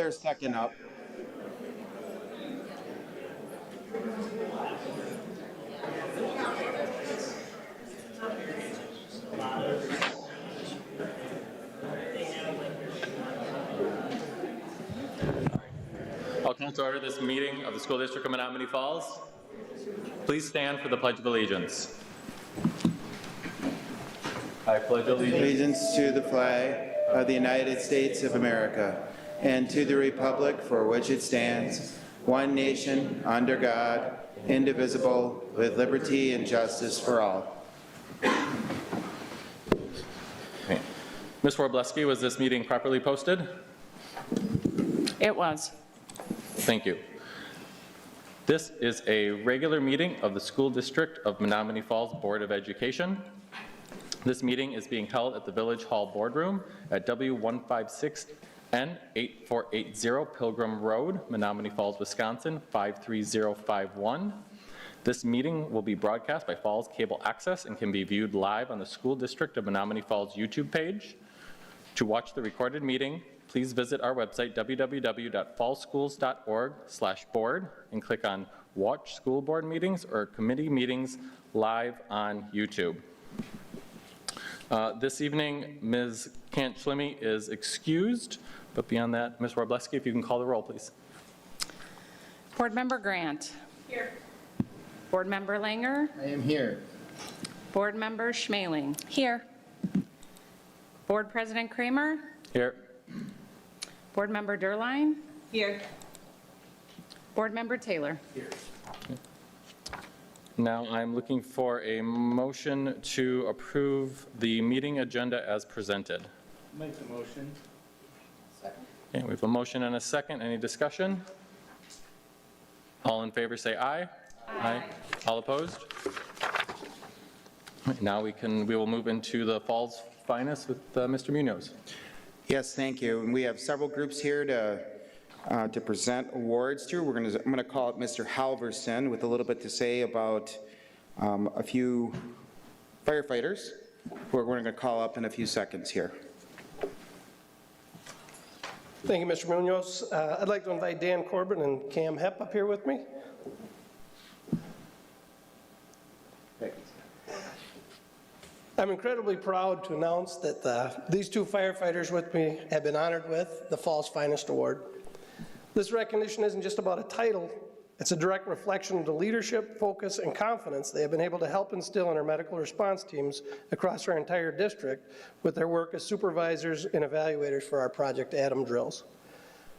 there a second up? I'll call to order this meeting of the School District of Menomonee Falls. Please stand for the Pledge of Allegiance. I pledge Allegiance to the flag of the United States of America and to the republic for which it stands, one nation, under God, indivisible, with liberty and justice for all. Ms. Warbleski, was this meeting properly posted? It was. Thank you. This is a regular meeting of the School District of Menomonee Falls Board of Education. This meeting is being held at the Village Hall Boardroom at W156N8480 Pilgrim Road, Menomonee Falls, Wisconsin 53051. This meeting will be broadcast by Falls Cable Access and can be viewed live on the School District of Menomonee Falls YouTube page. To watch the recorded meeting, please visit our website, www.fallschools.org/board, and click on Watch School Board Meetings or Committee Meetings live on YouTube. This evening, Ms. Kant-Schlimme is excused, but beyond that, Ms. Warbleski, if you can call the roll, please. Board Member Grant. Here. Board Member Langer. I am here. Board Member Schmaling. Here. Board President Kramer. Here. Board Member Derline. Here. Board Member Taylor. Here. Now I'm looking for a motion to approve the meeting agenda as presented. Make the motion. Second. Okay, we have a motion and a second. Any discussion? All in favor say aye. Aye. All opposed? Now we will move into the Falls Finest with Mr. Munoz. Yes, thank you. And we have several groups here to present awards to. I'm going to call up Mr. Halverson with a little bit to say about a few firefighters who we're going to call up in a few seconds here. Thank you, Mr. Munoz. I'd like to invite Dan Corbin and Cam Hepp up here with me. I'm incredibly proud to announce that these two firefighters with me have been honored with the Falls Finest Award. This recognition isn't just about a title, it's a direct reflection of the leadership, focus, and confidence they have been able to help instill in our medical response teams across our entire district with their work as supervisors and evaluators for our Project Adam drills.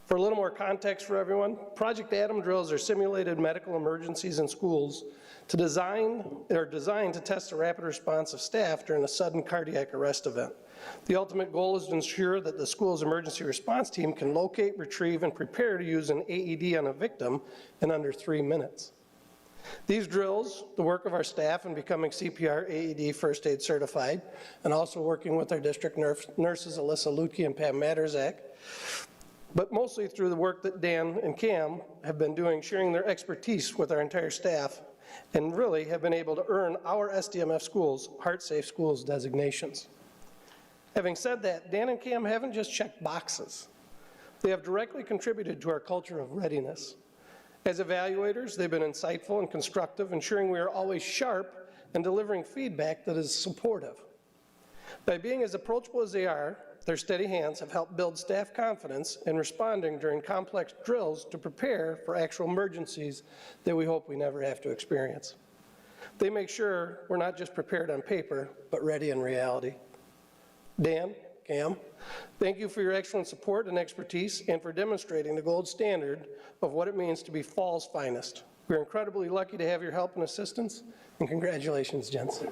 For a little more context for everyone, Project Adam drills are simulated medical emergencies in schools designed to test the rapid response of staff during a sudden cardiac arrest event. The ultimate goal is to ensure that the school's emergency response team can locate, retrieve, and prepare to use an AED on a victim in under 3 minutes. These drills, the work of our staff in becoming CPR AED first aid certified, and also working with our district nurses Alyssa Lutke and Pam Matterzak, but mostly through the work that Dan and Cam have been doing, sharing their expertise with our entire staff, and really have been able to earn our SDMF schools Heart Safe Schools designations. Having said that, Dan and Cam haven't just checked boxes. They have directly contributed to our culture of readiness. As evaluators, they've been insightful and constructive, ensuring we are always sharp and delivering feedback that is supportive. By being as approachable as they are, their steady hands have helped build staff confidence in responding during complex drills to prepare for actual emergencies that we hope we never have to experience. They make sure we're not just prepared on paper, but ready in reality. Dan, Cam, thank you for your excellent support and expertise and for demonstrating the gold standard of what it means to be Falls Finest. We're incredibly lucky to have your help and assistance, and congratulations, gents.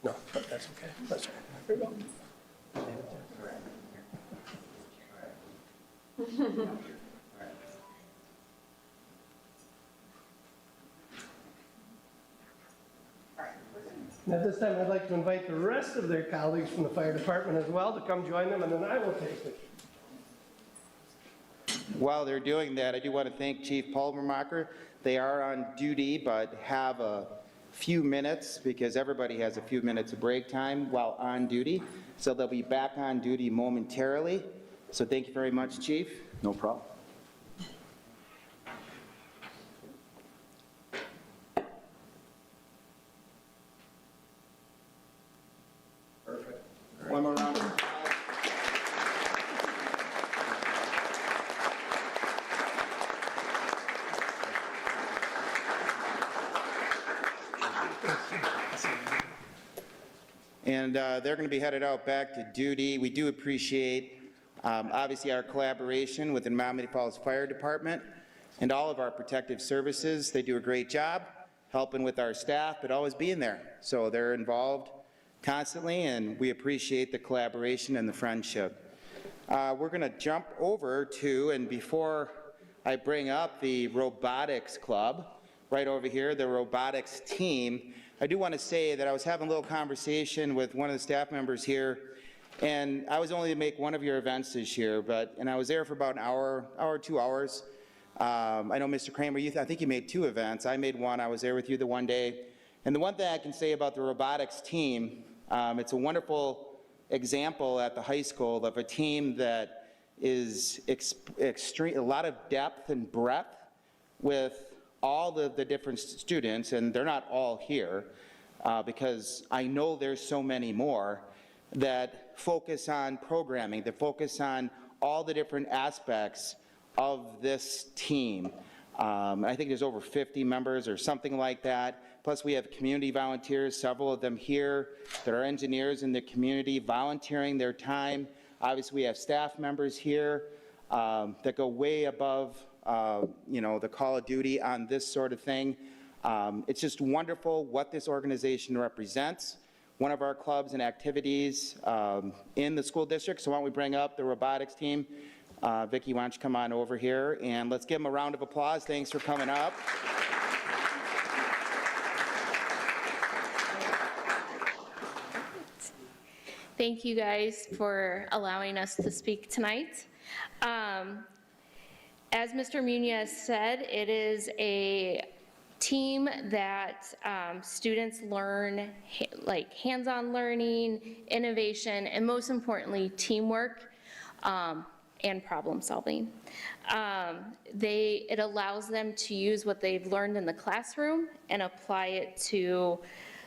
No, but that's okay. That's okay. Here we go. At this time, I'd like to invite the rest of their colleagues from the fire department as well to come join them, and then I will take it. While they're doing that, I do want to thank Chief Pulvermacher. They are on duty, but have a few minutes, because everybody has a few minutes of break time while on duty. So they'll be back on duty momentarily. So thank you very much, Chief. No problem. Perfect. One more round of applause. And they're going to be headed out back to duty. We do appreciate, obviously, our collaboration with the Menomonee Falls Fire Department and all of our protective services. They do a great job helping with our staff, but always being there. So they're involved constantly, and we appreciate the collaboration and the friendship. We're going to jump over to, and before I bring up the robotics club, right over here, the robotics team, I do want to say that I was having a little conversation with one of the staff members here, and I was only to make one of your events this year, and I was there for about an hour, 2 hours. I know Mr. Kramer, I think you made 2 events. I made one. I was there with you the one day. And the one thing I can say about the robotics team, it's a wonderful example at the high school of a team that is extreme, a lot of depth and breadth with all the different students, and they're not all here, because I know there's so many more that focus on programming, that focus on all the different aspects of this team. I think there's over 50 members or something like that. Plus we have community volunteers, several of them here, that are engineers in the community volunteering their time. Obviously we have staff members here that go way above the call of duty on this sort of thing. It's just wonderful what this organization represents. One of our clubs and activities in the school district. So why don't we bring up the robotics team. Vicki, why don't you come on over here, and let's give them a round of applause. Thanks for coming up. Thank you guys for allowing us to speak tonight. As Mr. Munoz said, it is a team that students learn like hands-on learning, innovation, and most importantly, teamwork and problem solving. It allows them to use what they've learned in the classroom and apply it to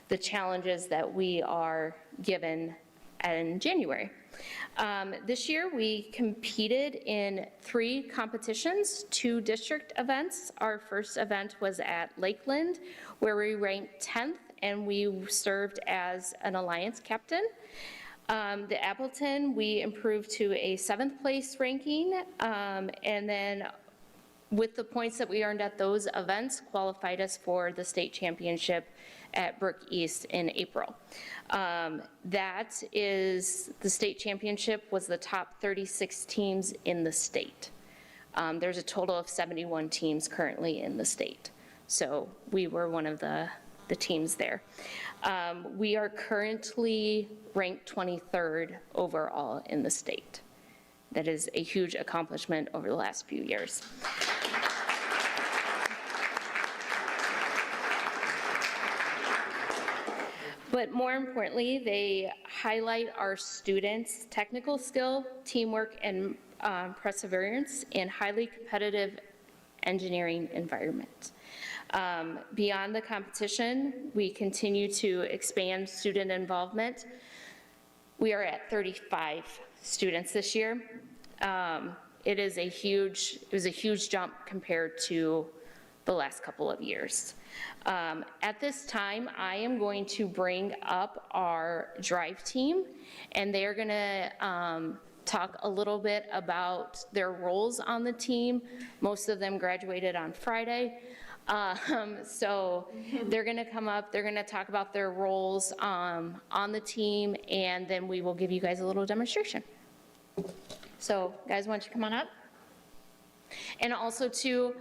the challenges that we are given in January. This year we competed in 3 competitions, 2 district events. Our first event was at Lakeland, where we ranked 10th and we served as an alliance captain. The Appleton, we improved to a 7th place ranking, and then with the points that we earned at those events qualified us for the state championship at Brook East in April. That is, the state championship was the top 36 teams in the state. There's a total of 71 teams currently in the state. So we were one of the teams there. We are currently ranked 23rd overall in the state. That is a huge accomplishment over the last few years. But more importantly, they highlight our students' technical skill, teamwork, and perseverance in highly competitive engineering environment. Beyond the competition, we continue to expand student involvement. We are at 35 students this year. It was a huge jump compared to the last couple of years. At this time, I am going to bring up our drive team, and they are going to talk a little bit about their roles on the team. Most of them graduated on Friday. So they're going to come up, they're going to talk about their roles on the team, and then we will give you guys a little demonstration. So guys, why don't you come on up? And also too,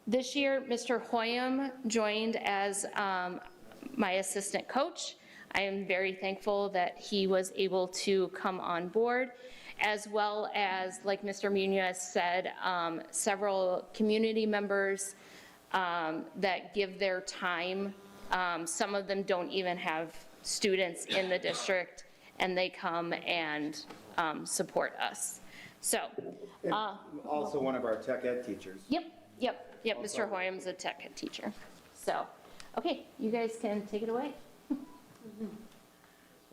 this year, Mr. Hoyam joined as my assistant coach. I am very thankful that he was able to come on board, as well as, like Mr. Munoz said, several community members that give their time. Some of them don't even have students in the district, and they come and support us. So, Also one of our tech ed teachers. yep, Mr. Hoyam's a tech ed teacher. So, okay, you guys can take it away.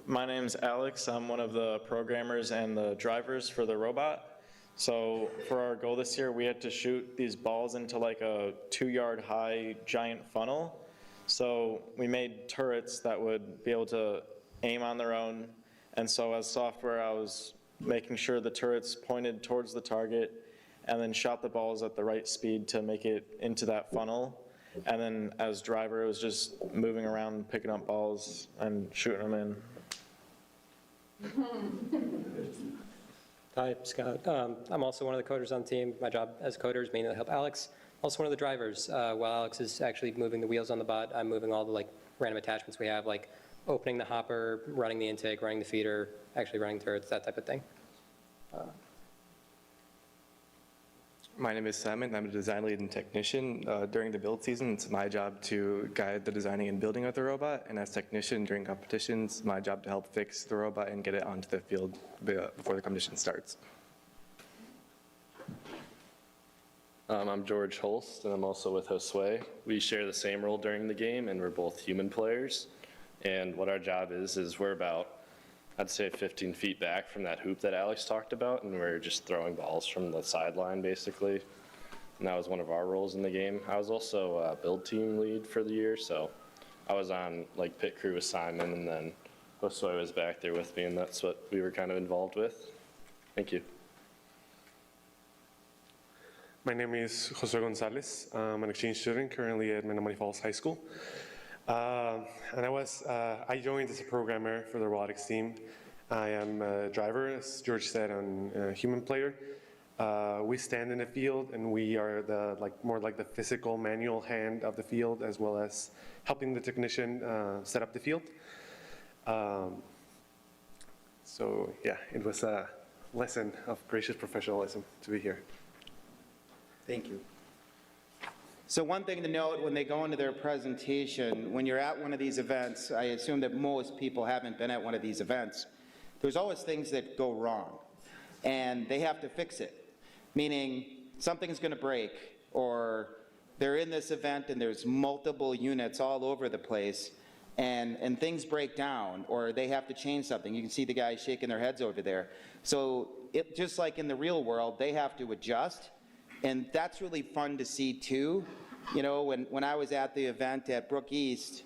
My name's Alex. I'm one of the programmers and the drivers for the robot. So for our goal this year, we had to shoot these balls into like a 2-yard high giant funnel. So we made turrets that would be able to aim on their own. And so as software, I was making sure the turrets pointed towards the target and then shot the balls at the right speed to make it into that funnel. And then as driver, it was just moving around, picking up balls and shooting them in. Hi, Scott. I'm also one of the coders on the team. My job as coder is mainly to help Alex. Also one of the drivers. While Alex is actually moving the wheels on the bot, I'm moving all the like random attachments we have, like opening the hopper, running the intake, running the feeder, actually running turrets, that type of thing. My name is Simon. I'm a design lead and technician. During the build season, it's my job to guide the designing and building of the robot, and as technician during competitions, my job to help fix the robot and get it onto the field before the competition starts. I'm George Holst, and I'm also with Josue. We share the same role during the game, and we're both human players. And what our job is we're about, I'd say 15 feet back from that hoop that Alex talked about, and we're just throwing balls from the sideline, basically. And that was one of our roles in the game. I was also a build team lead for the year, so I was on like pit crew with Simon, and then Josue was back there with me, and that's what we were kind of involved with. Thank you. My name is Jose Gonzalez. I'm an exchange student currently at Menomonee Falls High School. And I joined as a programmer for the robotics team. I am a driver, as George said, and a human player. We stand in the field, and we are more like the physical manual hand of the field, as well as helping the technician set up the field. So yeah, it was a lesson of gracious professionalism to be here. Thank you. So one thing to note when they go into their presentation, when you're at one of these events, I assume that most people haven't been at one of these events, there's always things that go wrong, and they have to fix it, meaning something's going to break, or they're in this event and there's multiple units all over the place, and things break down, or they have to change something. You can see the guys shaking their heads over there. So just like in the real world, they have to adjust. And that's really fun to see too. You know, when I was at the event at Brook East,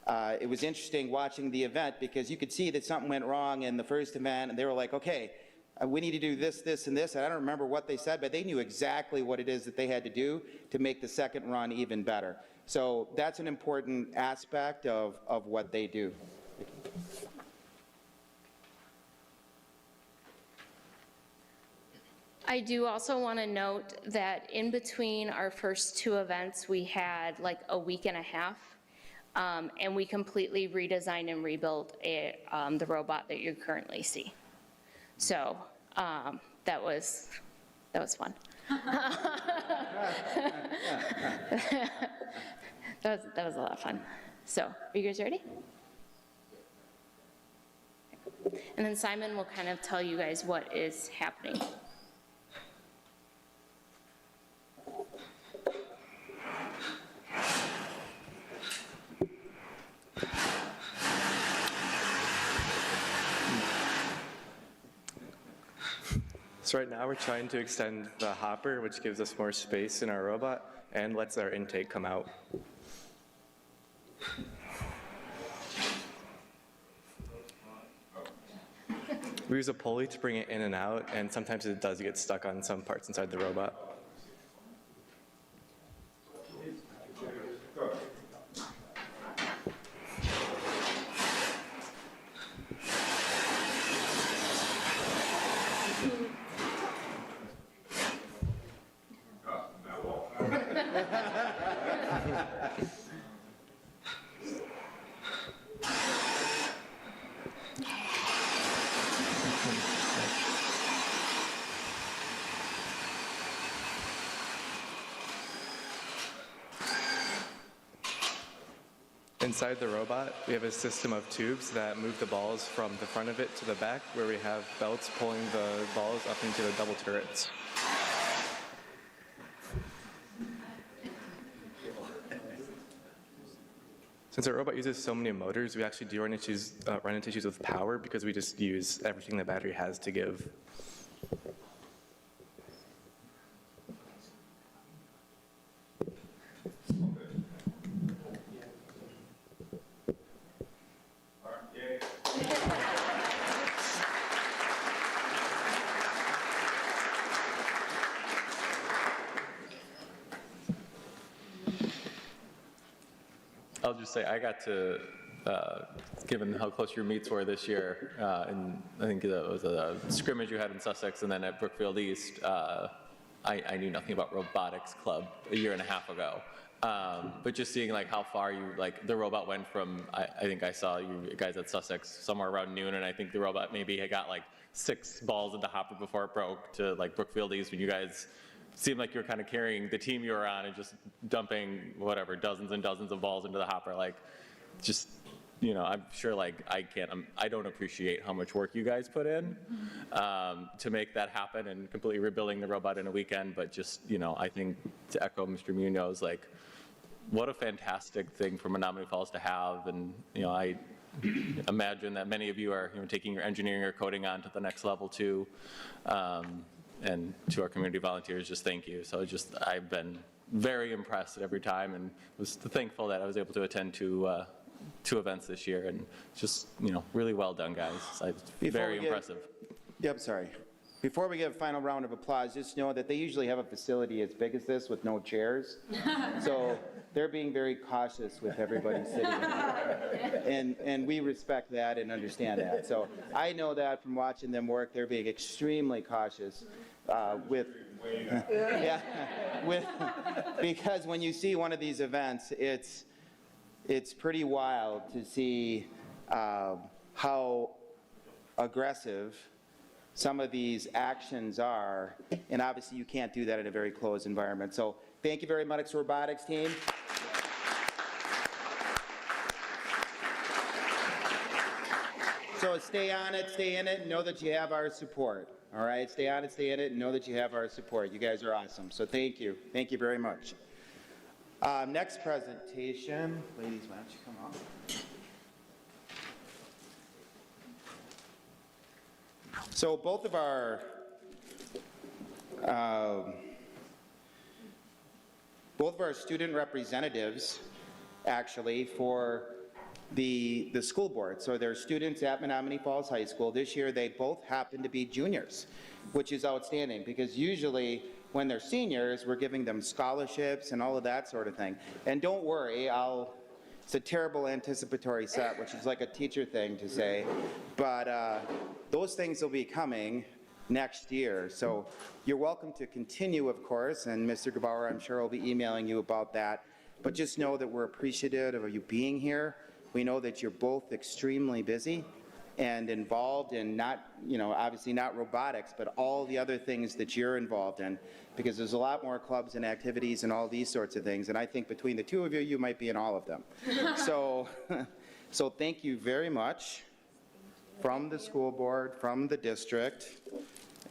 it was interesting watching the event because you could see that something went wrong in the first event, and they were like, okay, we need to do this, this, and this. And I don't remember what they said, but they knew exactly what it is that they had to do to make the second run even better. So that's an important aspect of what they do. I do also want to note that in between our first two events, we had like a week and a half, and we completely redesigned and rebuilt the robot that you currently see. So that was fun. that was a lot of fun. So are you guys ready? And then Simon will kind of tell you guys what is happening. So right now we're trying to extend the hopper, which gives us more space in our robot and lets our intake come out. We use a pulley to bring it in and out, and sometimes it does get stuck on some parts inside the robot. Inside the robot, we have a system of tubes that move the balls from the front of it to the back, where we have belts pulling the balls up into the double turrets. Since our robot uses so many motors, we actually do run into issues with power because we just use everything the battery has to give. I'll just say, I got to, given how close your meets were this year, and I think that was a scrimmage you had in Sussex and then at Brookfield East, I knew nothing about robotics club a year and a half ago. But just seeing like how far you, like the robot went from, I think I saw you guys at Sussex somewhere around noon, and I think the robot maybe had got like 6 balls in the hopper before it broke, to like Brookfield East when you guys seemed like you were kind of carrying the team you were on and just dumping whatever, dozens and dozens of balls into the hopper. Like, just, you know, I'm sure like I don't appreciate how much work you guys put in to make that happen and completely rebuilding the robot in a weekend. But just, you know, I think to echo Mr. Munoz, like, what a fantastic thing for Menomonee Falls to have. And, you know, I imagine that many of you are, you know, taking your engineering or coding on to the next level too. And to our community volunteers, just thank you. So just, I've been very impressed every time and was thankful that I was able to attend two events this year, and just, you know, really well done, guys. Very impressive. Yep, sorry. Before we give a final round of applause, just know that they usually have a facility as big as this with no chairs. So they're being very cautious with everybody sitting in. And we respect that and understand that. So I know that from watching them work, they're being extremely cautious because when you see one of these events, it's pretty wild to see how aggressive some of these actions are, and obviously you can't do that in a very closed environment. So thank you very much, robotics team. So stay on it, stay in it, and know that you have our support. All right, stay on it, stay in it, and know that you have our support. You guys are awesome. So thank you very much. Next presentation, ladies, why don't you come up? So both of our student representatives, actually, for the school board. So they're students at Menomonee Falls High School. This year they both happen to be juniors, which is outstanding, because usually when they're seniors, we're giving them scholarships and all of that sort of thing. And don't worry, it's a terrible anticipatory set, which is like a teacher thing to say, but those things will be coming next year. So you're welcome to continue, of course, and Mr. Gebauer, I'm sure, will be emailing you about that. But just know that we're appreciative of you being here. We know that you're both extremely busy and involved in not, you know, obviously not robotics, but all the other things that you're involved in, because there's a lot more clubs and activities and all these sorts of things. And I think between the two of you, you might be in all of them. So thank you very much from the school board, from the district,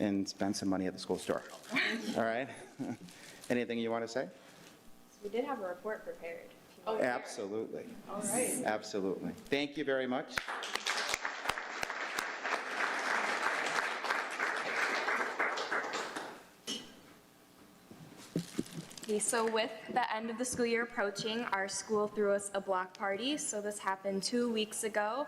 and spend some money at the school store. All right? Anything you want to say? We did have a report prepared. Absolutely. All right. Absolutely. Thank you very much. Okay, so with the end of the school year approaching, our school threw us a block party. So this happened 2 weeks ago.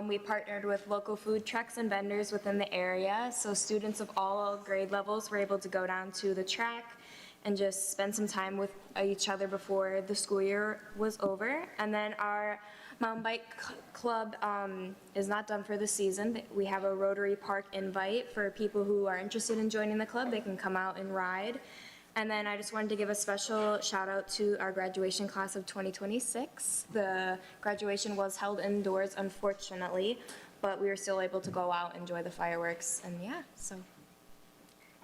We partnered with local food trucks and vendors within the area. So students of all grade levels were able to go down to the track and just spend some time with each other before the school year was over. And then our mountain bike club is not done for the season. We have a Rotary Park invite for people who are interested in joining the club. They can come out and ride. And then I just wanted to give a special shout out to our graduation class of 2026. The graduation was held indoors, unfortunately, but we were still able to go out and enjoy the fireworks, and yeah, so.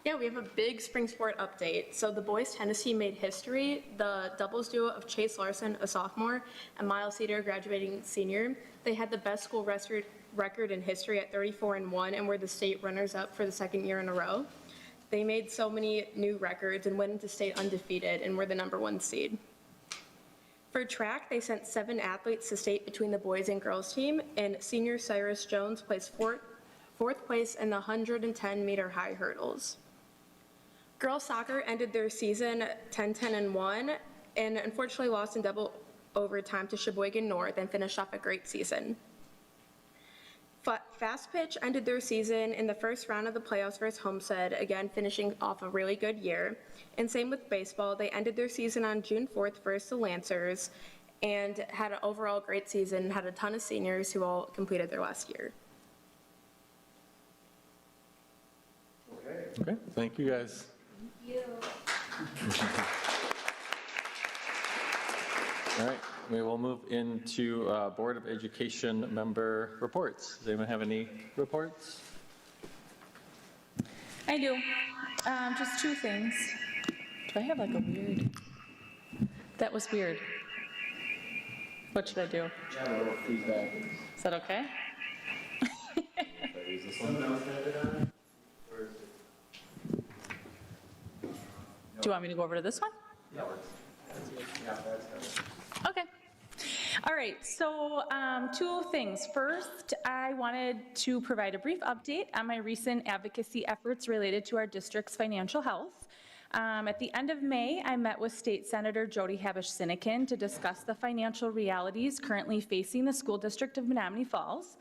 Yeah, we have a big spring sport update. So the boys tennis team made history. The doubles duo of Chase Larson, a sophomore, and Miles Cedar, graduating senior. They had the best school record in history at 34-1 and were the state runners-up for the second year in a row. They made so many new records and went into state undefeated and were the #1 seed. For track, they sent 7 athletes to state between the boys and girls team, and senior Cyrus Jones placed fourth place in the 110-meter high hurdles. Girls soccer ended their season 10-10-1 and unfortunately lost in double overtime to Sheboygan North and finished off a great season. Fast Pitch ended their season in the first round of the playoffs versus Homestead, again finishing off a really good year. And same with baseball, they ended their season on June 4th versus the Lancers and had an overall great season, had a ton of seniors who all completed their last year. Okay, thank you guys. All right, we will move into Board of Education member reports. Does anyone have any reports? I do. Just 2 things. Do I have like a weird? That was weird. What should I do? Is that okay? Do you want me to go over to this one? Okay. All right, so 2 things. First, I wanted to provide a brief update on my recent advocacy efforts related to our district's financial health. At the end of May, I met with State Senator Jody Habush-Sinekin to discuss the financial realities currently facing the school district of Menomonee Falls.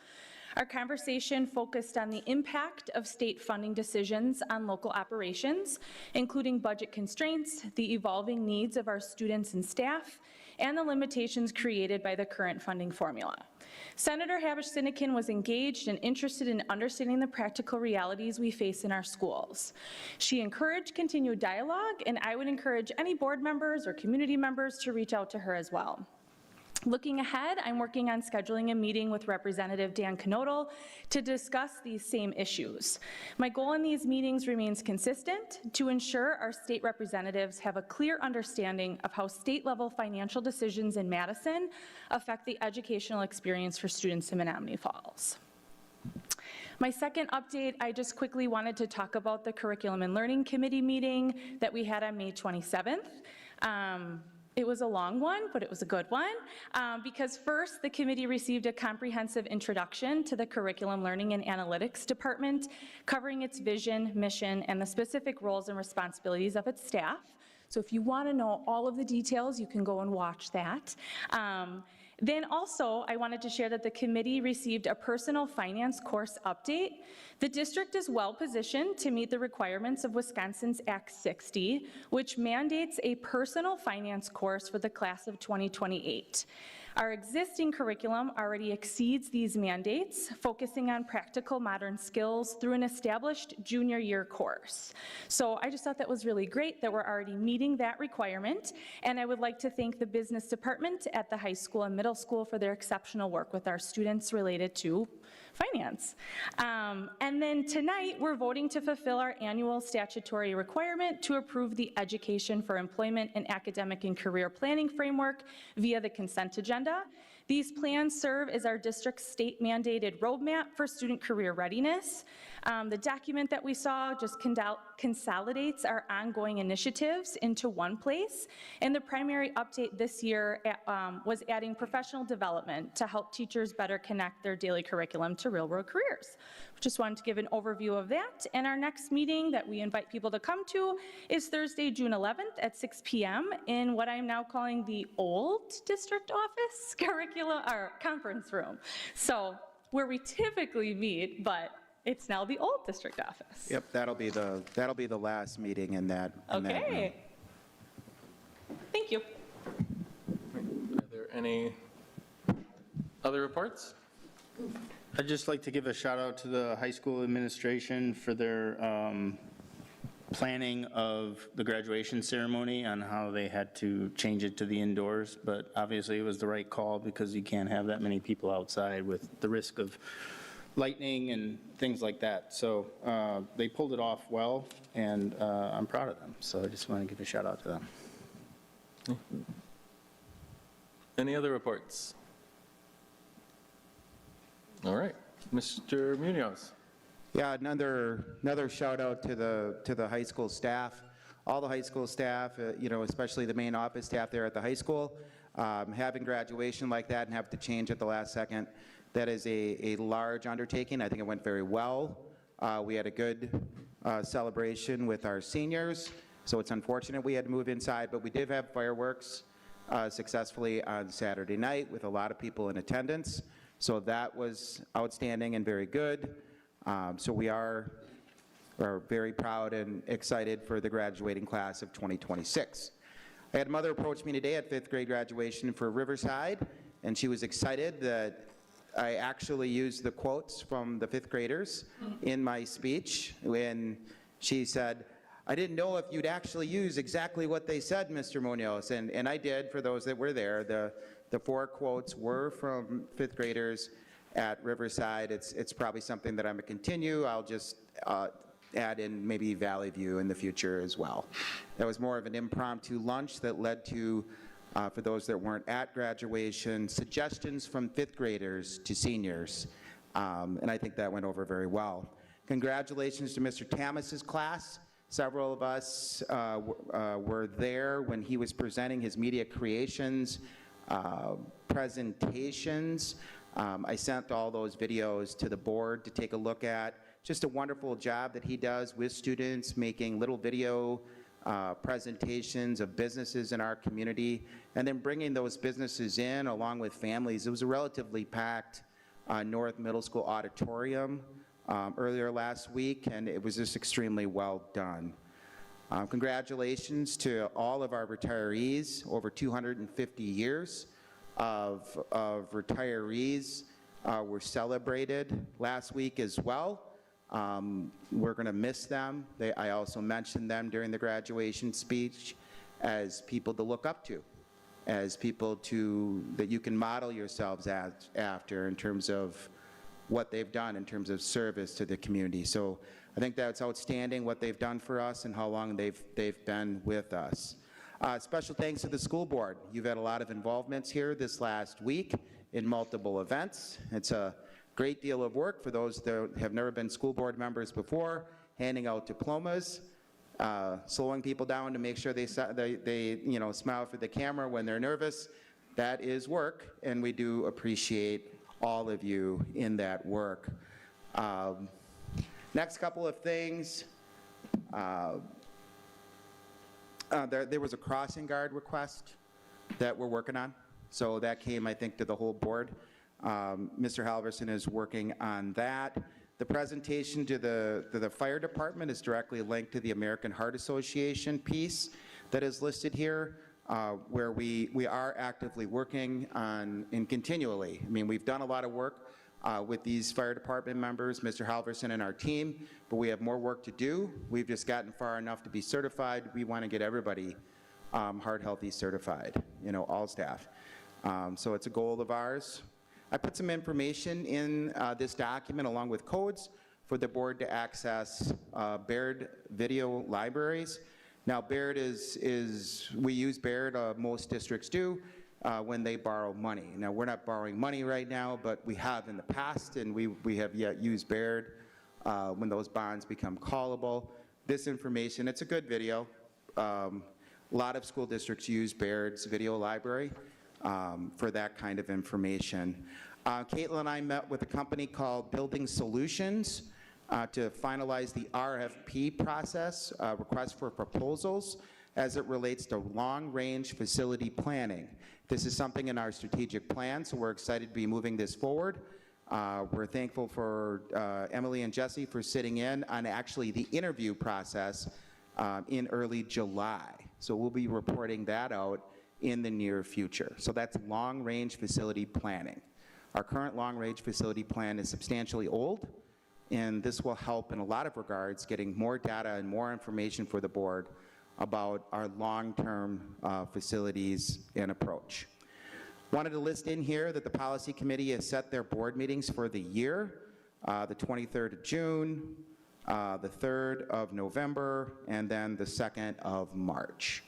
Our conversation focused on the impact of state funding decisions on local operations, including budget constraints, the evolving needs of our students and staff, and the limitations created by the current funding formula. Senator Habush-Sinekin was engaged and interested in understanding the practical realities we face in our schools. She encouraged continued dialogue, and I would encourage any board members or community members to reach out to her as well. Looking ahead, I'm working on scheduling a meeting with Representative Dan Knodel to discuss these same issues. My goal in these meetings remains consistent: to ensure our state representatives have a clear understanding of how state-level financial decisions in Madison affect the educational experience for students in Menomonee Falls. My second update, I just quickly wanted to talk about the Curriculum and Learning Committee meeting that we had on May 27th. It was a long one, but it was a good one, because first, the committee received a comprehensive introduction to the Curriculum, Learning, and Analytics Department, covering its vision, mission, and the specific roles and responsibilities of its staff. So if you want to know all of the details, you can go and watch that. Then also, I wanted to share that the committee received a personal finance course update. The district is well positioned to meet the requirements of Wisconsin's Act 60, which mandates a personal finance course for the class of 2028. Our existing curriculum already exceeds these mandates, focusing on practical modern skills through an established junior year course. So I just thought that was really great that we're already meeting that requirement, and I would like to thank the business department at the high school and middle school for their exceptional work with our students related to finance. And then tonight, we're voting to fulfill our annual statutory requirement to approve the Education for Employment and Academic and Career Planning Framework via the consent agenda. These plans serve as our district's state-mandated roadmap for student career readiness. The document that we saw just consolidates our ongoing initiatives into one place, and the primary update this year was adding professional development to help teachers better connect their daily curriculum to real-world careers. Just wanted to give an overview of that, and our next meeting that we invite people to come to is Thursday, June 11th at 6 p.m. in what I'm now calling the old district office conference room. So where we typically meet, but it's now the old district office. Yep, that'll be the last meeting in that. Okay. Thank you. Are there any other reports? I'd just like to give a shout out to the high school administration for their planning of the graduation ceremony, on how they had to change it to the indoors, but obviously it was the right call because you can't have that many people outside with the risk of lightning and things like that. So they pulled it off well, and I'm proud of them. So I just want to give a shout out to them. Any other reports? All right, Mr. Munoz. Yeah, another shout out to the high school staff, all the high school staff, especially the main office staff there at the high school. Having graduation like that and have to change at the last second, that is a large undertaking. I think it went very well. We had a good celebration with our seniors, so it's unfortunate we had to move inside, but we did have fireworks successfully on Saturday night with a lot of people in attendance. So that was outstanding and very good. So we are very proud and excited for the graduating class of 2026. I had a mother approach me today at 5th grade graduation for Riverside, and she was excited that I actually used the quotes from the 5th graders in my speech when she said, "I didn't know if you'd actually use exactly what they said, Mr. Munoz," and I did for those that were there. The 4 quotes were from 5th graders at Riverside. It's probably something that I'm going to continue. I'll just add in maybe Valley View in the future as well. That was more of an impromptu lunch that led to, for those that weren't at graduation, suggestions from 5th graders to seniors, and I think that went over very well. Congratulations to Mr. Tamas's class. Several of us were there when he was presenting his media creations presentations. I sent all those videos to the board to take a look at. Just a wonderful job that he does with students, making little video presentations of businesses in our community, and then bringing those businesses in along with families. It was a relatively packed North Middle School auditorium earlier last week, and it was just extremely well done. Congratulations to all of our retirees, over 250 years of retirees were celebrated last week as well. We're going to miss them. I also mentioned them during the graduation speech as people to look up to, as people that you can model yourselves after in terms of what they've done in terms of service to the community. So I think that's outstanding what they've done for us and how long they've been with us. Special thanks to the school board. You've had a lot of involvements here this last week in multiple events. It's a great deal of work for those that have never been school board members before, handing out diplomas, slowing people down to make sure they smile for the camera when they're nervous. That is work, and we do appreciate all of you in that work. Next couple of things. There was a crossing guard request that we're working on. So that came, I think, to the whole board. Mr. Halverson is working on that. The presentation to the fire department is directly linked to the American Heart Association piece that is listed here, where we are actively working on, and continually, I mean, we've done a lot of work with these fire department members, Mr. Halverson and our team, but we have more work to do. We've just gotten far enough to be certified. We want to get everybody Heart Healthy certified, all staff. So it's a goal of ours. I put some information in this document along with codes for the board to access Baird video libraries. Now Baird we use Baird, most districts do, when they borrow money. Now we're not borrowing money right now, but we have in the past, and we have yet used Baird when those bonds become callable. This information, it's a good video. A lot of school districts use Baird's video library for that kind of information. Caitlin and I met with a company called Building Solutions to finalize the RFP process, request for proposals, as it relates to long-range facility planning. This is something in our strategic plan, so we're excited to be moving this forward. We're thankful for Emily and Jesse for sitting in on actually the interview process in early July. So we'll be reporting that out in the near future. So that's long-range facility planning. Our current long-range facility plan is substantially old, and this will help in a lot of regards getting more data and more information for the board about our long-term facilities and approach. Wanted to list in here that the policy committee has set their board meetings for the year. the 23rd of June, the 3rd of November, and then the 2nd of March.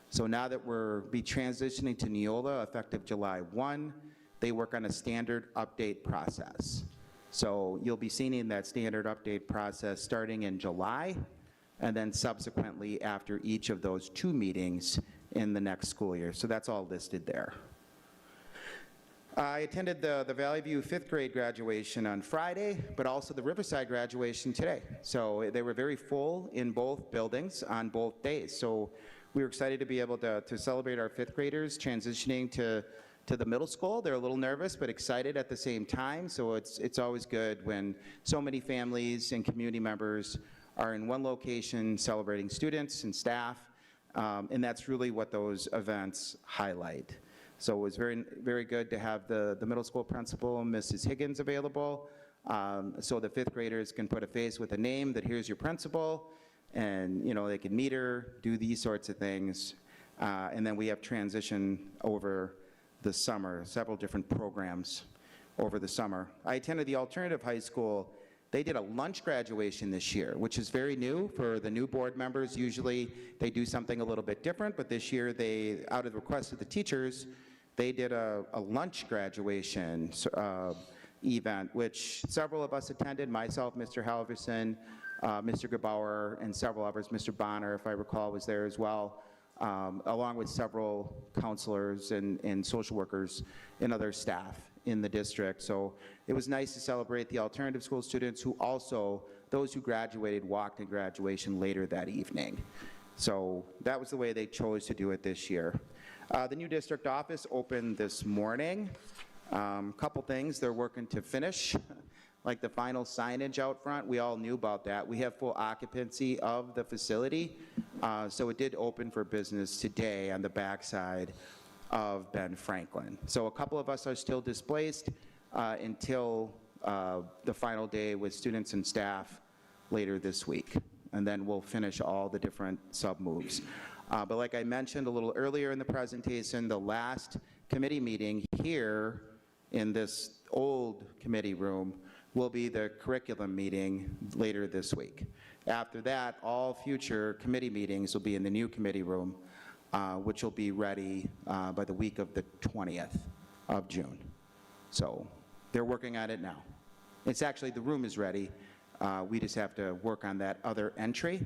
So now that we're be transitioning to Neola effective July 1, they work on a standard update process. So you'll be seeing that standard update process starting in July, and then subsequently after each of those 2 meetings in the next school year. So that's all listed there. I attended the Valley View 5th grade graduation on Friday, but also the Riverside graduation today. So they were very full in both buildings on both days. So we were excited to be able to celebrate our 5th graders transitioning to the middle school. They're a little nervous, but excited at the same time. So it's always good when so many families and community members are in one location celebrating students and staff, and that's really what those events highlight. So it was very, very good to have the middle school principal, Mrs. Higgins, available, so the 5th graders can put a face with a name that here's your principal, and they can meet her, do these sorts of things, and then we have transition over the summer, several different programs over the summer. I attended the alternative high school. They did a lunch graduation this year, which is very new for the new board members. Usually they do something a little bit different, but this year they, out of the request of the teachers, they did a lunch graduation event, which several of us attended, myself, Mr. Halverson, Mr. Gebauer, and several others. Mr. Bonner, if I recall, was there as well, along with several counselors and social workers and other staff in the district. So it was nice to celebrate the alternative school students who also, those who graduated, walked in graduation later that evening. So that was the way they chose to do it this year. The new district office opened this morning. Couple things they're working to finish, like the final signage out front. We all knew about that. We have full occupancy of the facility, so it did open for business today on the backside of Ben Franklin. So a couple of us are still displaced until the final day with students and staff later this week. And then we'll finish all the different sub-moves. But like I mentioned a little earlier in the presentation, the last committee meeting here in this old committee room will be the curriculum meeting later this week. After that, all future committee meetings will be in the new committee room, which will be ready by the week of the 20th of June. So they're working on it now. It's actually, the room is ready. We just have to work on that other entry,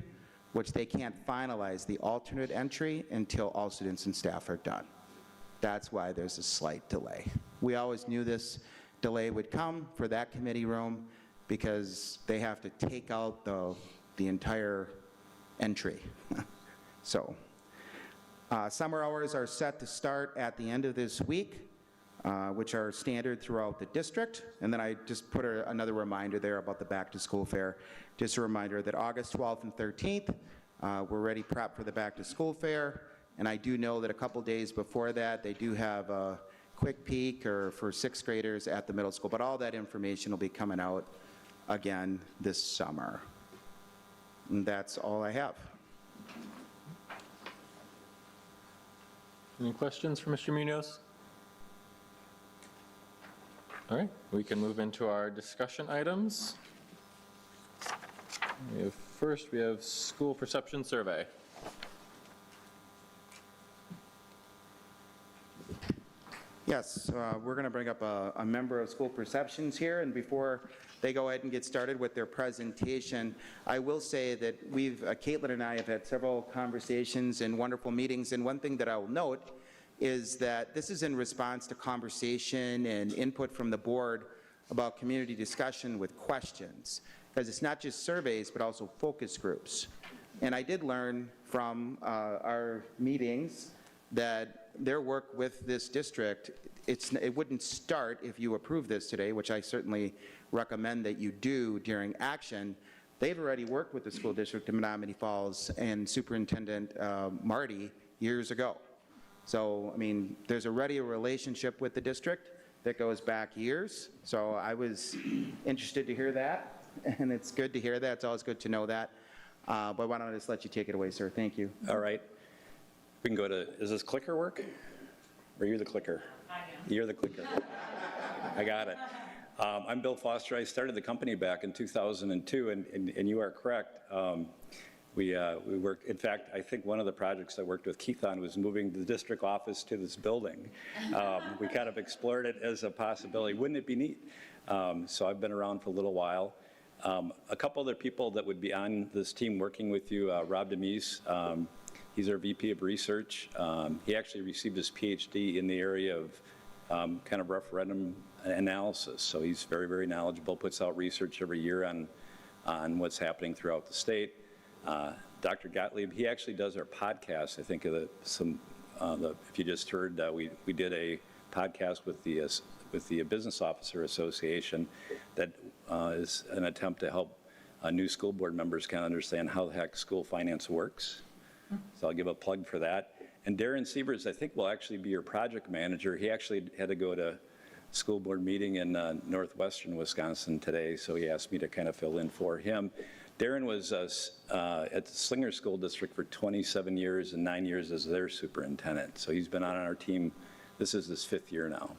which they can't finalize the alternate entry until all students and staff are done. That's why there's a slight delay. We always knew this delay would come for that committee room because they have to take out the entire entry. So summer hours are set to start at the end of this week, which are standard throughout the district. And then I just put another reminder there about the back to school fair. Just a reminder that August 12th and 13th, we're ready prep for the back to school fair. And I do know that a couple days before that, they do have a quick peek or for 6th graders at the middle school. But all that information will be coming out again this summer. And that's all I have. Any questions for Mr. Munoz? All right, we can move into our discussion items. First, we have school perception survey. Yes, we're going to bring up a member of school perceptions here, and before they go ahead and get started with their presentation, I will say that Caitlin and I have had several conversations and wonderful meetings, and one thing that I will note is that this is in response to conversation and input from the board about community discussion with questions, because it's not just surveys, but also focus groups. And I did learn from our meetings that their work with this district, it wouldn't start if you approve this today, which I certainly recommend that you do during action. They've already worked with the school district in Menomonee Falls and Superintendent Marty years ago. So, I mean, there's already a relationship with the district that goes back years. So I was interested to hear that, and it's good to hear that. It's always good to know that. But why don't I just let you take it away, sir? Thank you. All right. We can go to, does this clicker work? Or you're the clicker? I am. You're the clicker. I got it. I'm Bill Foster. I started the company back in 2002, and you are correct. We worked, in fact, I think one of the projects I worked with Keith on was moving the district office to this building. We kind of explored it as a possibility. Wouldn't it be neat? So I've been around for a little while. A couple other people that would be on this team working with you, Rob Demise, he's our VP of Research. He actually received his PhD in the area of kind of referendum analysis. So he's very, very knowledgeable, puts out research every year on what's happening throughout the state. Dr. Gottlieb, he actually does our podcast. I think if you just heard, we did a podcast with the Business Officer Association that is an attempt to help new school board members kind of understand how the heck school finance works. So I'll give a plug for that. And Darren Sievers, I think, will actually be your project manager. He actually had to go to school board meeting in northwestern Wisconsin today, so he asked me to kind of fill in for him. Darren was at the Slinger School District for 27 years and 9 years as their superintendent. So he's been on our team. This is his 5th year now.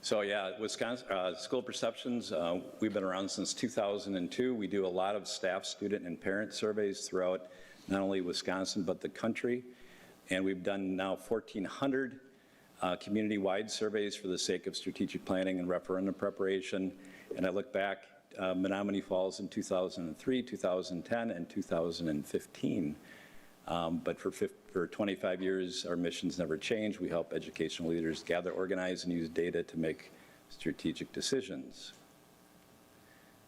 So yeah, Wisconsin School Perceptions, we've been around since 2002. We do a lot of staff, student, and parent surveys throughout not only Wisconsin, but the country. And we've done now 1,400 community-wide surveys for the sake of strategic planning and referendum preparation. And I look back, Menomonee Falls in 2003, 2010, and 2015. But for 25 years, our mission's never changed. We help educational leaders gather, organize, and use data to make strategic decisions.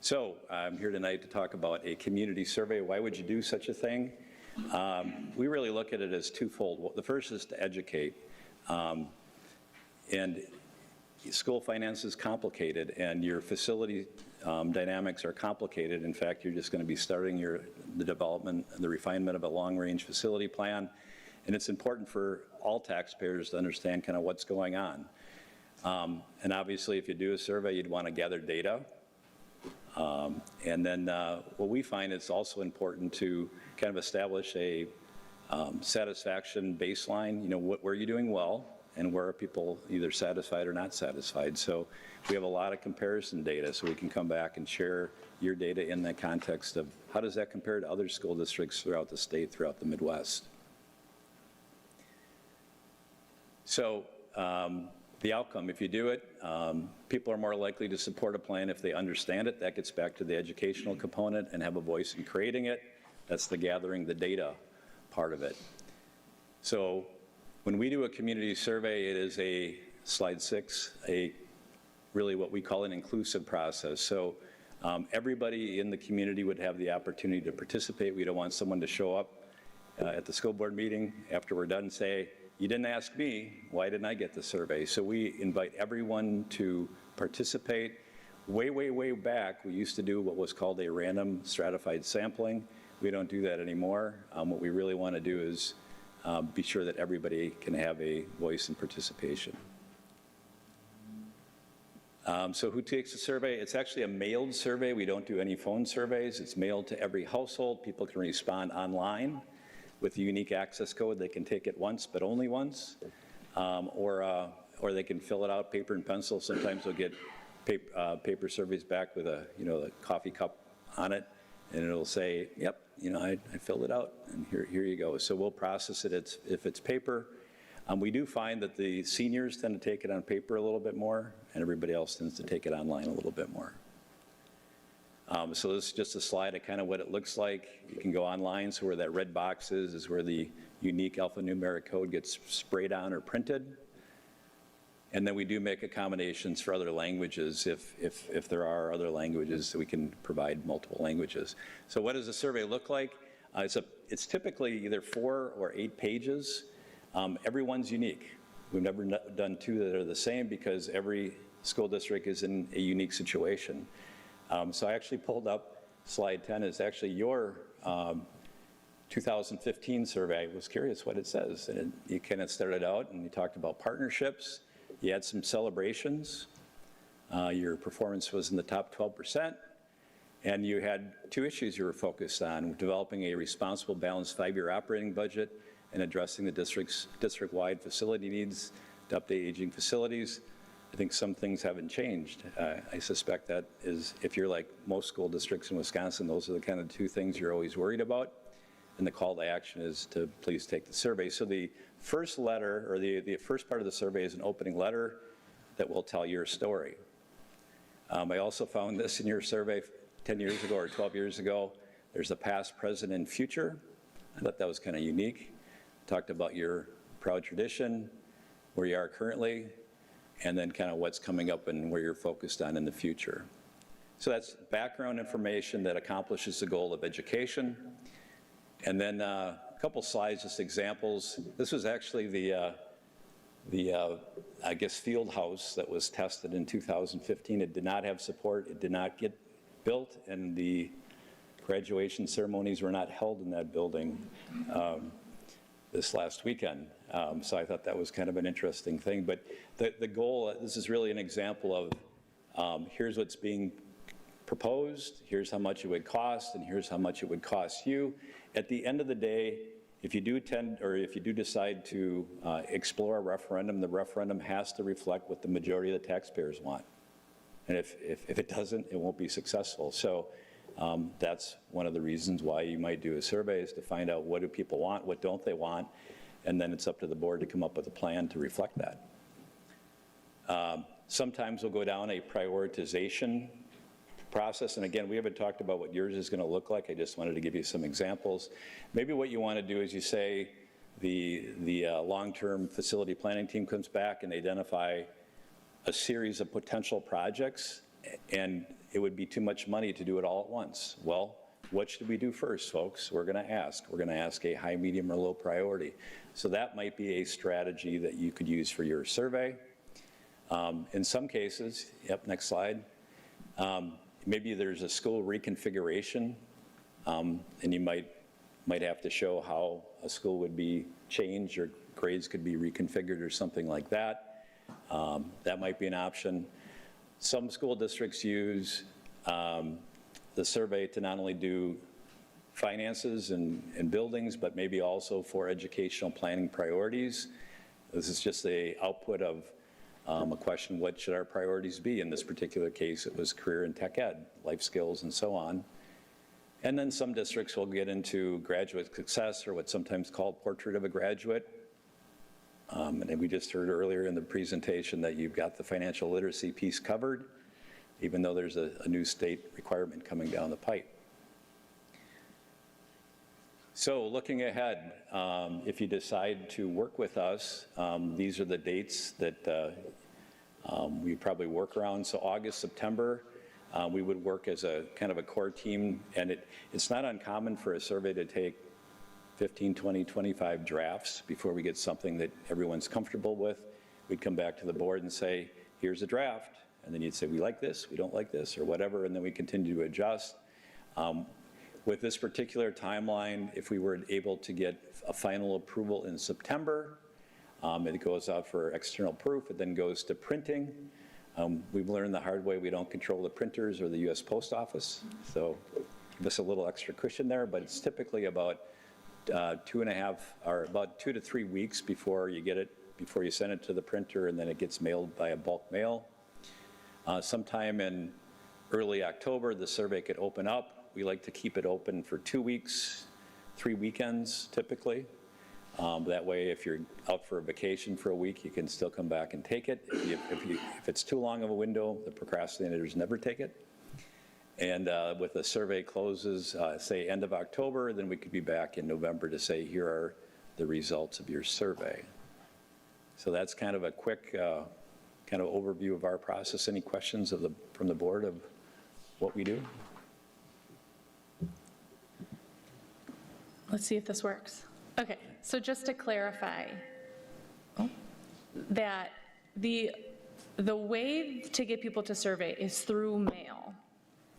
So I'm here tonight to talk about a community survey. Why would you do such a thing? We really look at it as twofold. The first is to educate. And school finance is complicated, and your facility dynamics are complicated. In fact, you're just going to be starting the development, the refinement of a long-range facility plan, and it's important for all taxpayers to understand kind of what's going on. And obviously, if you do a survey, you'd want to gather data. And then what we find it's also important to kind of establish a satisfaction baseline. You know, where are you doing well? And where are people either satisfied or not satisfied? So we have a lot of comparison data, so we can come back and share your data in the context of how does that compare to other school districts throughout the state, throughout the Midwest. So the outcome, if you do it, people are more likely to support a plan if they understand it. That gets back to the educational component and have a voice in creating it. That's the gathering the data part of it. So when we do a community survey, it is a, slide 6, really what we call an inclusive process. So everybody in the community would have the opportunity to participate. We don't want someone to show up at the school board meeting after we're done and say, you didn't ask me, why didn't I get the survey? So we invite everyone to participate. Way, way, way back, we used to do what was called a random stratified sampling. We don't do that anymore. What we really want to do is be sure that everybody can have a voice and participation. So who takes the survey? It's actually a mailed survey. We don't do any phone surveys. It's mailed to every household. People can respond online with a unique access code. They can take it once, but only once. Or they can fill it out, paper and pencil. Sometimes they'll get paper surveys back with a coffee cup on it, and it'll say, yep, I filled it out, and here you go. So we'll process it if it's paper. We do find that the seniors tend to take it on paper a little bit more, and everybody else tends to take it online a little bit more. So this is just a slide of kind of what it looks like. You can go online, so where that red box is where the unique alphanumeric code gets sprayed on or printed. And then we do make accommodations for other languages if there are other languages, we can provide multiple languages. So what does the survey look like? It's typically either 4 or 8 pages. Everyone's unique. We've never done 2 that are the same because every school district is in a unique situation. So I actually pulled up slide 10 is actually your 2015 survey. I was curious what it says. And you kind of started out and you talked about partnerships. You had some celebrations. Your performance was in the top 12%. And you had 2 issues you were focused on: developing a responsible, balanced 5-year operating budget and addressing the district-wide facility needs to update aging facilities, I think some things haven't changed. I suspect that is, if you're like most school districts in Wisconsin, those are the kind of two things you're always worried about. And the call to action is to please take the survey. So the first letter, or the first part of the survey is an opening letter that will tell your story. I also found this in your survey 10 years ago or 12 years ago. There's a past, present, and future. I thought that was kind of unique. Talked about your proud tradition, where you are currently, and then kind of what's coming up and where you're focused on in the future. So that's background information that accomplishes the goal of education. And then a couple slides, just examples. This was actually the I guess, field house that was tested in 2015. It did not have support. It did not get built, and the graduation ceremonies were not held in that building this last weekend. So I thought that was kind of an interesting thing. But the goal, this is really an example of here's what's being proposed, here's how much it would cost, and here's how much it would cost you. At the end of the day, if you do decide to explore a referendum, the referendum has to reflect what the majority of the taxpayers want. And if it doesn't, it won't be successful. So that's one of the reasons why you might do a survey, is to find out what do people want, what don't they want, and then it's up to the board to come up with a plan to reflect that. Sometimes we'll go down a prioritization process, and again, we haven't talked about what yours is going to look like. I just wanted to give you some examples. Maybe what you want to do is you say the long-term facility planning team comes back and identify a series of potential projects, and it would be too much money to do it all at once. Well, what should we do first, folks? We're going to ask a high, medium, or low priority. So that might be a strategy that you could use for your survey. In some cases, next slide. Maybe there's a school reconfiguration, and you might have to show how a school would be changed, or grades could be reconfigured or something like that. That might be an option. Some school districts use the survey to not only do finances and buildings, but maybe also for educational planning priorities. This is just the output of a question, what should our priorities be? In this particular case, it was career and tech ed, life skills, and so on. And then some districts will get into graduate success, or what's sometimes called portrait of a graduate. And we just heard earlier in the presentation that you've got the financial literacy piece covered, even though there's a new state requirement coming down the pipe. So looking ahead, if you decide to work with us, these are the dates that we probably work around. So August, September, we would work as a kind of a core team, and it's not uncommon for a survey to take 15, 20, 25 drafts before we get something that everyone's comfortable with. We'd come back to the board and say, here's a draft, and then you'd say, we like this, we don't like this, or whatever, and then we continue to adjust. With this particular timeline, if we were able to get a final approval in September, it goes out for external proof, it then goes to printing. We've learned the hard way we don't control the printers or the US Post Office, so give us a little extra cushion there, but it's typically about 2.5 or about 2 to 3 weeks before you get it, before you send it to the printer, and then it gets mailed by a bulk mail. Sometime in early October, the survey could open up. We like to keep it open for 2 weeks, 3 weekends typically. That way, if you're out for a vacation for a week, you can still come back and take it. If it's too long of a window, the procrastinators never take it. And with the survey closes, say end of October, then we could be back in November to say, here are the results of your survey. So that's kind of a quick kind of overview of our process. Any questions from the board of what we do? Let's see if this works. Okay, so just to clarify, that the way to get people to survey is through mail.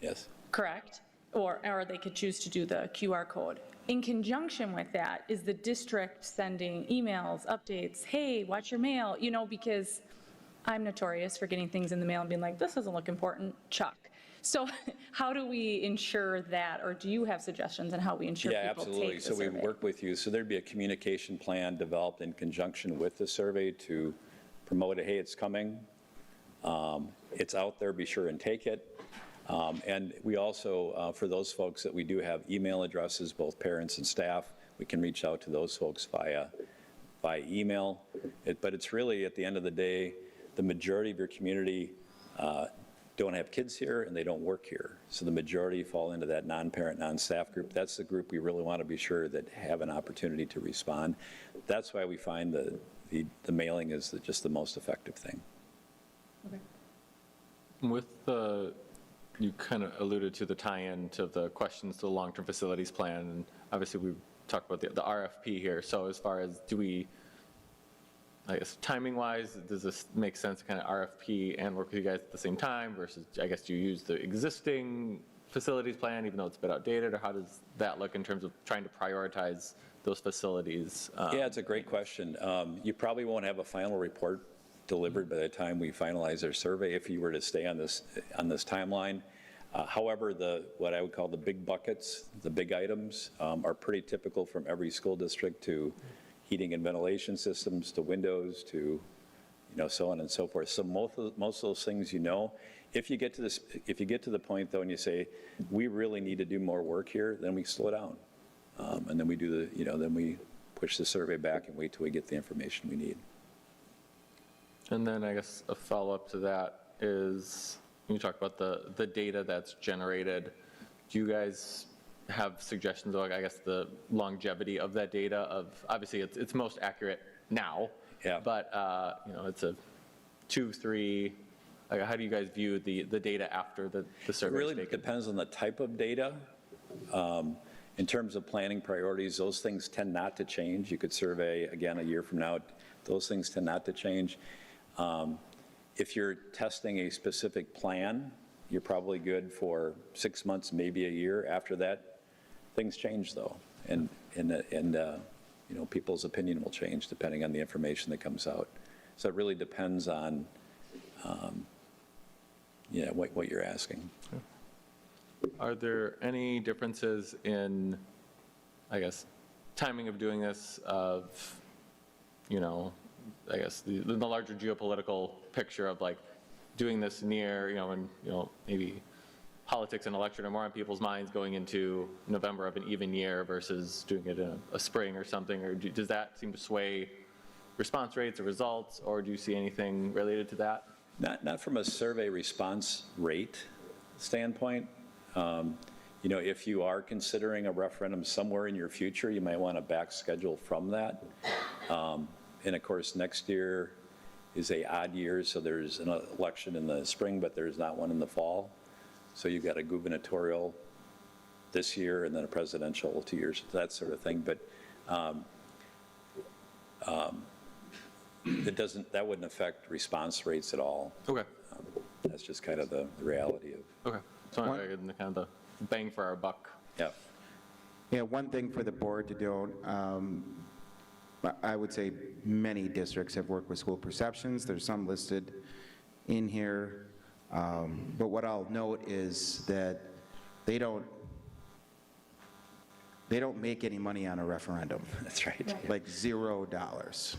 Yes. Correct? Or they could choose to do the QR code. In conjunction with that, is the district sending emails, updates, hey, watch your mail, because I'm notorious for getting things in the mail and being like, this doesn't look important, chuck. So how do we ensure that, or do you have suggestions on how we ensure people take the survey? Yeah, absolutely. So we work with you. So there'd be a communication plan developed in conjunction with the survey to promote, hey, it's coming. It's out there, be sure and take it. And we also, for those folks that we do have email addresses, both parents and staff, we can reach out to those folks via email. But it's really, at the end of the day, the majority of your community don't have kids here and they don't work here. So the majority fall into that non-parent, non-staff group. That's the group we really want to be sure that have an opportunity to respond. That's why we find the mailing is just the most effective thing. With you kind of alluded to the tie-in to the questions to the long-term facilities plan, and obviously we talked about the RFP here. So as far as I guess timing-wise, does this make sense to kind of RFP and work with you guys at the same time versus, I guess, do you use the existing facilities plan even though it's a bit outdated, or how does that look in terms of trying to prioritize those facilities? Yeah, it's a great question. You probably won't have a final report delivered by the time we finalize our survey if you were to stay on this timeline. However, what I would call the big buckets, the big items, are pretty typical from every school district, to heating and ventilation systems, to windows, to so on and so forth. So most of those things, if you get to the point though and you say we really need to do more work here, then we slow down, and then we do then we push the survey back and wait till we get the information we need. And then I guess a follow-up to that is, you talk about the data that's generated. Do you guys have suggestions of, I guess, the longevity of that data? Obviously, it's most accurate now. Yeah. But it's a 2, 3. How do you guys view the data after the survey? It really depends on the type of data. In terms of planning priorities, those things tend not to change. You could survey again a year from now. Those things tend not to change. If you're testing a specific plan, you're probably good for 6 months, maybe a year. After that, things change though, and people's opinion will change depending on the information that comes out. So it really depends on what you're asking. Are there any differences in, I guess, timing of doing this, of, I guess, the larger geopolitical picture of like doing this near, when, maybe politics and election are more on people's minds going into November of an even year versus doing it in a spring or something? Or does that seem to sway response rates or results, or do you see anything related to that? Not from a survey response rate standpoint. If you are considering a referendum somewhere in your future, you might want to back schedule from that. And of course, next year is an odd year, so there's an election in the spring, but there's not one in the fall. So you've got a gubernatorial this year and then a presidential 2 years, that sort of thing. But that wouldn't affect response rates at all. Okay. That's just kind of the reality of. Okay. So kind of the bang for our buck. Yeah. Yeah, one thing for the board to do, I would say many districts have worked with school perceptions. There's some listed in here. But what I'll note is that they don't make any money on a referendum. That's right. Like $0.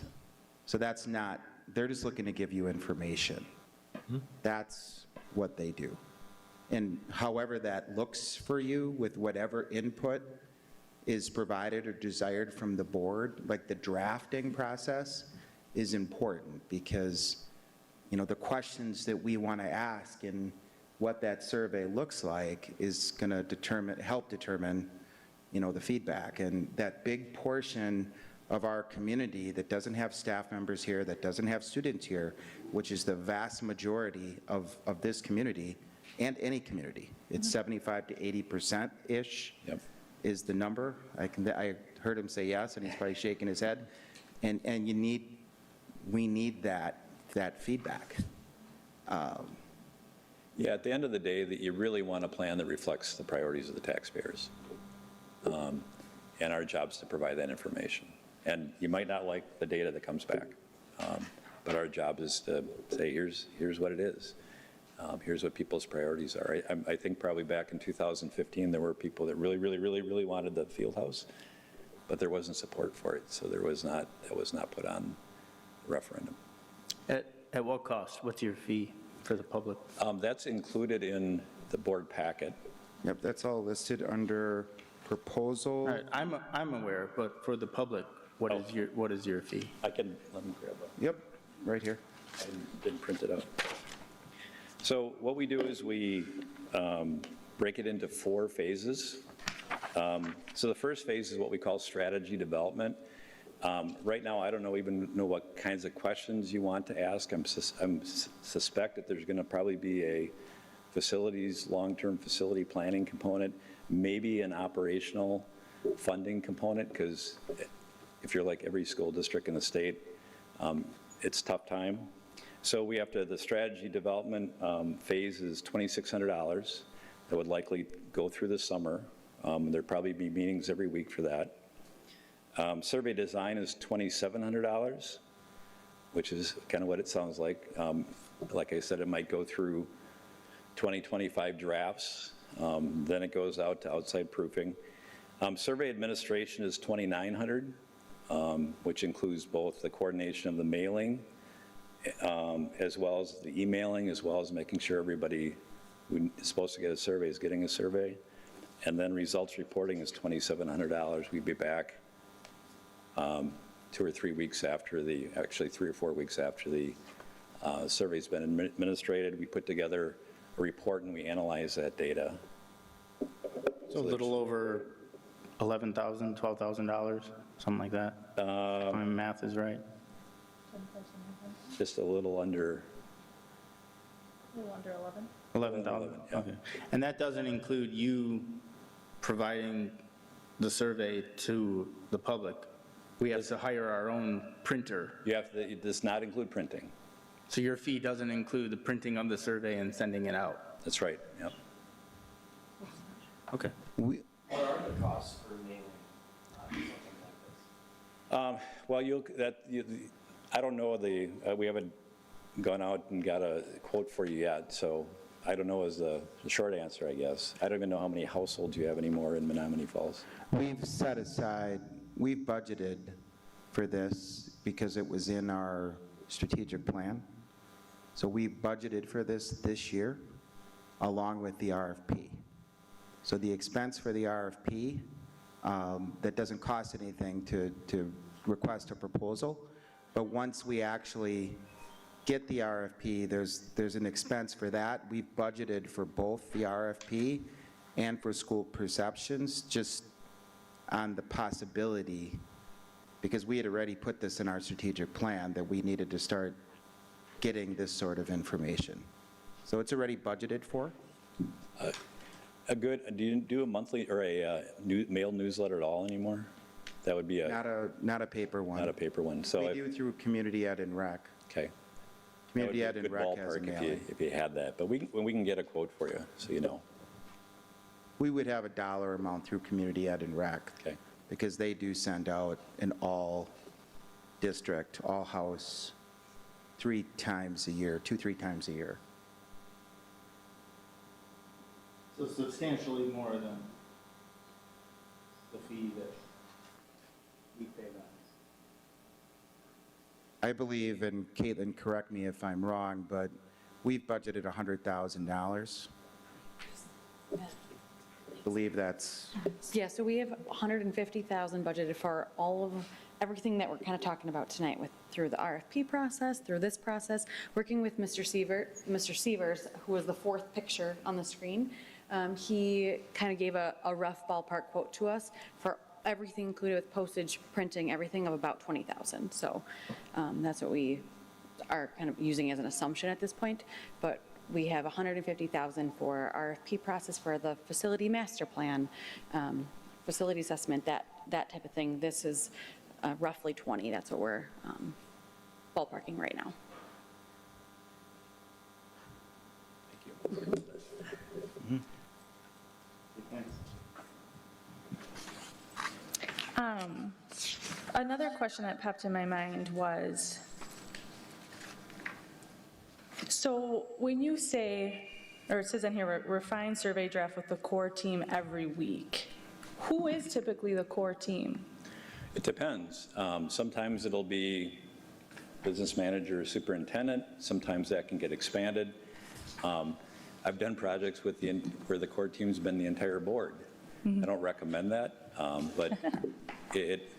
So that's not, they're just looking to give you information. Mm-hmm. That's what they do. And however that looks for you, with whatever input is provided or desired from the board, like the drafting process is important, because the questions that we want to ask and what that survey looks like is going to help determine the feedback. And that big portion of our community that doesn't have staff members here, that doesn't have students here, which is the vast majority of this community and any community. It's 75 to 80%-ish. Yep. Is the number. I heard him say yes, and he's probably shaking his head. And we need that feedback. Yeah, at the end of the day, that you really want a plan that reflects the priorities of the taxpayers. And our job is to provide that information. And you might not like the data that comes back, but our job is to say, here's what it is. Here's what people's priorities are. I think probably back in 2015, there were people that really wanted the field house, but there wasn't support for it. So that was not put on the referendum. At what cost? What's your fee? for the public? That's included in the board packet. Yep, that's all listed under proposal. All right, I'm aware, but for the public, what is your fee? Let me grab it. Yep, right here. I didn't print it out. So what we do is we break it into 4 phases. So the first phase is what we call strategy development. Right now, I don't even know what kinds of questions you want to ask. I suspect that there's going to probably be a long-term facility planning component, maybe an operational funding component, because if you're like every school district in the state, it's a tough time. So we have to, the strategy development phase is $2,600. That would likely go through the summer. There'd probably be meetings every week for that. Survey design is $2,700, which is kind of what it sounds like. Like I said, it might go through 2025 drafts. Then it goes out to outside proofing. Survey administration is $2,900, which includes both the coordination of the mailing, as well as the emailing, as well as making sure everybody who is supposed to get a survey is getting a survey. And then results reporting is $2,700. We'd be back 2 or 3 weeks after actually 3 or 4 weeks after the survey's been administrated. We put together a report and we analyze that data. So a little over $11,000, $12,000, something like that? If my math is right. Just a little under. A little under 11. 11,000, yeah. okay. And that doesn't include you providing the survey to the public? We have to hire our own printer. It does not include printing. So your fee doesn't include the printing of the survey and sending it out? That's right, yep. Okay. What are the costs for mailing something like this? Well, I don't know we haven't gone out and got a quote for you yet, so I don't know is the short answer, I guess. I don't even know how many households you have anymore in Menomonee Falls. We've set aside, we've budgeted for this because it was in our strategic plan. So we budgeted for this year along with the RFP. So the expense for the RFP, that doesn't cost anything to request a proposal, but once we actually get the RFP, there's an expense for that. We've budgeted for both the RFP and for school perceptions, just on the possibility, because we had already put this in our strategic plan, that we needed to start getting this sort of information. So it's already budgeted for. Do you do a monthly or a mail newsletter at all anymore? That would be Not a paper one. Not a paper one. So We do through Community Ed and Rec. Okay. Community Ed That would and be a Rec good has a ballpark mailing. if you had that, but we can get a quote for you, so you know. We would have a dollar amount through Community Ed and Rec. Okay. Because they do send out an all district, all house, 3 times a year, 2-3 times a year. So substantially more than the fee that we pay them. I believe, and Caitlin, correct me if I'm wrong, but we've budgeted $100,000. I believe that's, Yeah, so we have 150,000 budgeted for everything that we're kind of talking about tonight through the RFP process, through this process, working with Mr. Sievers, who was the 4th picture on the screen. He kind of gave a rough ballpark quote to us for everything included with postage, printing, everything of about 20,000. So that's what we are kind of using as an assumption at this point. But we have 150,000 for RFP process for the facility master plan, facility assessment, that type of thing. This is roughly 20. That's what we're ballparking right now. Thank you. Another question that popped in my mind was, so when you say, or it says in here, refine survey draft with the core team every week, who is typically the core team? It depends. Sometimes it'll be business manager or superintendent. Sometimes that can get expanded. I've done projects with where the core team's been the entire board. I don't recommend that, but it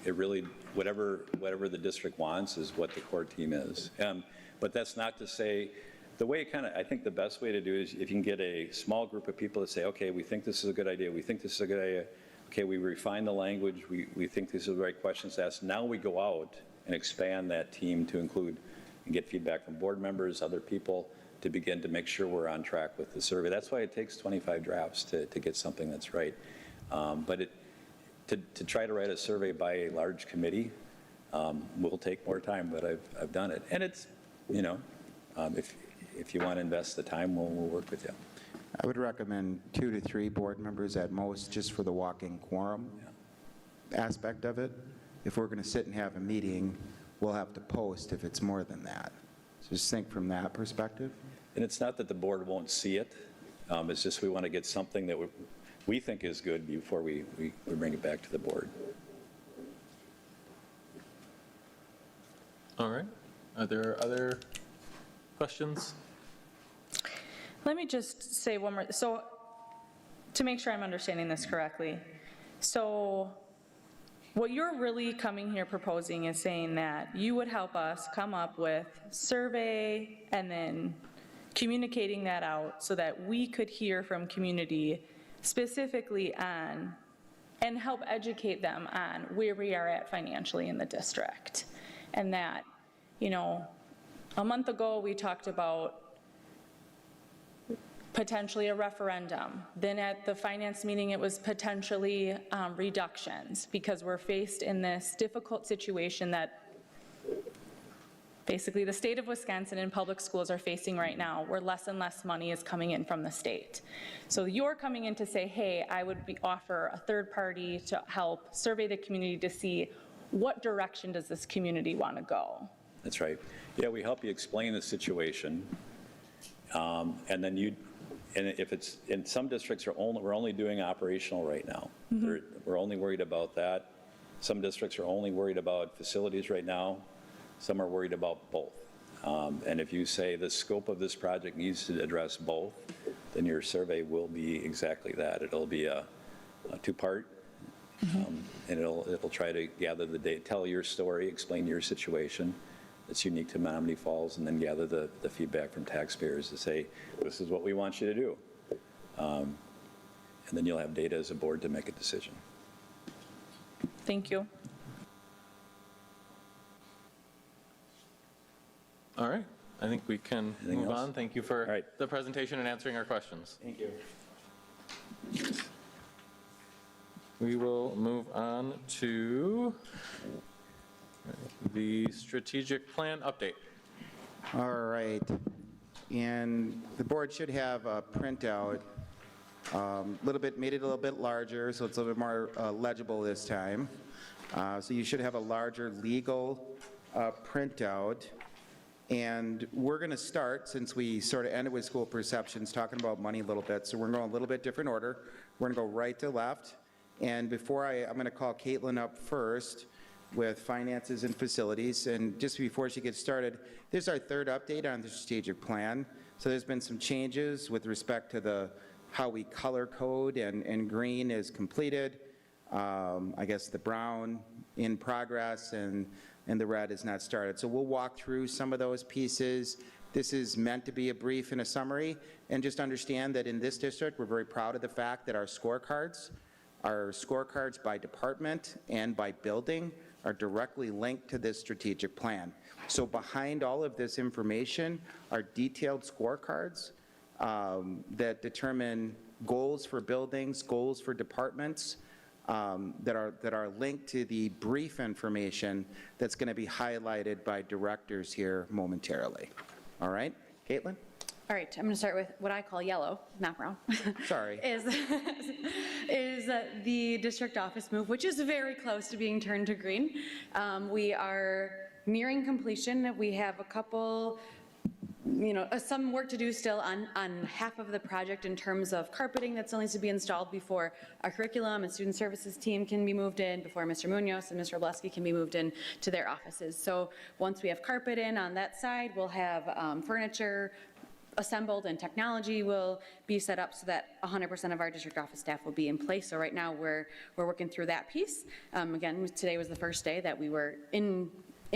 really, whatever the district wants is what the core team is. But that's not to say, the way I think the best way to do it is if you can get a small group of people to say, okay, we think this is a good idea, we think this is a good idea, okay, we refine the language, we think these are the right questions to ask. Now we go out and expand that team to include and get feedback from board members, other people, to begin to make sure we're on track with the survey. That's why it takes 25 drafts to get something that's right. But to try to write a survey by a large committee will take more time, but I've done it. And it's, if you want to invest the time, we'll work with you. I would recommend 2 to 3 board members at most, just for the walking quorum aspect of it. If we're going to sit and have a meeting, we'll have to post if it's more than that. So just think from that perspective. And it's not that the board won't see it. It's just we want to get something that we think is good before we bring it back to the board. All right. Are there other questions? Let me just say one more, so to make sure I'm understanding this correctly. So what you're really coming here proposing is saying that you would help us come up with survey and then communicating that out so that we could hear from community specifically on, and help educate them on where we are at financially in the district. And that, a month ago we talked about potentially a referendum. Then at the finance meeting, it was potentially reductions, because we're faced in this difficult situation that basically the state of Wisconsin and public schools are facing right now, where less and less money is coming in from the state. So you're coming in to say, hey, I would offer a third party to help survey the community to see what direction does this community want to go. That's right. Yeah, we help you explain the situation. And then and if it's, in some districts we're only doing operational right now. We're only worried about that. Some districts are only worried about facilities right now. Some are worried about both. And if you say the scope of this project needs to address both, then your survey will be exactly that. It'll be a two-part, and it'll try to gather the data, tell your story, explain your situation that's unique to Menomonee Falls, and then gather the feedback from taxpayers to say, this is what we want you to do. And then you'll have data as a board to make a decision. Thank you. All right. I think we can move on. Thank you for the presentation and answering our questions. Thank you. We will move on to the strategic plan update. All right. And the board should have a printout, made it a little bit larger, so it's a little bit more legible this time. So you should have a larger legal printout. And we're going to start, since we sort of ended with school perceptions, talking about money a little bit. So we're going to go a little bit different order. We're going to go right to left. And before I'm going to call Caitlin up first with finances and facilities. And just before she gets started, this is our third update on the strategic plan. So there's been some changes with respect to how we color code, and green is completed. I guess the brown in progress, and the red is not started. So we'll walk through some of those pieces. This is meant to be a brief and a summary, and just understand that in this district, we're very proud of the fact that our scorecards by department and by building are directly linked to this strategic plan. So behind all of this information are detailed scorecards that determine goals for buildings, goals for departments, that are linked to the brief information that's going to be highlighted by directors here momentarily. All right, Caitlin? All right, I'm going to start with what I call yellow, not brown. Sorry. is the district office move, which is very close to being turned to green. We are nearing completion. We have a couple, some work to do still on half of the project in terms of carpeting that still needs to be installed before our curriculum and student services team can be moved in, before Mr. Munoz and Mr. Obleski can be moved in to their offices. So once we have carpet in on that side, we'll have furniture, assembled and technology will be set up so that 100% of our district office staff will be in place. So right now we're working through that piece. Again, today was the first day that we were in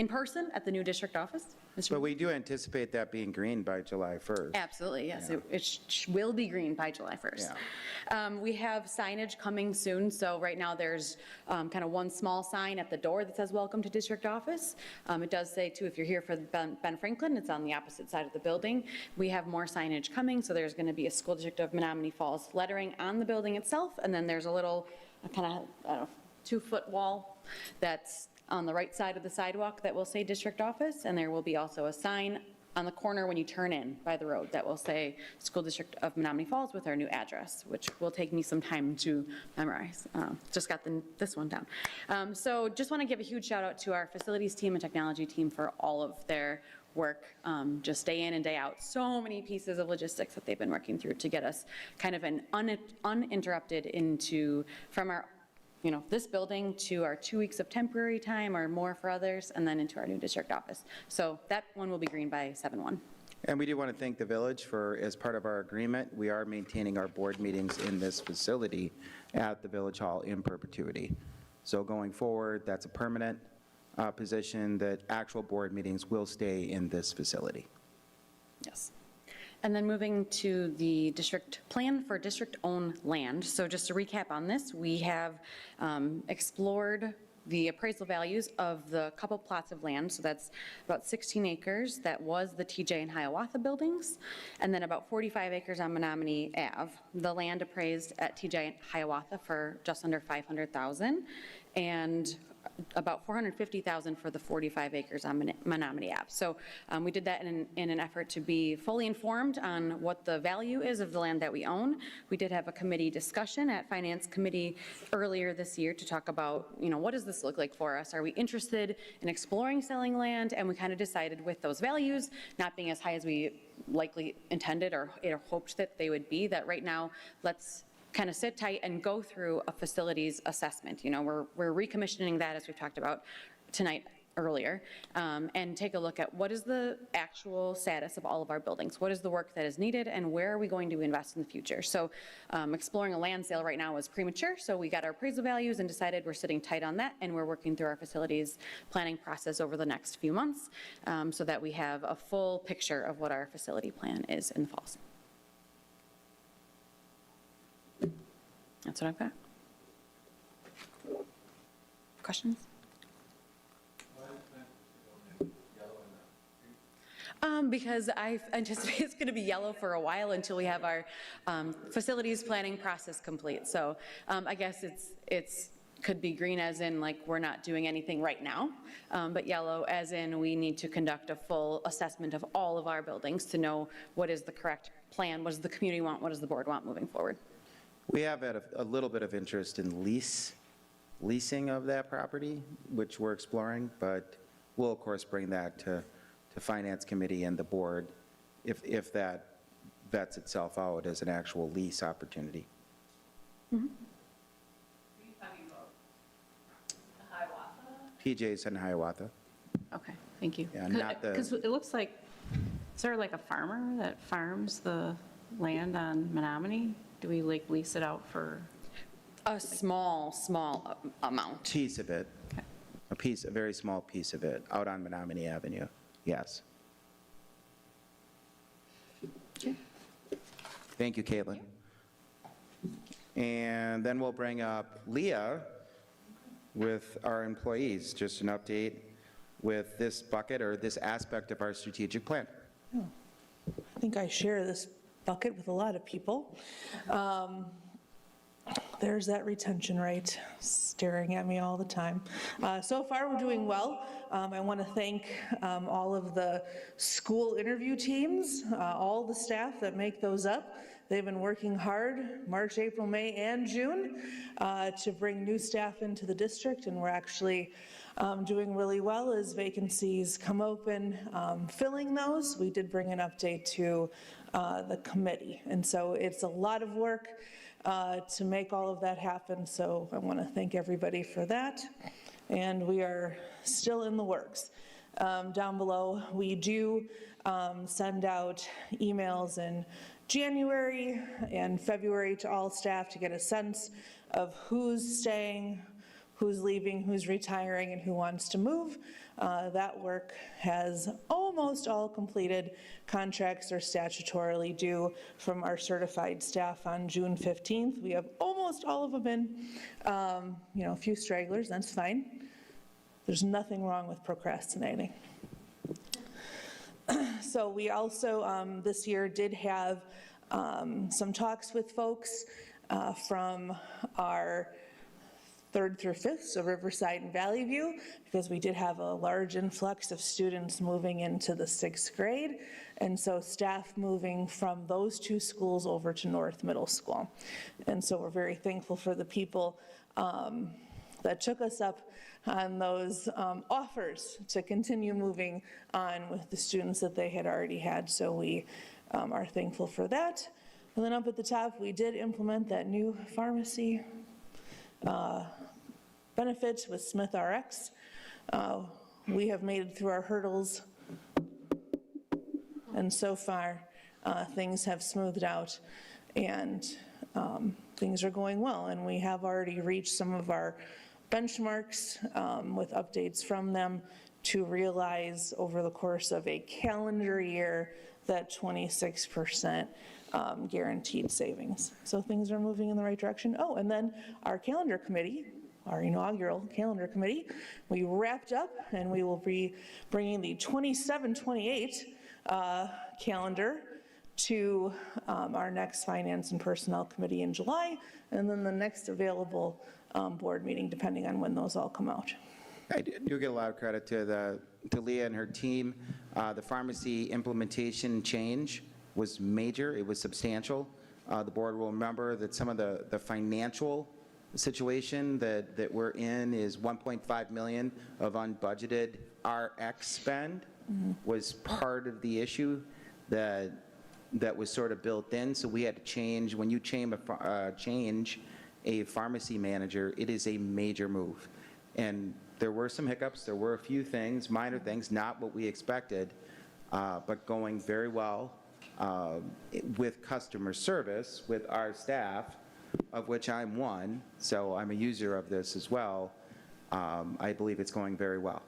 person at the new district office. But we do anticipate that being green by July 1st. Absolutely, yes. It will be green by July 1st. We have signage coming soon, so right now there's kind of one small sign at the door that says "Welcome to District Office." It does say, too, if you're here for Ben Franklin, it's on the opposite side of the building. We have more signage coming, so there's going to be a School District of Menomonee Falls lettering on the building itself, and then there's a little kind of 2-foot wall that's on the right side of the sidewalk that will say District Office, and there will be also a sign on the corner when you turn in by the road that will say School District of Menomonee Falls with our new address, which will take me some time to memorize. Just got this one down. So just want to give a huge shout out to our facilities team and technology team for all of their work, just day in and day out. So many pieces of logistics that they've been working through to get us kind of an uninterrupted from our this building to our 2 weeks of temporary time or more for others, and then into our new district office. So that one will be green by 7/1. And we do want to thank the village for, as part of our agreement, we are maintaining our board meetings in this facility at the Village Hall in perpetuity. So going forward, that's a permanent position, that actual board meetings will stay in this facility. Yes. And then moving to the district plan for district-owned land. So just to recap on this, we have explored the appraisal values of the couple plots of land. So that's about 16 acres. That was the TJ and Hiawatha buildings, and then about 45 acres on Menomonee Ave. The land appraised at TJ and Hiawatha for just under $500,000, and about $450,000 for the 45 acres on Menomonee Ave. So we did that in an effort to be fully informed on what the value is of the land that we own. We did have a committee discussion at Finance Committee earlier this year to talk about, what does this look like for us? Are we interested in exploring selling land? And we kind of decided with those values not being as high as we likely intended or hoped that they would be, that right now let's kind of sit tight and go through a facilities assessment. We're recommissioning that, as we've talked about tonight earlier, and take a look at what is the actual status of all of our buildings, what is the work that is needed, and where are we going to invest in the future. So exploring a land sale right now is premature, so we got our appraisal values and decided we're sitting tight on that, and we're working through our facilities planning process over the next few months so that we have a full picture of what our facility plan is in the falls. That's what I've got. Questions? Because I anticipate it's going to be yellow for a while until we have our facilities planning process complete. So I guess it's could be green as in like we're not doing anything right now, but yellow as in we need to conduct a full assessment of all of our buildings to know what is the correct plan, what does the community want, what does the board want moving forward. We have had a little bit of interest in leasing of that property, which we're exploring, but we'll of course bring that to Finance Committee and the board if that vets itself out as an actual lease opportunity. Mm-hmm. PJ's and Hiawatha. Okay, thank you. Yeah, not the. Because it looks like, is there like a farmer that farms the land on Menomonee? Do we like lease it out for? A small amount. Piece of it. Okay. A very small piece of it out on Menomonee Avenue, yes. Okay. Thank you, Caitlin. And then we'll bring up Leah with our employees, just an update with this bucket or this aspect of our strategic plan. I think I share this bucket with a lot of people. There's that retention rate staring at me all the time. So far, we're doing well. I want to thank all of the school interview teams, all the staff that make those up. They've been working hard March, April, May, and June to bring new staff into the district, and we're actually doing really well as vacancies come open, filling those. We did bring an update to the committee, and so it's a lot of work to make all of that happen, so I want to thank everybody for that. And we are still in the works. Down below, we do send out emails in January and February to all staff to get a sense of who's staying, who's leaving, who's retiring, and who wants to move. That work has almost all completed. Contracts are statutorily due from our certified staff on June 15th. We have almost all of them in. A few stragglers, that's fine. There's nothing wrong with procrastinating. So we also, this year, did have some talks with folks from our 3rd through 5th, so Riverside and Valley View, because we did have a large influx of students moving into the 6th grade, and so staff moving from those 2 schools over to North Middle School. And so we're very thankful for the people that took us up on those offers to continue moving on with the students that they had already had. So we are thankful for that. And then up at the top, we did implement that new pharmacy benefits with Smith RX. We have made it through our hurdles, and so far things have smoothed out, and things are going well, and we have already reached some of our benchmarks with updates from them to realize over the course of a calendar year that 26% guaranteed savings. So things are moving in the right direction. Oh, and then our calendar committee, our inaugural calendar committee, we wrapped up, and we will be bringing the 27-28 calendar to our next Finance and Personnel Committee in July, and then the next available board meeting, depending on when those all come out. I do get a lot of credit to Leah and her team. The pharmacy implementation change was major. It was substantial. The board will remember that some of the financial situation that we're in is $1.5 million of unbudgeted RX spend was part of the issue that was sort of built in. So we had to change. When you change a pharmacy manager, it is a major move. And there were some hiccups. There were a few things, minor things, not what we expected, but going very well with customer service, with our staff, of which I'm one, so I'm a user of this as well. I believe it's going very well.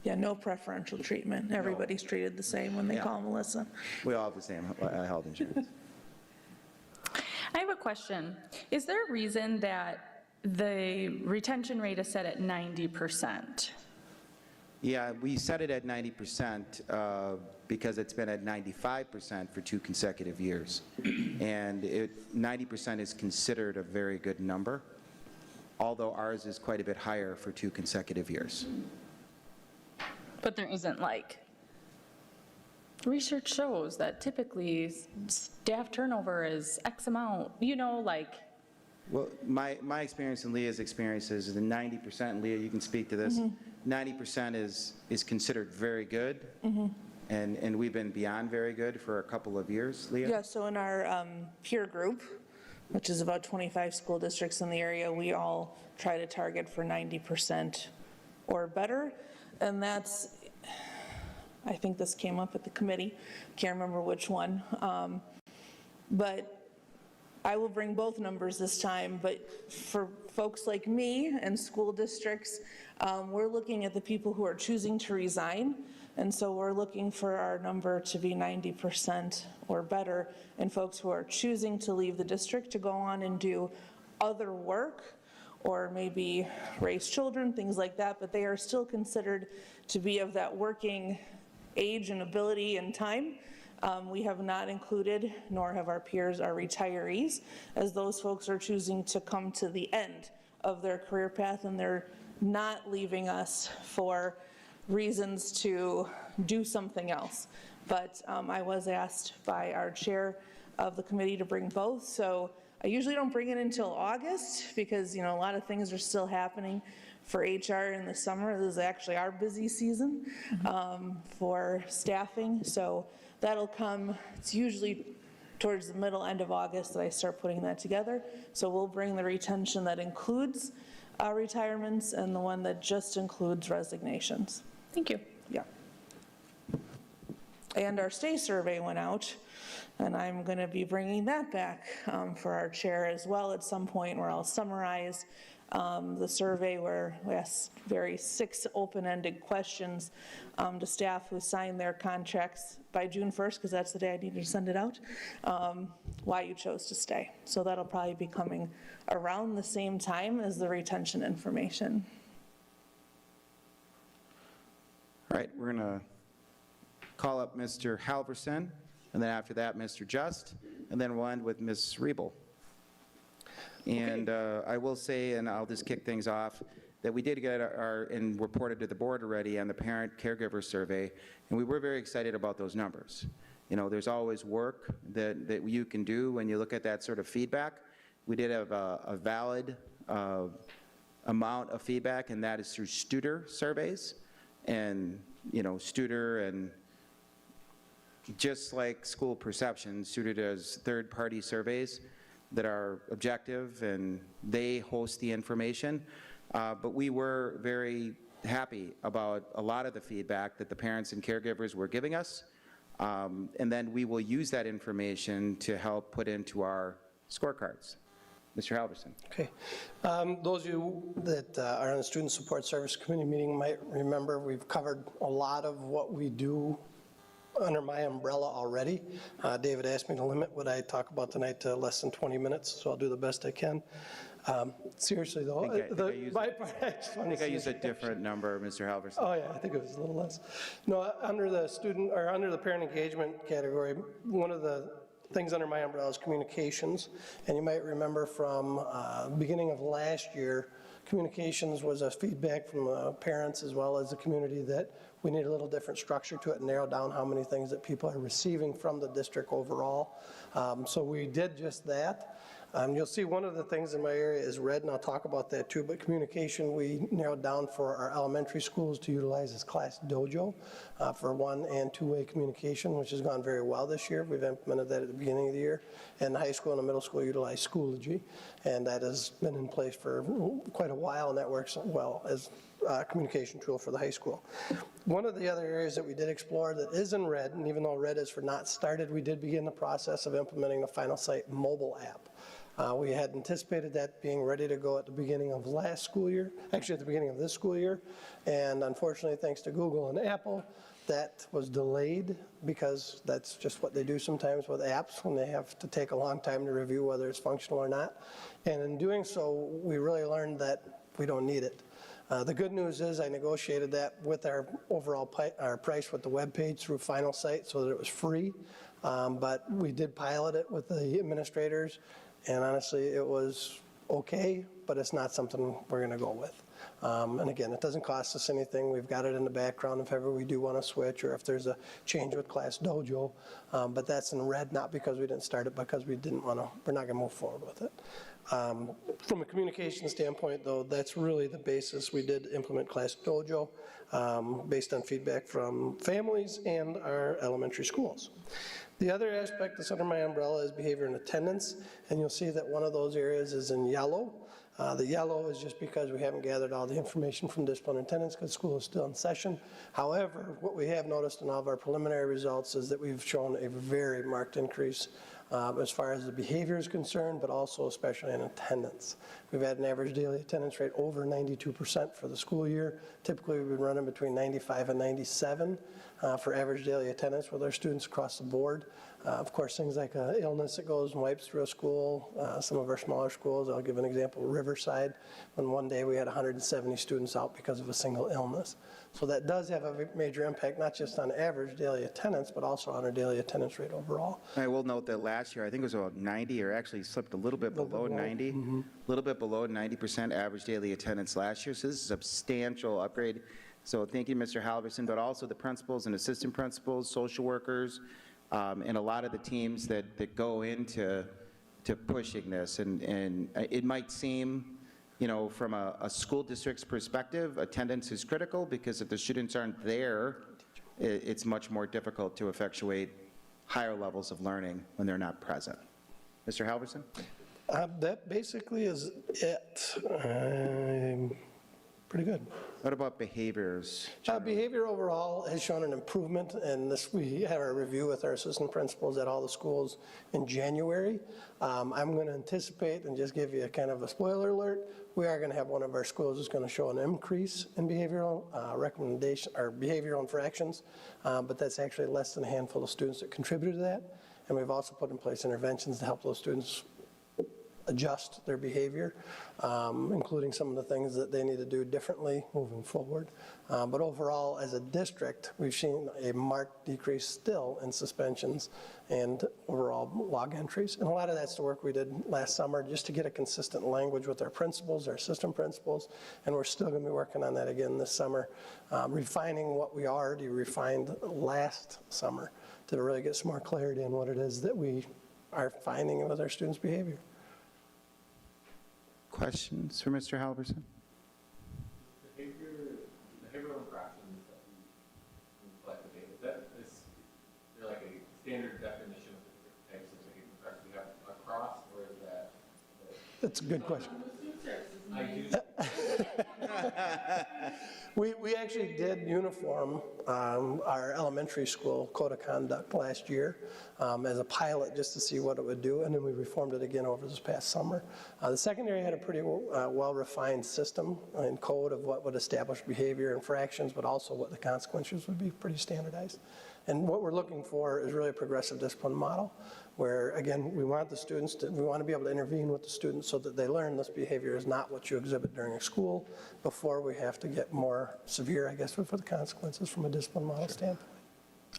Yeah, no preferential treatment. Everybody's treated the same when they call Melissa. We all have the same health insurance. I have a question. Is there a reason that the retention rate is set at 90%? Yeah, we set it at 90% because it's been at 95% for 2 consecutive years. And 90% is considered a very good number, although ours is quite a bit higher for 2 consecutive years. But there isn't like, research shows that typically staff turnover is X amount, like. Well, my experience and Leah's experience is the 90%, and Leah, you can speak to this, 90% is considered very good, and we've been beyond very good for a couple of years, Leah? Yeah, so in our peer group, which is about 25 school districts in the area, we all try to target for 90% or better, and that's, I think this came up at the committee, can't remember which one, but I will bring both numbers this time, but for folks like me and school districts, we're looking at the people who are choosing to resign, and so we're looking for our number to be 90% or better, and folks who are choosing to leave the district to go on and do other work, or maybe raise children, things like that, but they are still considered to be of that working age and ability and time. We have not included, nor have our peers, our retirees, as those folks are choosing to come to the end of their career path, and they're not leaving us for reasons to do something else. But I was asked by our chair of the committee to bring both, so I usually don't bring it until August because, a lot of things are still happening for HR in the summer. This is actually our busy season for staffing, so that'll come, it's usually towards the middle, end of August that I start putting that together. So we'll bring the retention that includes retirements and the one that just includes resignations. Thank you. Yeah. And our stay survey went out, and I'm going to be bringing that back for our chair as well at some point, where I'll summarize the survey, where we asked 6 open-ended questions to staff who signed their contracts by June 1st, because that's the day I needed to send it out, why you chose to stay. So that'll probably be coming around the same time as the retention information. All right, we're going to call up Mr. Halverson, and then after that, Mr. Just, and then we'll end with Ms. Riebel. And I will say, and I'll just kick things off, that we did get and reported to the board already on the parent caregiver survey, and we were very excited about those numbers. You know, there's always work that you can do when you look at that sort of feedback. We did have a valid amount of feedback, and that is through Studer surveys. And, you know, Studer, and just like school perception, Studer does third-party surveys that are objective, and they host the information. But we were very happy about a lot of the feedback that the parents and caregivers were giving us. And then we will use that information to help put into our scorecards. Mr. Halverson. Okay. Those of you that are on the Student Support Service Committee meeting might remember we've covered a lot of what we do under my umbrella already. David asked me to limit what I talk about tonight to less than 20 minutes, so I'll do the best I can. Seriously though, I think I used a different number, Mr. Halverson. Oh yeah, I think it was a little less. No, under the student, or under the parent engagement category, one of the things under my umbrella is communications. And you might remember from beginning of last year, communications was a feedback from parents as well as the community that we need a little different structure to it and narrow down how many things that people are receiving from the district overall. So we did just that. You'll see one of the things in my area is red, and I'll talk about that too, but communication we narrowed down for our elementary schools to utilize as Class Dojo for 1- and 2-way communication, which has gone very well this year. We've implemented that at the beginning of the year. And the high school and the middle school utilize Schoology, and that has been in place for quite a while, and that works well as a communication tool for the high school. One of the other areas that we did explore that is in red, and even though red is for not started, we did begin the process of implementing the Final Sight mobile app. We had anticipated that being ready to go at the beginning of last school year, actually at the beginning of this school year, and unfortunately, thanks to Google and Apple, that was delayed because that's just what they do sometimes with apps when they have to take a long time to review whether it's functional or not. And in doing so, we really learned that we don't need it. The good news is I negotiated that with our overall price with the webpage through Final Sight so that it was free, but we did pilot it with the administrators. And honestly, it was okay, but it's not something we're going to go with. And again, it doesn't cost us anything. We've got it in the background if ever we do want to switch or if there's a change with Class Dojo. But that's in red, not because we didn't start it, because we didn't want to, we're not going to move forward with it. From a communication standpoint, though, that's really the basis. We did implement Class Dojo based on feedback from families and our elementary schools. The other aspect that's under my umbrella is behavior and attendance, and you'll see that one of those areas is in yellow. The yellow is just because we haven't gathered all the information from discipline and attendance because school is still in session. However, what we have noticed in all of our preliminary results is that we've shown a very marked increase as far as the behavior is concerned, but also especially in attendance. We've had an average daily attendance rate over 92% for the school year. Typically, we've been running between 95 and 97 for average daily attendance with our students across the board. Of course, things like illness that goes and wipes through a school, some of our smaller schools, I'll give an example, Riverside, when one day we had 170 students out because of a single illness. So that does have a major impact, not just on average daily attendance, but also on our daily attendance rate overall. I will note that last year, I think it was about 90, or actually slipped a little bit below 90, a little bit below 90% average daily attendance last year. So this is a substantial upgrade. So thank you, Mr. Halverson, but also the principals and assistant principals, social workers, and a lot of the teams that go into pushing this. And it might seem, you know, from a school district's perspective, attendance is critical because if the students aren't there, it's much more difficult to effectuate higher levels of learning when they're not present. Mr. Halverson? That basically is it. Pretty good. What about behaviors? Behavior overall has shown an improvement, and this, we had our review with our assistant principals at all the schools in January. I'm going to anticipate and just give you a kind of a spoiler alert. We are going to have one of our schools that's going to show an increase in behavioral recommendation or behavioral infractions, but that's actually less than a handful of students that contributed to that. And we've also put in place interventions to help those students adjust their behavior, including some of the things that they need to do differently moving forward. But overall, as a district, we've seen a marked decrease still in suspensions and overall log entries. And a lot of that's the work we did last summer just to get a consistent language with our principals, our assistant principals, and we're still going to be working on that again this summer, refining what we already refined last summer to really get some more clarity on what it is that we are finding with our students' behavior. Questions for Mr. Halverson? Behavioral infractions that we collect the data, that is there like a standard definition of the types of behavioral infractions we have across, or is that? That's a good question. I do. We actually did uniform our elementary school code of conduct last year as a pilot just to see what it would do, and then we reformed it again over this past summer. The secondary had a pretty well-refined system and code of what would establish behavior infractions, but also what the consequences would be pretty standardized. And what we're looking for is really a progressive discipline model where, again, we want the students to, we want to be able to intervene with the students so that they learn this behavior is not what you exhibit during a school before we have to get more severe, I guess, for the consequences from a discipline model standpoint.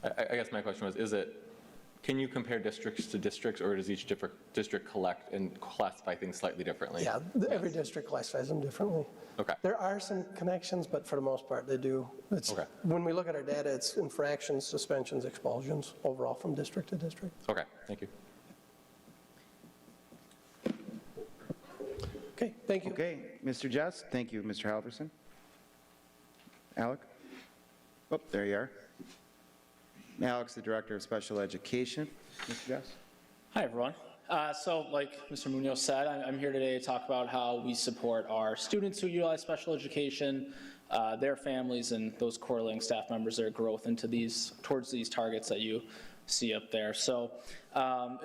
I guess my question was, can you compare districts to districts, or does each district collect and classify things slightly differently? Yeah, every district classifies them differently. Okay. There are some connections, but for the most part, they do. Okay. When we look at our data, it's infractions, suspensions, expulsions, overall from district to district. Okay, thank you. Okay, thank you. Okay, Mr. Jess, thank you, Mr. Halverson. Alec? Oh, there you are. Alex, the Director of Special Education. Mr. Jess? Hi, everyone. So like Mr. Munoz said, I'm here today to talk about how we support our students who utilize special education, their families, and those correlating staff members, their growth towards these targets that you see up there. So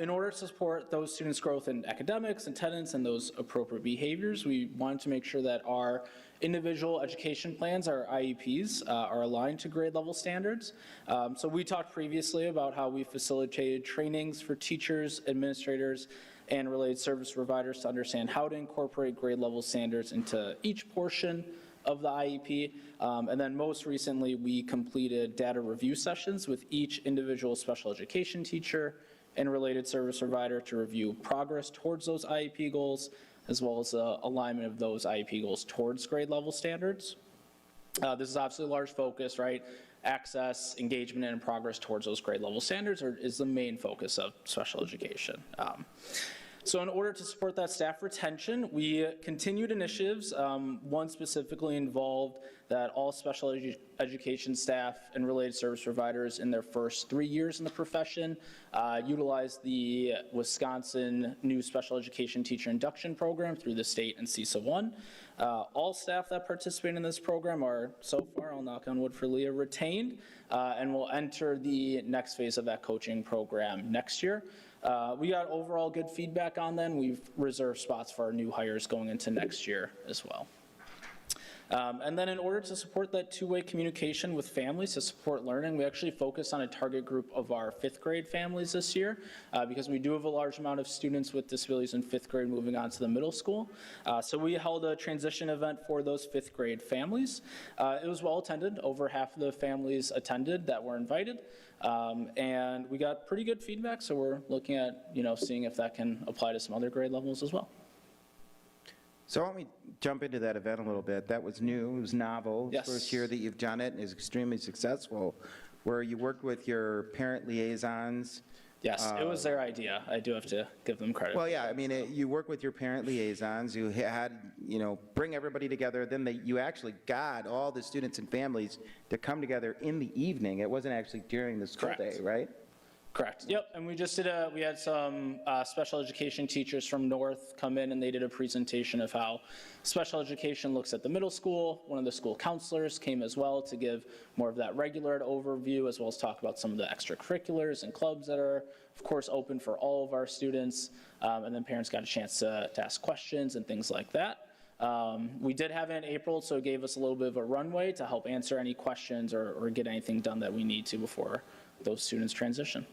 in order to support those students' growth in academics, attendance, and those appropriate behaviors, we wanted to make sure that our individual education plans, our IEPs, are aligned to grade level standards. So we talked previously about how we facilitated trainings for teachers, administrators, and related service providers to understand how to incorporate grade level standards into each portion of the IEP. And then most recently, we completed data review sessions with each individual special education teacher and related service provider to review progress towards those IEP goals, as well as alignment of those IEP goals towards grade level standards. This is obviously a large focus, right? Access, engagement, and progress towards those grade level standards is the main focus of special education. So in order to support that staff retention, we continued initiatives. One specifically involved that all special education staff and related service providers in their first 3 years in the profession utilize the Wisconsin new special education teacher induction program through the state and CISA 1. All staff that participate in this program are, so far, I'll knock on wood for Leah, retained and will enter the next phase of that coaching program next year. We got overall good feedback on them. We've reserved spots for our new hires going into next year as well. And then in order to support that two-way communication with families to support learning, we actually focused on a target group of our 5th grade families this year because we do have a large amount of students with disabilities in 5th grade moving on to the middle school. So we held a transition event for those 5th grade families. It was well attended. Over half of the families attended that were invited. And we got pretty good feedback, so we're looking at, seeing if that can apply to some other grade levels as well. So why don't we jump into that event a little bit? That was new, it was novel. Yes. First year that you've done it, and is extremely successful, where you worked with your parent liaisons. Yes, it was their idea. I do have to give them credit. Well, yeah, I mean, you work with your parent liaisons, you had, bring everybody together, then you actually got all the students and families to come together in the evening. It wasn't actually during the school day, right? Correct, yep, and we just we had some special education teachers from North come in and they did a presentation of how special education looks at the middle school. One of the school counselors came as well to give more of that regular overview, as well as talk about some of the extracurriculars and clubs that are, of course, open for all of our students, and then parents got a chance to ask questions and things like that. We did have it in April, so it gave us a little bit of a runway to help answer any questions or get anything done that we need to before those students transition.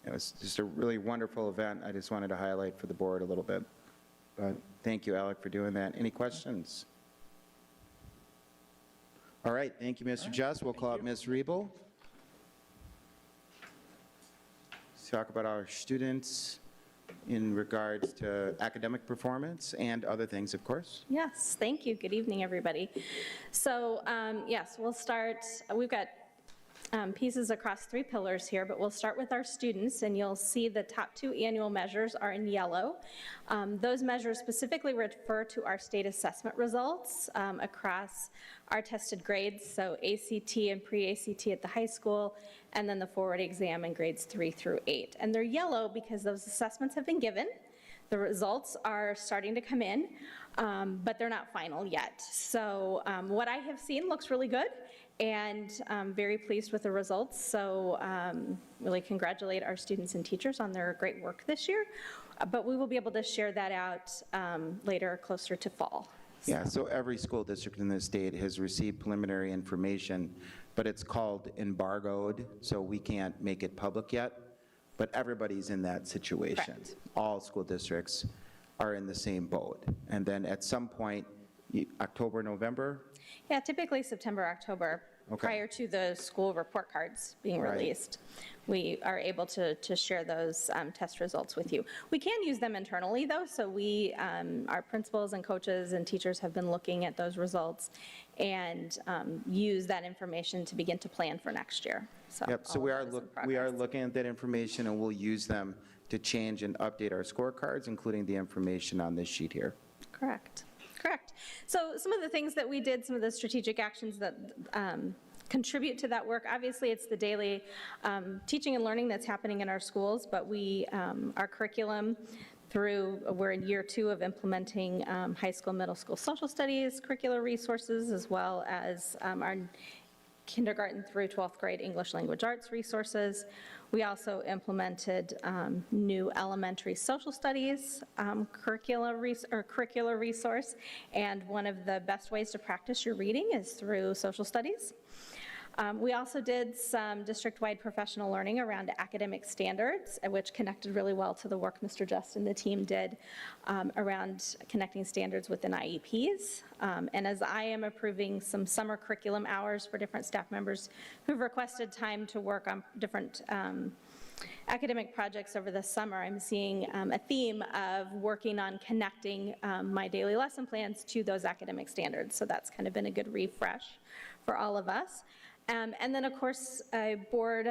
It was just a really wonderful event. I just wanted to highlight for the board a little bit. But thank you, Alec, for doing that. Any questions? All right, thank you, Mr. Just. We'll call up Ms. Riebel. Let's talk about our students in regards to academic performance and other things, of course. Yes, thank you. Good evening, everybody. So, yes, we'll start. We've got pieces across 3 pillars here, but we'll start with our students, and you'll see the top 2 annual measures are in yellow. Those measures specifically refer to our state assessment results across our tested grades, so ACT and pre-ACT at the high school, and then the forward exam in grades 3 through 8. And they're yellow because those assessments have been given. The results are starting to come in, but they're not final yet. So what I have seen looks really good, and I'm very pleased with the results. So really congratulate our students and teachers on their great work this year. But we will be able to share that out later, closer to fall. Yeah, so every school district in the state has received preliminary information, but it's called embargoed, so we can't make it public yet. But everybody's in that situation. Correct. All school districts are in the same boat. And then at some point, October, November? Yeah, typically September, October, Okay. prior to the school report cards being Right. released. We are able to share those test results with you. We can use them internally, though, so our principals and coaches and teachers have been looking at those results and use that information to begin to plan for next year. Yep, so all we of are, that is in we are progress. looking at that information, and we'll use them to change and update our scorecards, including the information on this sheet here. Correct. So some of the things that we did, some of the strategic actions that contribute to that work, obviously it's the daily teaching and learning that's happening in our schools, but our curriculum we're in year 2 of implementing high school, middle school social studies, curricular resources, as well as our kindergarten through 12th grade English language arts resources. We also implemented new elementary social studies curricular resource, and one of the best ways to practice your reading is through social studies. We also did some district-wide professional learning around academic standards, which connected really well to the work Mr. Just and the team did around connecting standards within IEPs. And as I am approving some summer curriculum hours for different staff members who've requested time to work on different academic projects over the summer, I'm seeing a theme of working on connecting my daily lesson plans to those academic standards. So that's kind of been a good refresh for all of us. And then, of course, a board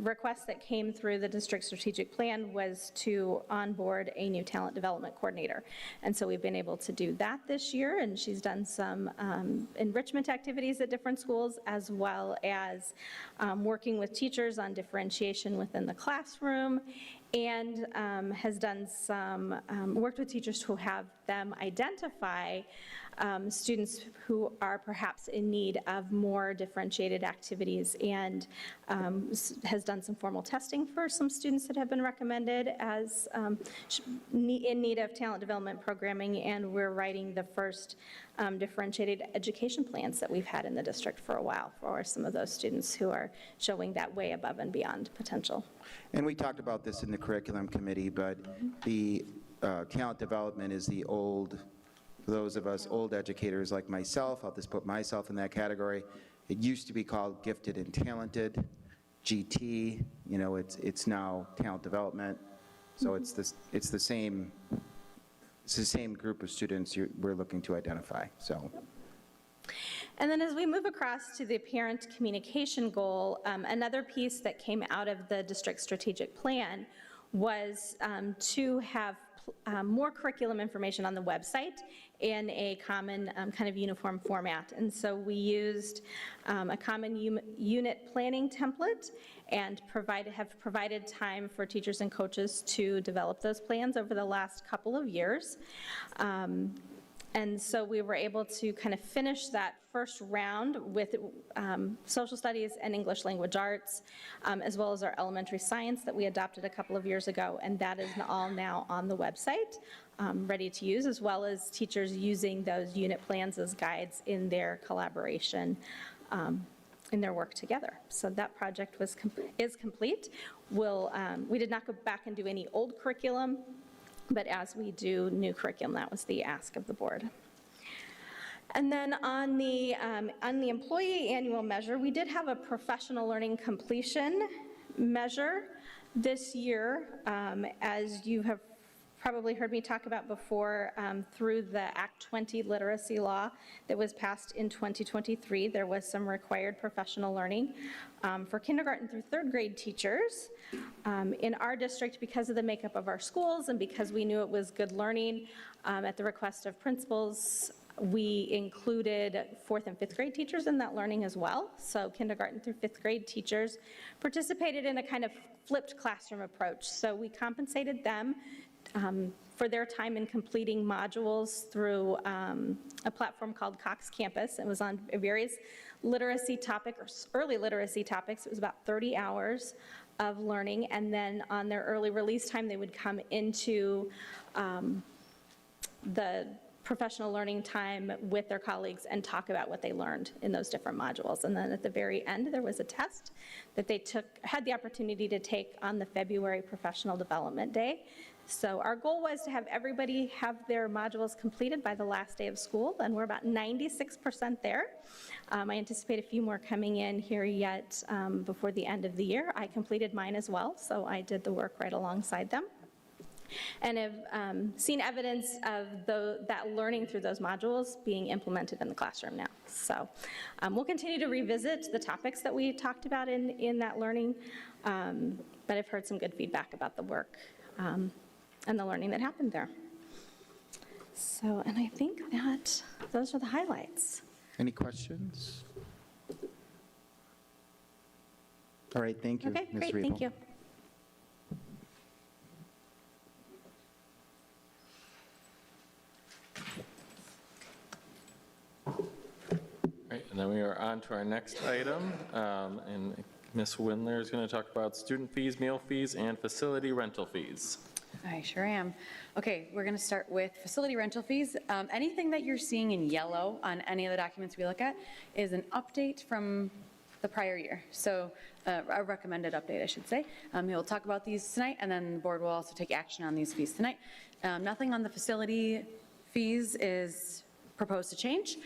request that came through the district strategic plan was to onboard a new talent development coordinator. And so we've been able to do that this year, and she's done some enrichment activities at different schools, as well as working with teachers on differentiation within the classroom, and has done some, worked with teachers to have them identify students who are perhaps in need of more differentiated activities, and has done some formal testing for some students that have been recommended as in need of talent development programming, and we're writing the first differentiated education plans that we've had in the district for a while for some of those students who are showing that way above and beyond potential. And we talked about this in the curriculum committee, but the talent development is the old, for those of us old educators like myself, I'll just put myself in that category. It used to be called gifted and talented, GT, you know, it's now talent development. So it's the same group of students we're looking to identify, so. And then as we move across to the parent communication goal, another piece that came out of the district strategic plan was to have more curriculum information on the website in a common kind of uniform format. And so we used a common unit planning template and have provided time for teachers and coaches to develop those plans over the last couple of years. And so we were able to kind of finish that first round with social studies and English language arts, as well as our elementary science that we adopted a couple of years ago, and that is all now on the website, ready to use, as well as teachers using those unit plans as guides in their collaboration, in their work together. So that project is complete. We did not go back and do any old curriculum, but as we do new curriculum, that was the ask of the board. And then on the employee annual measure, we did have a professional learning completion measure this year, as you have probably heard me talk about before, through the Act 20 literacy law that was passed in 2023. There was some required professional learning for kindergarten through third grade teachers. In our district, because of the makeup of our schools and because we knew it was good learning, at the request of principals, we included fourth and fifth grade teachers in that learning as well. So kindergarten through fifth grade teachers participated in a kind of flipped classroom approach. So we compensated them for their time in completing modules through a platform called Cox Campus. It was on various literacy topics, or early literacy topics. It was about 30 hours of learning, and then on their early release time, they would come into the professional learning time with their colleagues and talk about what they learned in those different modules. And then at the very end, there was a test that they had the opportunity to take on the February Professional Development Day. So our goal was to have everybody have their modules completed by the last day of school, and we're about 96% there. I anticipate a few more coming in here yet before the end of the year. I completed mine as well, so I did the work right alongside them, and have seen evidence of that learning through those modules being implemented in the classroom now. So we'll continue to revisit the topics that we talked about in that learning, but I've heard some good feedback about the work and the learning that happened there. So, and I think that those are the highlights. Any questions? All right, thank you, Okay, Ms. great, Riebel. thank you. Right, and then we are on to our next item, and Ms. Windler is going to talk about student fees, meal fees, and facility rental fees. I sure am. Okay, we're going to start with facility rental fees. Anything that you're seeing in yellow on any of the documents we look at is an update from the prior year. So a recommended update, I should say. We'll talk about these tonight, and then the board will also take action on these fees tonight. Nothing on the facility fees is proposed to change.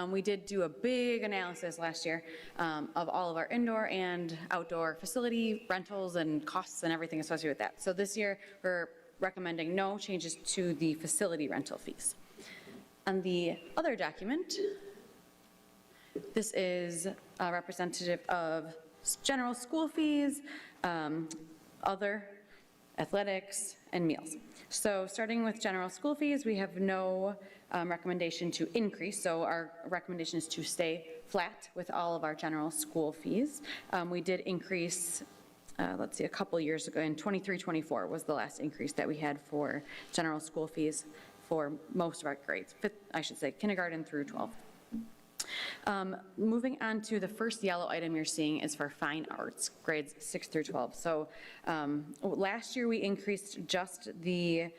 We did do a big analysis last year of all of our indoor and outdoor facility rentals and costs and everything associated with that. So this year, we're recommending no changes to the facility rental fees. On the other document, this is representative of general school fees, other athletics, and meals. So starting with general school fees, we have no recommendation to increase, so our recommendation is to stay flat with all of our general school fees. We did increase, let's see, a couple years ago, in 23-24 was the last increase that we had for general school fees for most of our grades, I should say kindergarten through 12. Moving on to the first yellow item you're seeing is for fine arts, grades 6 through 12. So last year we increased just the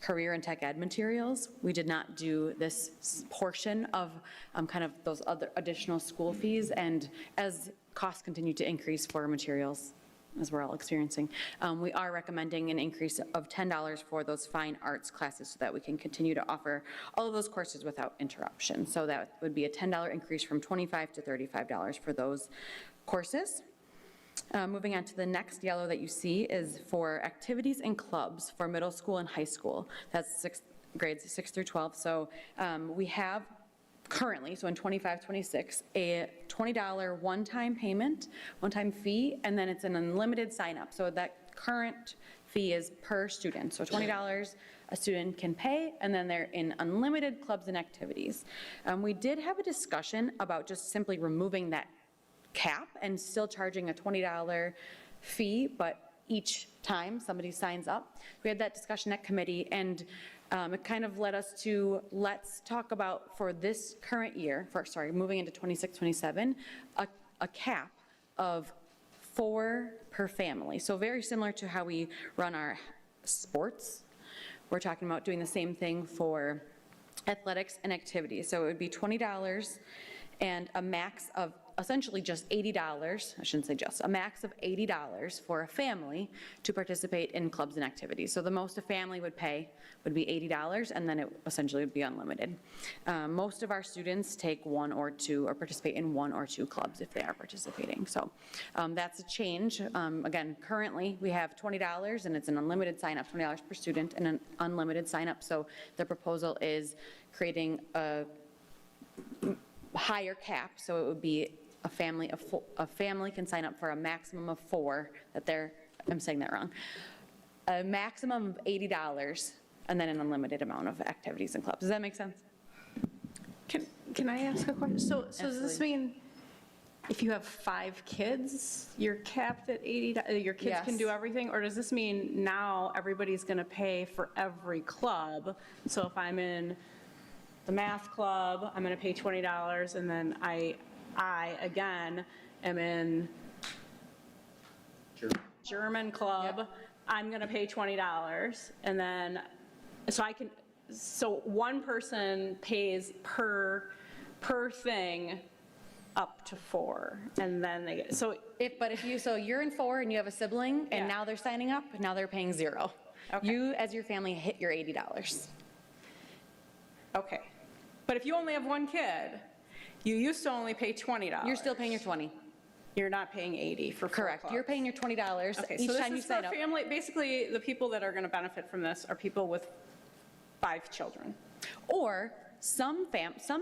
career and tech ed materials. We did not do this portion of kind of those other additional school fees, and as costs continue to increase for materials, as we're all experiencing, we are recommending an increase of $10 for those fine arts classes so that we can continue to offer all of those courses without interruption. So that would be a $10 increase from $25 to $35 for those courses. Moving on to the next yellow that you see is for activities and clubs for middle school and high school. That's grades 6 through 12. So we have currently, so in 25-26, a $20 one-time payment, one-time fee, and then it's an unlimited sign-up. So that current fee is per student. So $20 a student can pay, and then they're in unlimited clubs and activities. We did have a discussion about just simply removing that cap and still charging a $20 fee, but each time somebody signs up. We had that discussion at committee, and it kind of led us to, let's talk about for this current year, moving into 26, 27, a cap of 4 per family. So very similar to how we run our sports. We're talking about doing the same thing for athletics and activities. So it would be $20 and a max of essentially just $80, I shouldn't say just, a max of $80 for a family to participate in clubs and activities. So the most a family would pay would be $80, and then it essentially would be unlimited. Most of our students take 1 or 2 or participate in 1 or 2 clubs if they are participating. So that's a change. Again, currently we have $20 and it's an unlimited sign-up, $20 per student and an unlimited sign-up. So the proposal is creating a higher cap, so it would be a family can sign up for a maximum of 4, I'm saying that wrong, a maximum of $80, and then an unlimited amount of activities and clubs. Does that make sense? Can I ask a question? So does this mean if you have 5 kids, you're capped at $80, your kids can do everything? Or does this mean now everybody's going to pay for every club? So if I'm in the math club, I'm going to pay $20, and then I again am in German club, I'm going to pay $20, and then so one person pays per thing up to 4, and then they get, so you're in 4 and you have a sibling, and now they're signing up, now they're paying 0. Okay. You, as your family, hit your $80. Okay. But if you only have 1 kid, you used to only pay $20. You're still paying your 20. You're not paying $80 for 4 Correct. clubs. You're paying your $20 Okay, each so time you this is for sign up. family, basically, the people that are going to benefit from this are people with 5 children. Or some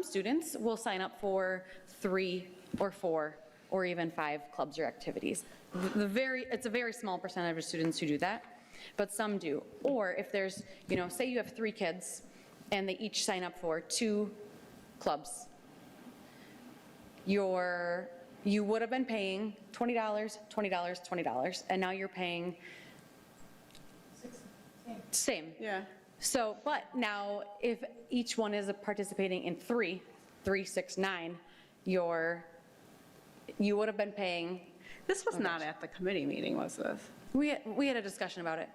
students will sign up for 3 or 4 or even 5 clubs or activities. It's a very small percentage of students who do that, but some do. Or if there's, say you have 3 kids and they each sign up for 2 clubs, you would have been paying $20, $20, $20, and now you're paying same. Yeah. So, but now if each one is participating in 3, 6, 9, you would have been paying. This was not at the committee meeting, was this? We had a discussion about it.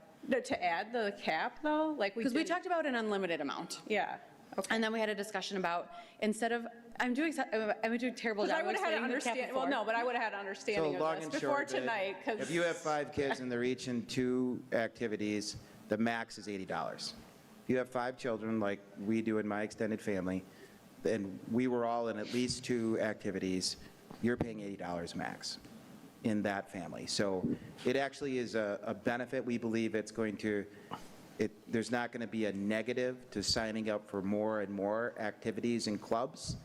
To add the cap, though? Because we talked about an unlimited amount. Yeah. Okay. And then we had a discussion about, instead of, I'm doing a terrible job. I would have had to understand, but I would have had understanding So long of and this before short, tonight. if you have 5 kids and they're each in 2 activities, the max is $80. If you have 5 children, like we do in my extended family, and we were all in at least 2 activities, you're paying $80 max in that family. So it actually is a benefit. We believe it's going to, there's not going to be a negative to signing up for more and more activities and clubs,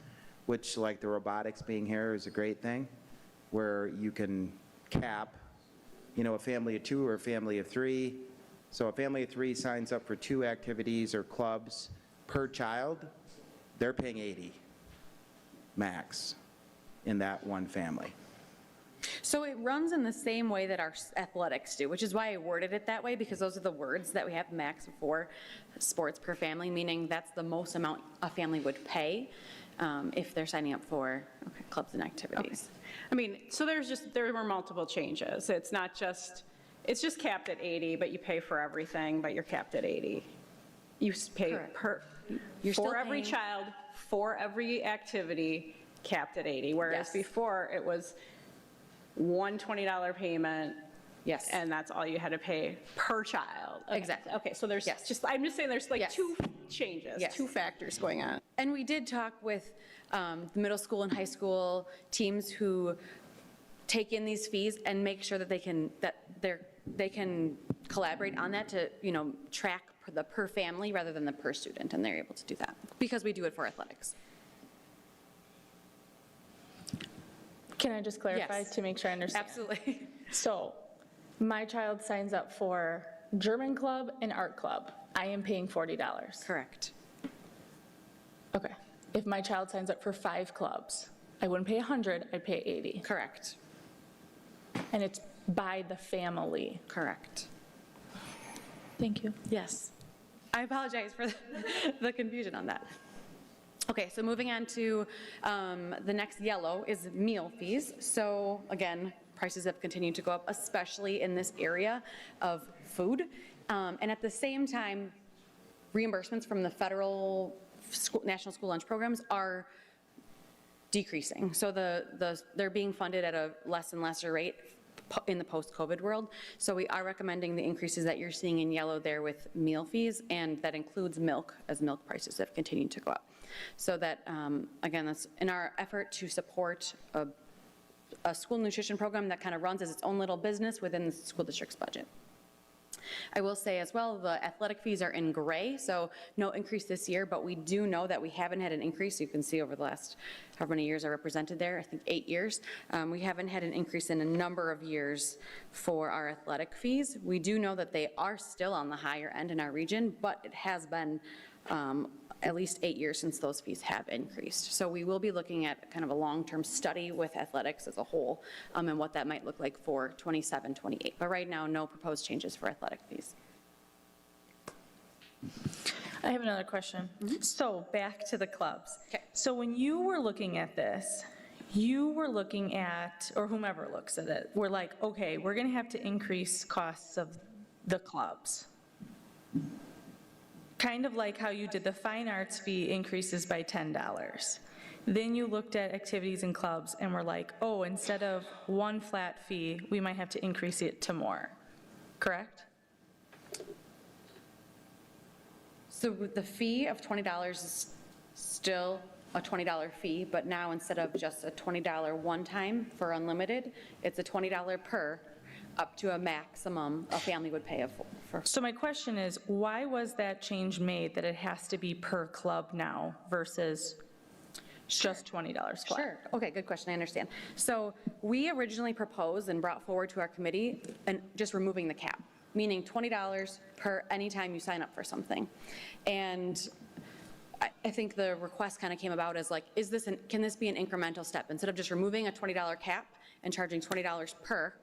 which, like the robotics being here, is a great thing, where you can cap, a family of 2 or a family of 3. So a family of 3 signs up for 2 activities or clubs per child, they're paying $80 max in that one family. So it runs in the same way that our athletics do, which is why I worded it that way, because those are the words that we have, max for sports per family, meaning that's the most amount a family would pay if they're signing up for clubs and activities. Okay. I mean, so there were multiple changes. It's just capped at 80, but you pay for everything, but you're capped at 80. You pay for every child, for every activity, capped at 80, whereas before it was one $20 payment. Yes. And that's all you had to pay per child. Okay. Exactly. Okay, so there's I'm just saying there's 2 changes, 2 factors going on. And we did talk with the middle school and high school teams who take in these fees and make sure that they can collaborate on that to, track the per family rather than the per student, and they're able to do that because we do it for athletics. Can I just clarify to make sure I understand? Absolutely. So my child signs up for German club and art club. I am paying $40. Correct. Okay. If my child signs up for 5 clubs, I wouldn't pay 100, I'd pay 80. Correct. And it's by the family. Correct. Thank you. Yes. I apologize for the confusion on that. Okay, so moving on to the next yellow is meal fees. So again, prices have continued to go up, especially in this area of food. And at the same time, reimbursements from the federal national school lunch programs are decreasing. So they're being funded at a less and lesser rate in the post-COVID world. So we are recommending the increases that you're seeing in yellow there with meal fees, and that includes milk, as milk prices have continued to go up. So that, again, that's in our effort to support a school nutrition program that kind of runs as its own little business within the school district's budget. I will say as well, the athletic fees are in gray, so no increase this year, but we do know that we haven't had an increase. You can see over the last, however many years are represented there, I think 8 years. We haven't had an increase in a number of years for our athletic fees. We do know that they are still on the higher end in our region, but it has been at least 8 years since those fees have increased. So we will be looking at kind of a long-term study with athletics as a whole and what that might look like for 27, 28. But right now, no proposed changes for athletic fees. I have another question. So back to the clubs. Okay. So when you were looking at this, you were looking at, or whomever looks at it, we're like, okay, we're going to have to increase costs of the clubs. Kind of like how you did the fine arts fee increases by $10. Then you looked at activities and clubs and were like, oh, instead of one flat fee, we might have to increase it to more, correct? So the fee of $20 is still a $20 fee, but now instead of just a $20 one time for unlimited, it's a $20 per, up to a maximum a family would pay for. So my question is, why was that change made that it has to be per club now versus just $20 flat? Sure. Okay, good question. I understand. So we originally proposed and brought forward to our committee and just removing the cap, meaning $20 per anytime you sign up for something. And I think the request kind of came about as like, can this be an incremental step? Instead of just removing a $20 cap and charging $20 per,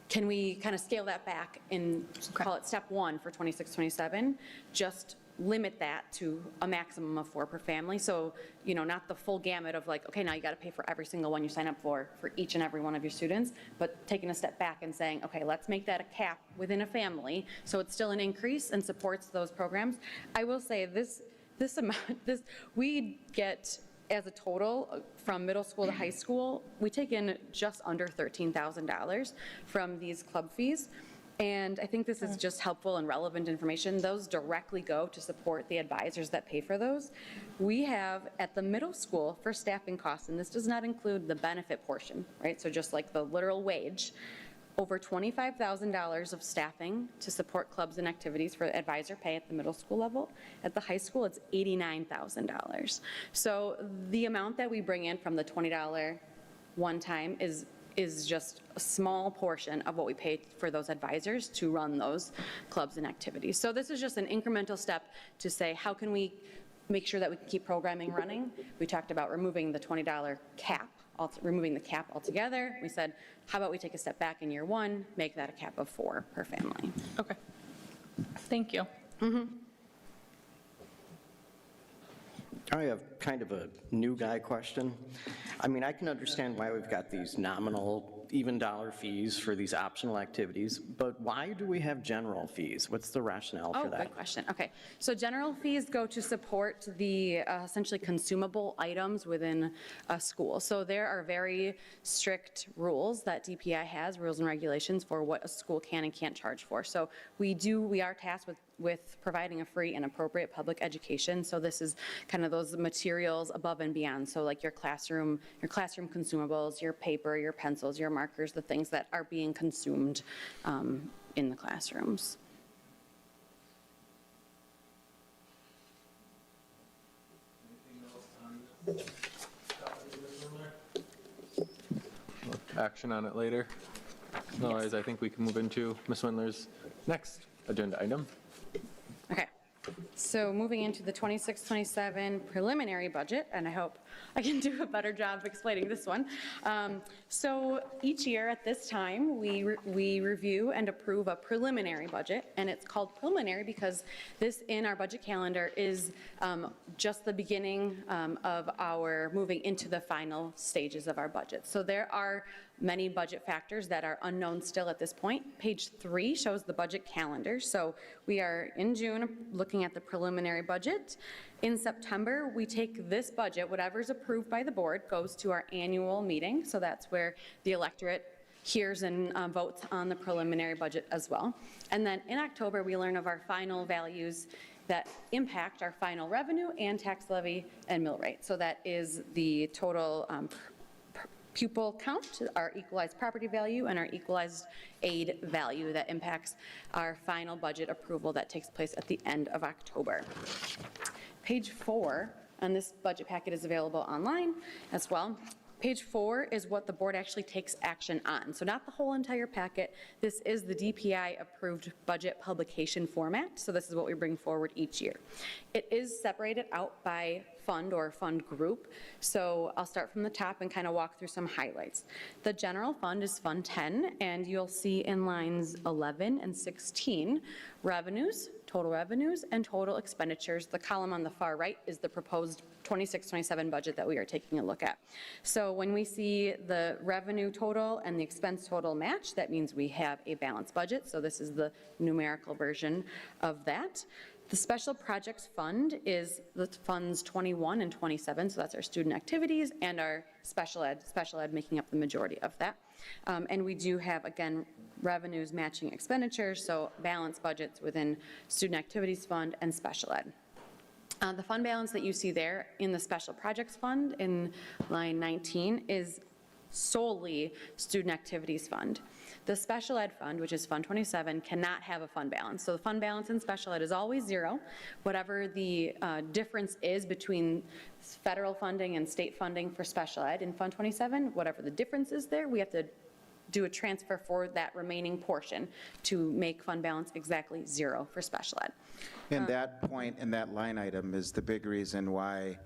can we kind of scale that back and call it step one for 26, 27? Just limit that to a maximum of 4 per family. So, not the full gamut of like, okay, now you got to pay for every single one you sign up for each and every one of your students, but taking a step back and saying, okay, let's make that a cap within a family so it's still an increase and supports those programs. I will say this amount, we get as a total from middle school to high school, we take in just under $13,000 from these club fees. And I think this is just helpful and relevant information. Those directly go to support the advisors that pay for those. We have at the middle school for staffing costs, and this does not include the benefit portion, right? So just like the literal wage, over $25,000 of staffing to support clubs and activities for advisor pay at the middle school level. At the high school, it's $89,000. So the amount that we bring in from the $20 one time is just a small portion of what we pay for those advisors to run those clubs and activities. So this is just an incremental step to say, how can we make sure that we can keep programming running? We talked about removing the $20 cap, removing the cap altogether. We said, how about we take a step back in year one, make that a cap of 4 per family. Okay. Thank you. I have kind of a new guy question. I mean, I can understand why we've got these nominal, even dollar fees for these optional activities, but why do we have general fees? What's the rationale for that? Good question. Okay, so general fees go to support the essentially consumable items within a school. So there are very strict rules that DPI has, rules and regulations for what a school can and can't charge for. So we are tasked with providing a free and appropriate public education. So this is kind of those materials above and beyond. So like your classroom consumables, your paper, your pencils, your markers, the things that are being consumed in the classrooms. Action on it later. Otherwise, I think we can move into Ms. Windler's next agenda item. Okay, So moving into the 26-27 preliminary budget, and I hope I can do a better job explaining this one. So each year at this time, we review and approve a preliminary budget, and it's called preliminary because this in our budget calendar is just the beginning of our moving into the final stages of our budget. So there are many budget factors that are unknown still at this point. Page 3 shows the budget calendar. So we are in June looking at the preliminary budget. In September, we take this budget, whatever's approved by the board, goes to our annual meeting. So that's where the electorate hears and votes on the preliminary budget as well. And then in October, we learn of our final values that impact our final revenue and tax levy and mill rate. So that is the total pupil count, our equalized property value, and our equalized aid value that impacts our final budget approval that takes place at the end of October. Page 4 on this budget packet is available online as well. Page 4 is what the board actually takes action on. So not the whole entire packet. This is the DPI approved budget publication format. So this is what we bring forward each year. It is separated out by fund or fund group. So I'll start from the top and kind of walk through some highlights. The general fund is Fund 10, and you'll see in lines 11 and 16, revenues, and total expenditures. The column on the far right is the proposed 26-27 budget that we are taking a look at. So when we see the revenue total and the expense total match, that means we have a balanced budget. So this is the numerical version of that. The Special Projects Fund is the funds 21 and 27, so that's our student activities and our special ed making up the majority of that. And we do have, again, revenues matching expenditures, so balanced budgets within Student Activities Fund and special ed. The fund balance that you see there in the Special Projects Fund in line 19 is solely Student Activities Fund. The Special Ed Fund, which is Fund 27, cannot have a fund balance. So the fund balance in special ed is always zero. Whatever the difference is between federal funding and state funding for special ed in Fund 27, whatever the difference is there, we have to do a transfer for that remaining portion to make fund balance exactly zero for special ed. And that point and that line item is the big reason why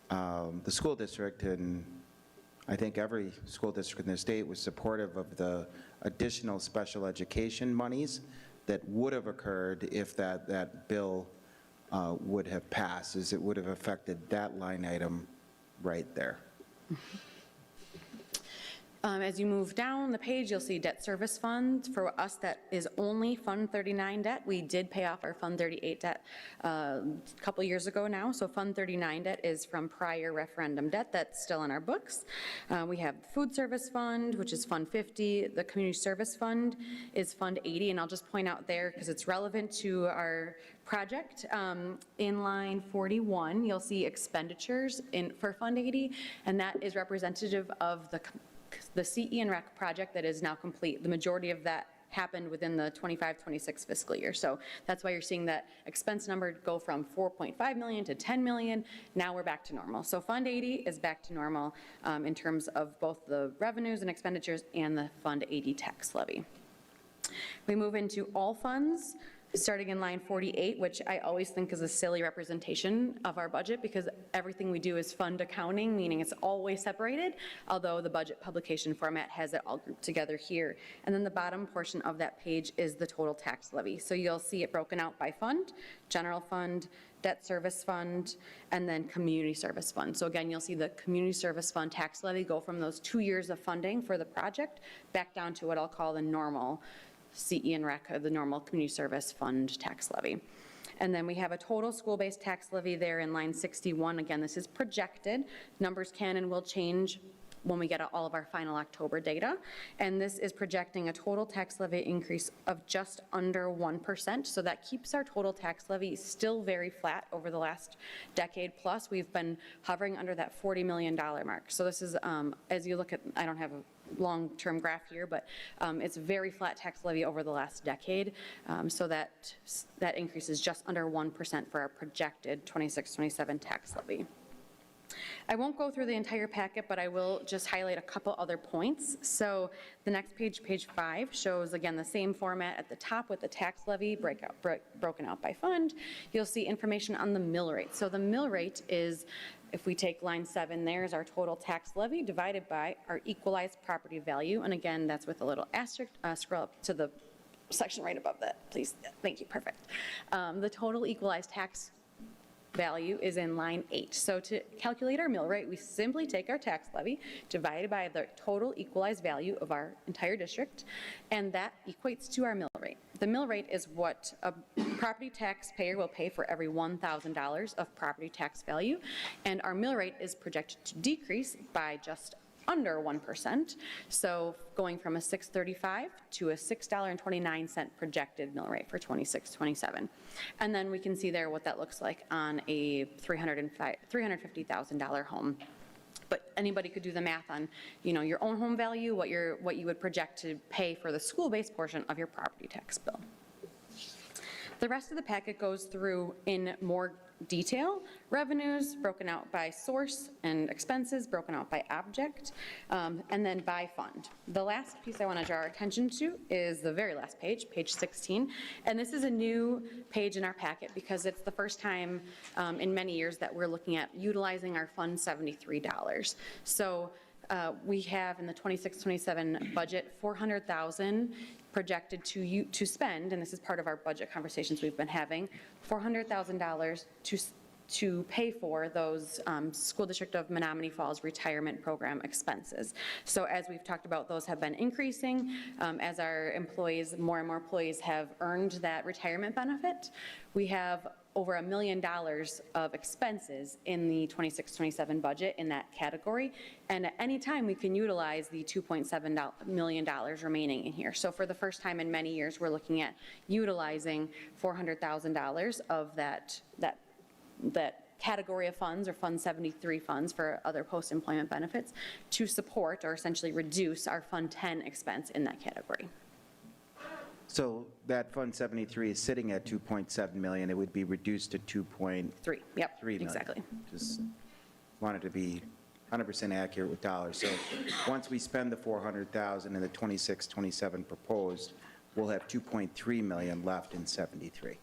the school district, and I think every school district in the state, was supportive of the additional special education monies that would have occurred if that bill would have passed, as it would have affected that line item right there. As you move down the page, you'll see debt service fund. For us, that is only Fund 39 debt. We did pay off our Fund 38 debt a couple years ago now, so Fund 39 debt is from prior referendum debt that's still in our books. We have the Food Service Fund, which is Fund 50. The Community Service Fund is Fund 80, and I'll just point out there, because it's relevant to our project, in line 41, you'll see expenditures for Fund 80, and that is representative of the CE and REC project that is now complete. The majority of that happened within the 25-26 fiscal year. So that's why you're seeing that expense number go from 4.5 million to 10 million. Now we're back to normal. So Fund 80 is back to normal in terms of both the revenues and expenditures and the Fund 80 tax levy. We move into all funds, starting in line 48, which I always think is a silly representation of our budget, because everything we do is fund accounting, meaning it's always separated, although the budget publication format has it all grouped together here. And then the bottom portion of that page is the total tax levy. So you'll see it broken out by fund, general fund, debt service fund, and then community service fund. So again, you'll see the community service fund tax levy go from those 2 years of funding for the project back down to what I'll call the normal CE and REC, the normal community service fund tax levy. And then we have a total school-based tax levy there in line 61. Again, this is projected. Numbers can and will change when we get all of our final October data. And this is projecting a total tax levy increase of just under 1%. So that keeps our total tax levy still very flat over the last decade plus. We've been hovering under that $40 million mark. So this is, as you look at, I don't have a long-term graph here, but it's a very flat tax levy over the last decade. So that increase is just under 1% for our projected 26-27 tax levy. I won't go through the entire packet, but I will just highlight a couple other points. So the next page, page 5, shows again the same format at the top with the tax levy broken out by fund. You'll see information on the mill rate. So the mill rate is, if we take line 7, there's our total tax levy divided by our equalized property value. And again, that's with a little asterisk. Scroll up to the section right above that, please. Thank you, perfect. The total equalized tax value is in line 8. So to calculate our mill rate, we simply take our tax levy divided by the total equalized value of our entire district, and that equates to our mill rate. The mill rate is what a property taxpayer will pay for every $1,000 of property tax value, and our mill rate is projected to decrease by just under 1%, so going from a $6.35 to a $6.29 projected mill rate for 26-27. And then we can see there what that looks like on a $350,000 home. But anybody could do the math on, your own home value, what you would project to pay for the school-based portion of your property tax bill. The rest of the packet goes through in more detail, revenues broken out by source and expenses broken out by object, and then by fund. The last piece I want to draw our attention to is the very last page, page 16, and this is a new page in our packet because it's the first time in many years that we're looking at utilizing our Fund $73. So we have in the 26-27 budget $400,000 projected to spend, and this is part of our budget conversations we've been having, $400,000 to pay for those School District of Menomonee Falls retirement program expenses. So as we've talked about, those have been increasing as our employees, more and more employees have earned that retirement benefit. We have over $1 million of expenses in the 26-27 budget in that category, and at any time we can utilize the $2.7 million remaining in here. So for the first time in many years, we're looking at utilizing $400,000 of that category of funds, or Fund 73 funds for other post-employment benefits, to support or essentially reduce our Fund 10 expense in that category. So that Fund 73 is sitting at 2.7 million. It would be reduced to 2.3 Yep, million. exactly. Just wanted to be 100% accurate with dollars. So once we spend the 400,000 in the 26-27 proposed, we'll have 2.3 million left in 73.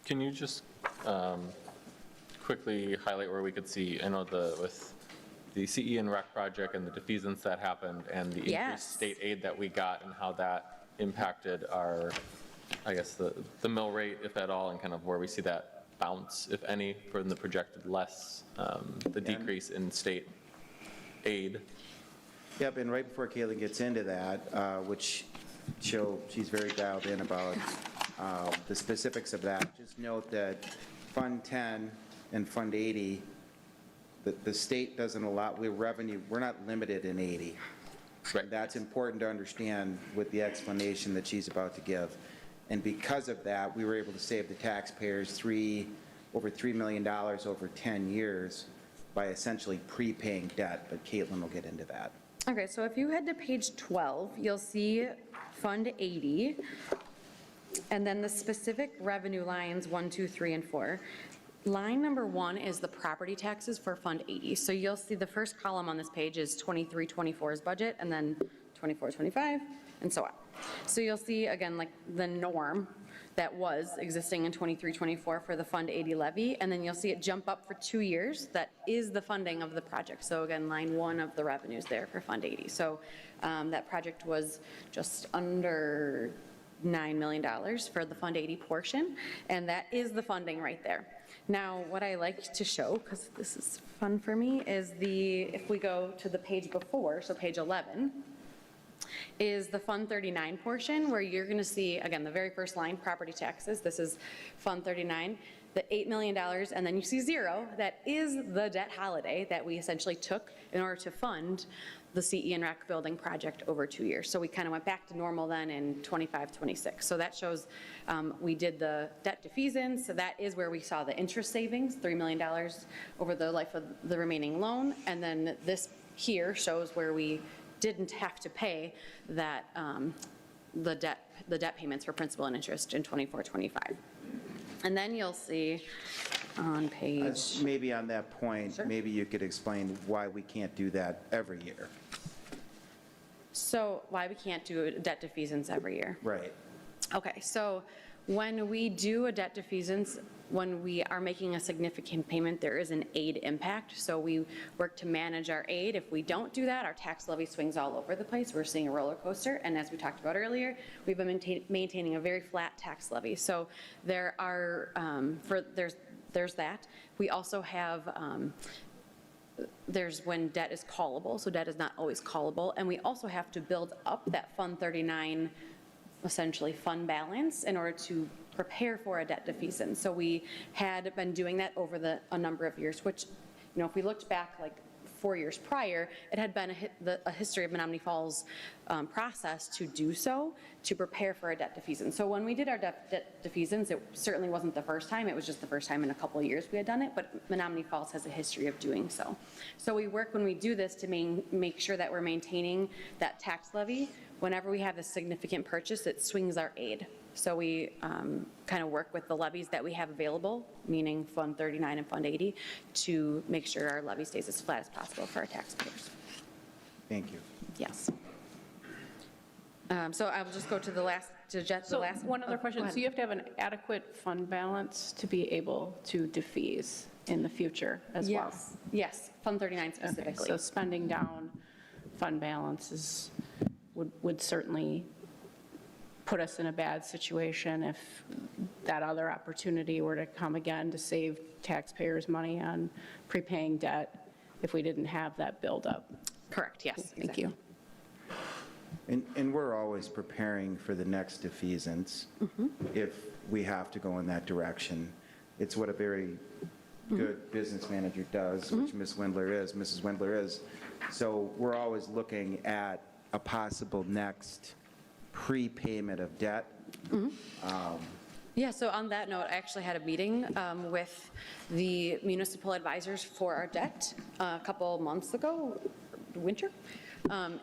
Can you just quickly highlight where we could see, with the CE and REC project and the defeasance that happened and the increased state aid that we got, and how that impacted our, I guess, the mill rate, if at all, and kind of where we see that bounce, if any, from the projected less, the decrease in state aid? Yep, and right before Caitlin gets into that, which she's very dialed in about the specifics of that, just note that Fund 10 and Fund 80, the state doesn't allow, we're not limited in 80. Right. That's important to understand with the explanation that she's about to give. And because of that, we were able to save the taxpayers over $3 million over 10 years by essentially prepaying debt, but Caitlin will get into that. Okay, so if you head to page 12, you'll see Fund 80, and then the specific revenue lines 1, 2, 3, and 4. Line number 1 is the property taxes for Fund 80. So you'll see the first column on this page is 23-24's budget, and then 24-25, and so on. So you'll see, again, like the norm that was existing in 23-24 for the Fund 80 levy, and then you'll see it jump up for 2 years. That is the funding of the project. So again, line 1 of the revenues there for Fund 80. So that project was just under $9 million for the Fund 80 portion, and that is the funding right there. Now, what I like to show, because this is fun for me, is if we go to the page before, so page 11, is the Fund 39 portion, where you're going to see, again, the very first line, property taxes. This is Fund 39, the $8 million, and then you see 0. That is the debt holiday that we essentially took in order to fund the CE and REC building project over 2 years. So we kind of went back to normal then in 25-26. So that shows we did the debt defeasance. So that is where we saw the interest savings, $3 million over the life of the remaining loan. And then this here shows where we didn't have to pay that the debt payments for principal and interest in 24-25. And then you'll see on page, Maybe on that point, maybe you could explain why we can't do that every year. so why we can't do debt defeasance every year. Right. Okay, so when we do a debt defeasance, when we are making a significant payment, there is an aid impact. So we work to manage our aid. If we don't do that, our tax levy swings all over the place. We're seeing a roller coaster. And as we talked about earlier, we've been maintaining a very flat tax levy. So there are, there's that. We also have, there's when debt is callable. So debt is not always callable. And we also have to build up that Fund 39 essentially fund balance in order to prepare for a debt defeasance. So we had been doing that over a number of years, which, you know, if we looked back like 4 years prior, it had been a history of Menomonee Falls process to do so, to prepare for a debt defeasance. So when we did our debt defeasance, it certainly wasn't the first time, it was just the first time in a couple of years we had done it, but Menomonee Falls has a history of doing so. So we work when we do this to make sure that we're maintaining that tax levy. Whenever we have a significant purchase, it swings our aid. So we kind of work with the levies that we have available, meaning Fund 39 and Fund 80, to make sure our levy stays as flat as possible for our taxpayers. Thank you. Yes. So I will just go to the last, One other question. So you have to have an adequate fund balance to be able to defease in the future as well? Yes, yes, Fund 39 specifically. Okay, so spending down fund balance would certainly put us in a bad situation if that other opportunity were to come again to save taxpayers money on prepaying debt if we didn't have that buildup. Correct, yes. Thank you. And we're always preparing for the next defeasance if we have to go in that direction. It's what a very good business manager does, which Mrs. Wendler is. So we're always looking at a possible next prepayment of debt. Yeah, so on that note, I actually had a meeting with the municipal advisors for our debt a couple months ago, winter,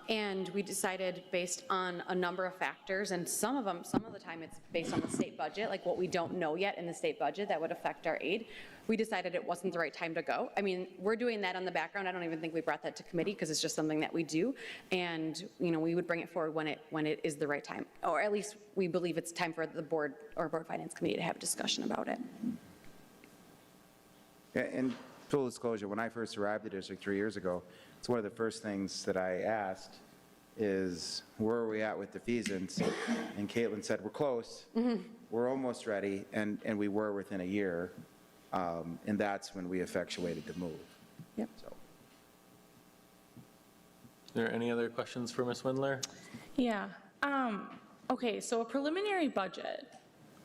and we decided based on a number of factors, and some of the time it's based on the state budget, like what we don't know yet in the state budget that would affect our aid. We decided it wasn't the right time to go. I mean, we're doing that on the background. I don't even think we brought that to committee because it's just something that we do. And, you know, we would bring it forward when it is the right time. Or at least we believe it's time for the board or board finance committee to have a discussion about it. And full disclosure, when I first arrived at the district 3 years ago, it's one of the first things that I asked is, where are we at with defeasance? And Caitlin said, we're close. We're almost ready. And we were within a year. And that's when we effectuated the move. Yep. So. Are there any other questions for Ms. Wendler? Yeah. Okay, so a preliminary budget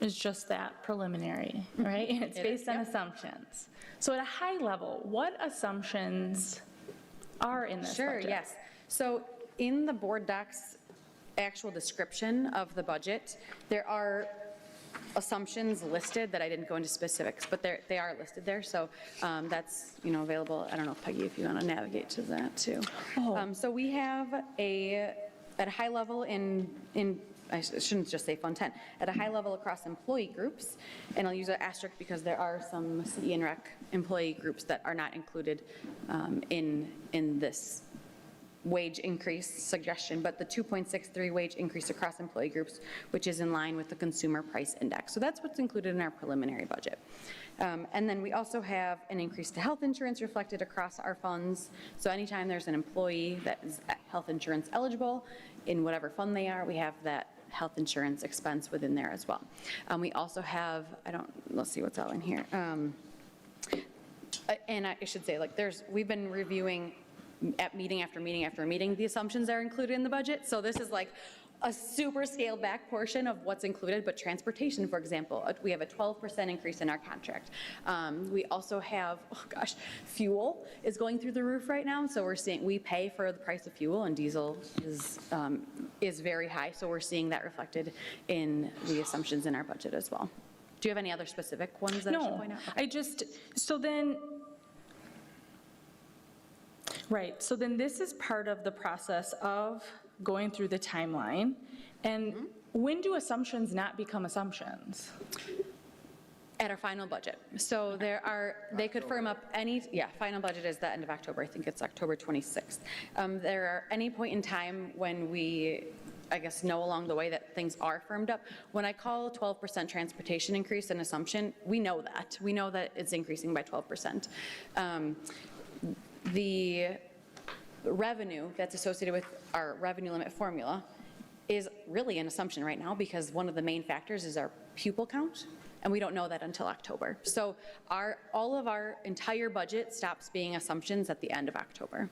is just that, preliminary, right? It's based on assumptions. So at a high level, what assumptions are in this budget? Sure, yes. So in the board docs actual description of the budget, there are assumptions listed that I didn't go into specifics, but they are listed there. So that's, you know, available. I don't know, Peggy, if you want to navigate to that too. So we have at a high level I shouldn't just say Fund 10, at a high level across employee groups, and I'll use an asterisk because there are some CE and Rec employee groups that are not included in this wage increase suggestion, but the 2.63 wage increase across employee groups, which is in line with the consumer price index. So that's what's included in our preliminary budget. And then we also have an increase to health insurance reflected across our funds. So anytime there's an employee that is health insurance eligible in whatever fund they are, we have that health insurance expense within there as well. We also have, let's see what's all in here. And I should say, like, we've been reviewing at meeting after meeting after meeting, the assumptions are included in the budget. So this is like a super scaled back portion of what's included, but transportation, for example, we have a 12% increase in our contract. We also have, fuel is going through the roof right now. So we're seeing, we pay for the price of fuel, and diesel is very high. So we're seeing that reflected in the assumptions in our budget as well. Do you have any other specific ones that I should point out? Right, so then this is part of the process of going through the timeline. And when do assumptions not become assumptions? At our final budget. So they could firm up final budget is the end of October. I think it's October 26th. There are any point in time when we, I guess, know along the way that things are firmed up. When I call 12% transportation increase an assumption, we know that. We know that it's increasing by 12%. The revenue that's associated with our revenue limit formula is really an assumption right now because one of the main factors is our pupil count. And we don't know that until October. So all of our entire budget stops being assumptions at the end of October.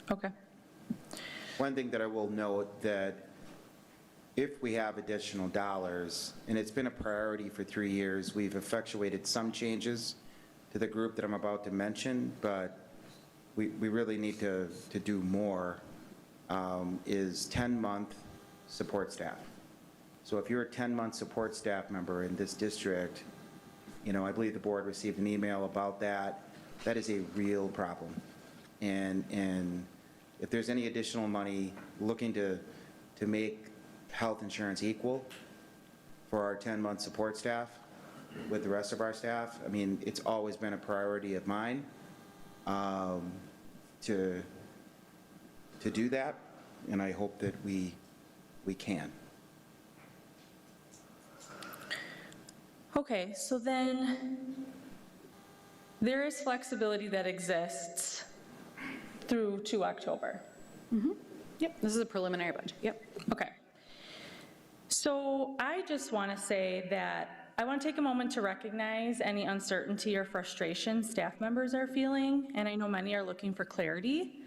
Okay. One thing that I will note that if we have additional dollars, and it's been a priority for 3 years, we've effectuated some changes to the group that I'm about to mention, but we really need to do more, is 10-month support staff. So if you're a 10-month support staff member in this district, I believe the board received an email about that. That is a real problem. And if there's any additional money looking to make health insurance equal for our 10-month support staff with the rest of our staff, I mean, it's always been a priority of mine to do that, and I hope that we can. Okay, so then there is flexibility that exists through to October. Yep, this is a preliminary budget, yep. Okay. So I just want to say that I want to take a moment to recognize any uncertainty or frustration staff members are feeling, and I know many are looking for clarity.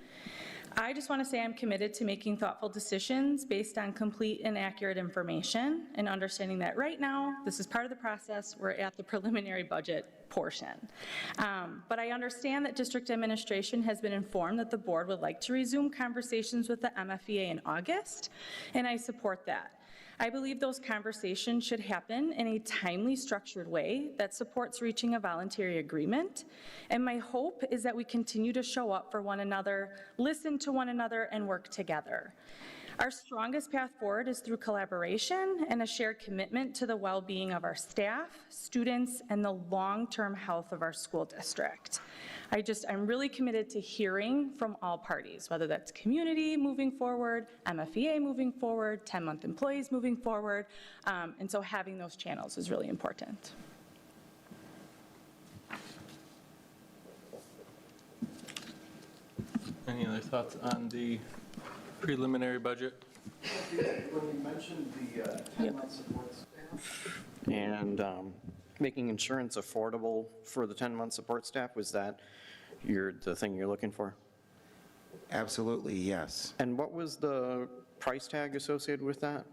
I just want to say I'm committed to making thoughtful decisions based on complete and accurate information and understanding that right now, this is part of the process, we're at the preliminary budget portion. But I understand that district administration has been informed that the board would like to resume conversations with the MFEA in August, and I support that. I believe those conversations should happen in a timely, structured way that supports reaching a voluntary agreement. And my hope is that we continue to show up for one another, listen to one another, and work together. Our strongest path forward is through collaboration and a shared commitment to the well-being of our staff, students, and the long-term health of our school district. I'm really committed to hearing from all parties, whether that's community moving forward, MFEA moving forward, 10-month employees moving forward, and so having those channels is really important. Any other thoughts on the preliminary budget? When you mentioned the 10-month support staff and making insurance affordable for the 10-month support staff, was that the thing you're looking for? Absolutely, yes. And what was the price tag associated with that?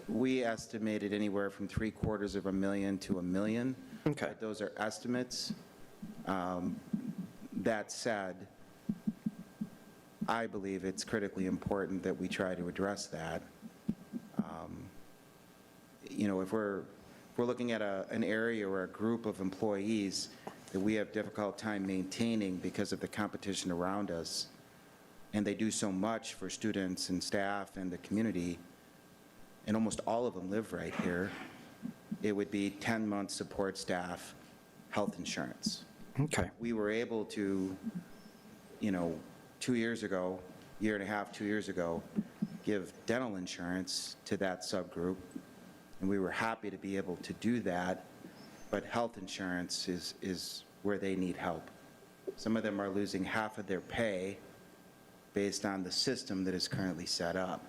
We estimated anywhere from $750,000 to $1 million. Okay. Those are estimates. That said, I believe it's critically important that we try to address that. If we're looking at an area or a group of employees that we have difficult time maintaining because of the competition around us, and they do so much for students and staff and the community, and almost all of them live right here, it would be 10-month support staff health insurance. Okay. We were able to, 2 years ago, year and a half, 2 years ago, give dental insurance to that subgroup, and we were happy to be able to do that, but health insurance is where they need help. Some of them are losing half of their pay based on the system that is currently set up,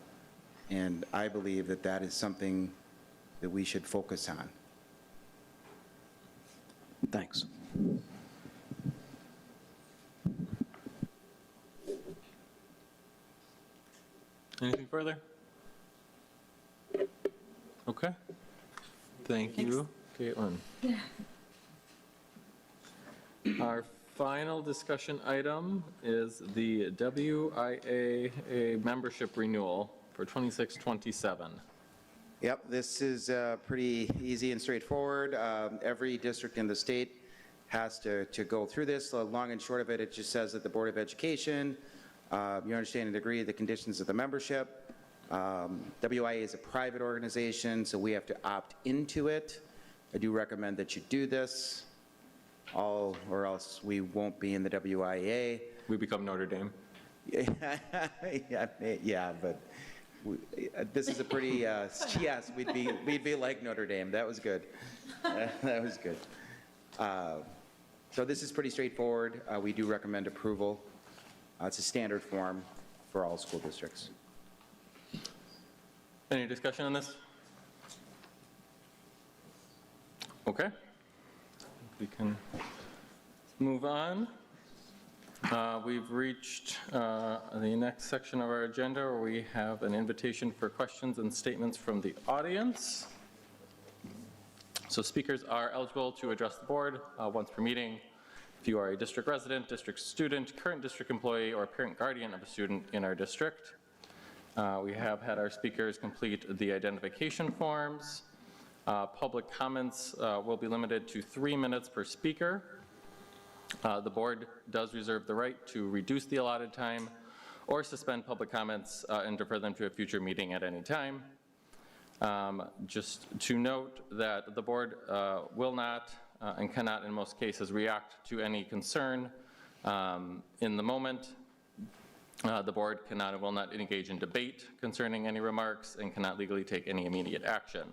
and I believe that that is something that we should focus on. Thanks. Anything further? Okay. Thank you, Caitlin. Yeah. Our final discussion item is the WIAA membership renewal for 26-27. Yep, this is pretty easy and straightforward. Every district in the state has to go through this. The long and short of it, it just says that the Board of Education, you understand and agree the conditions of the membership, WIA is a private organization, so we have to opt into it. I do recommend that you do this, or else we won't be in the WIA. We become Notre Dame. Yeah, but this is a pretty, yes, we'd be like Notre Dame. That was good. That was good. So this is pretty straightforward. We do recommend approval. It's a standard form for all school districts. Any discussion on this? Okay. We can move on. We've reached the next section of our agenda where we have an invitation for questions and statements from the audience. So speakers are eligible to address the board once per meeting. If you are a district resident, district student, current district employee, or parent guardian of a student in our district. We have had our speakers complete the identification forms. Public comments will be limited to 3 minutes per speaker. The board does reserve the right to reduce the allotted time or suspend public comments and defer them to a future meeting at any time. Just to note that the board will not and cannot in most cases react to any concern in the moment. The board cannot and will not engage in debate concerning any remarks and cannot legally take any immediate action.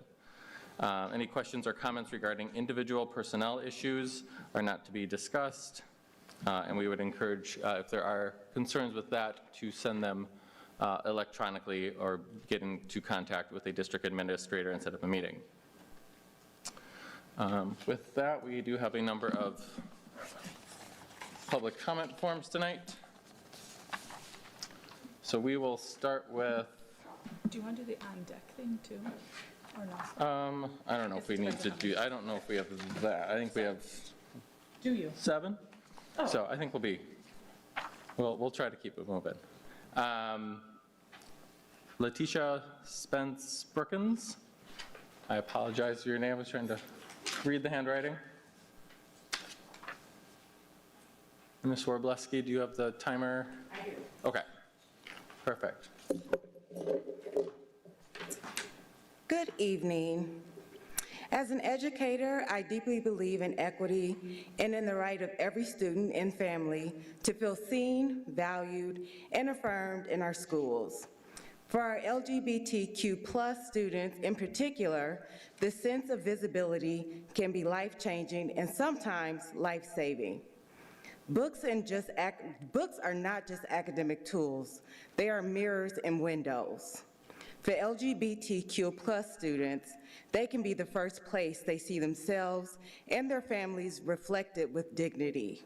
Any questions or comments regarding individual personnel issues are not to be discussed, and we would encourage, if there are concerns with that, to send them electronically or get into contact with a district administrator and set up a meeting. With that, we do have a number of public comment forms tonight. So we will start with... Do you want to do the on-deck thing too? Or no? I don't know if we need to do, I don't know if we have that. I think we have... Do you? 7? Oh. So I think we'll try to keep it moving. Letitia Spence Brookins. I apologize for your name. I was trying to read the handwriting. Ms. Warbleski, do you have the timer? I do. Okay. Perfect. Good evening. As an educator, I deeply believe in equity and in the right of every student and family to feel seen, valued, and affirmed in our schools. For our LGBTQ+ students in particular, the sense of visibility can be life-changing and sometimes life-saving. Books are not just academic tools, they are mirrors and windows. For LGBTQ+ students, they can be the first place they see themselves and their families reflected with dignity.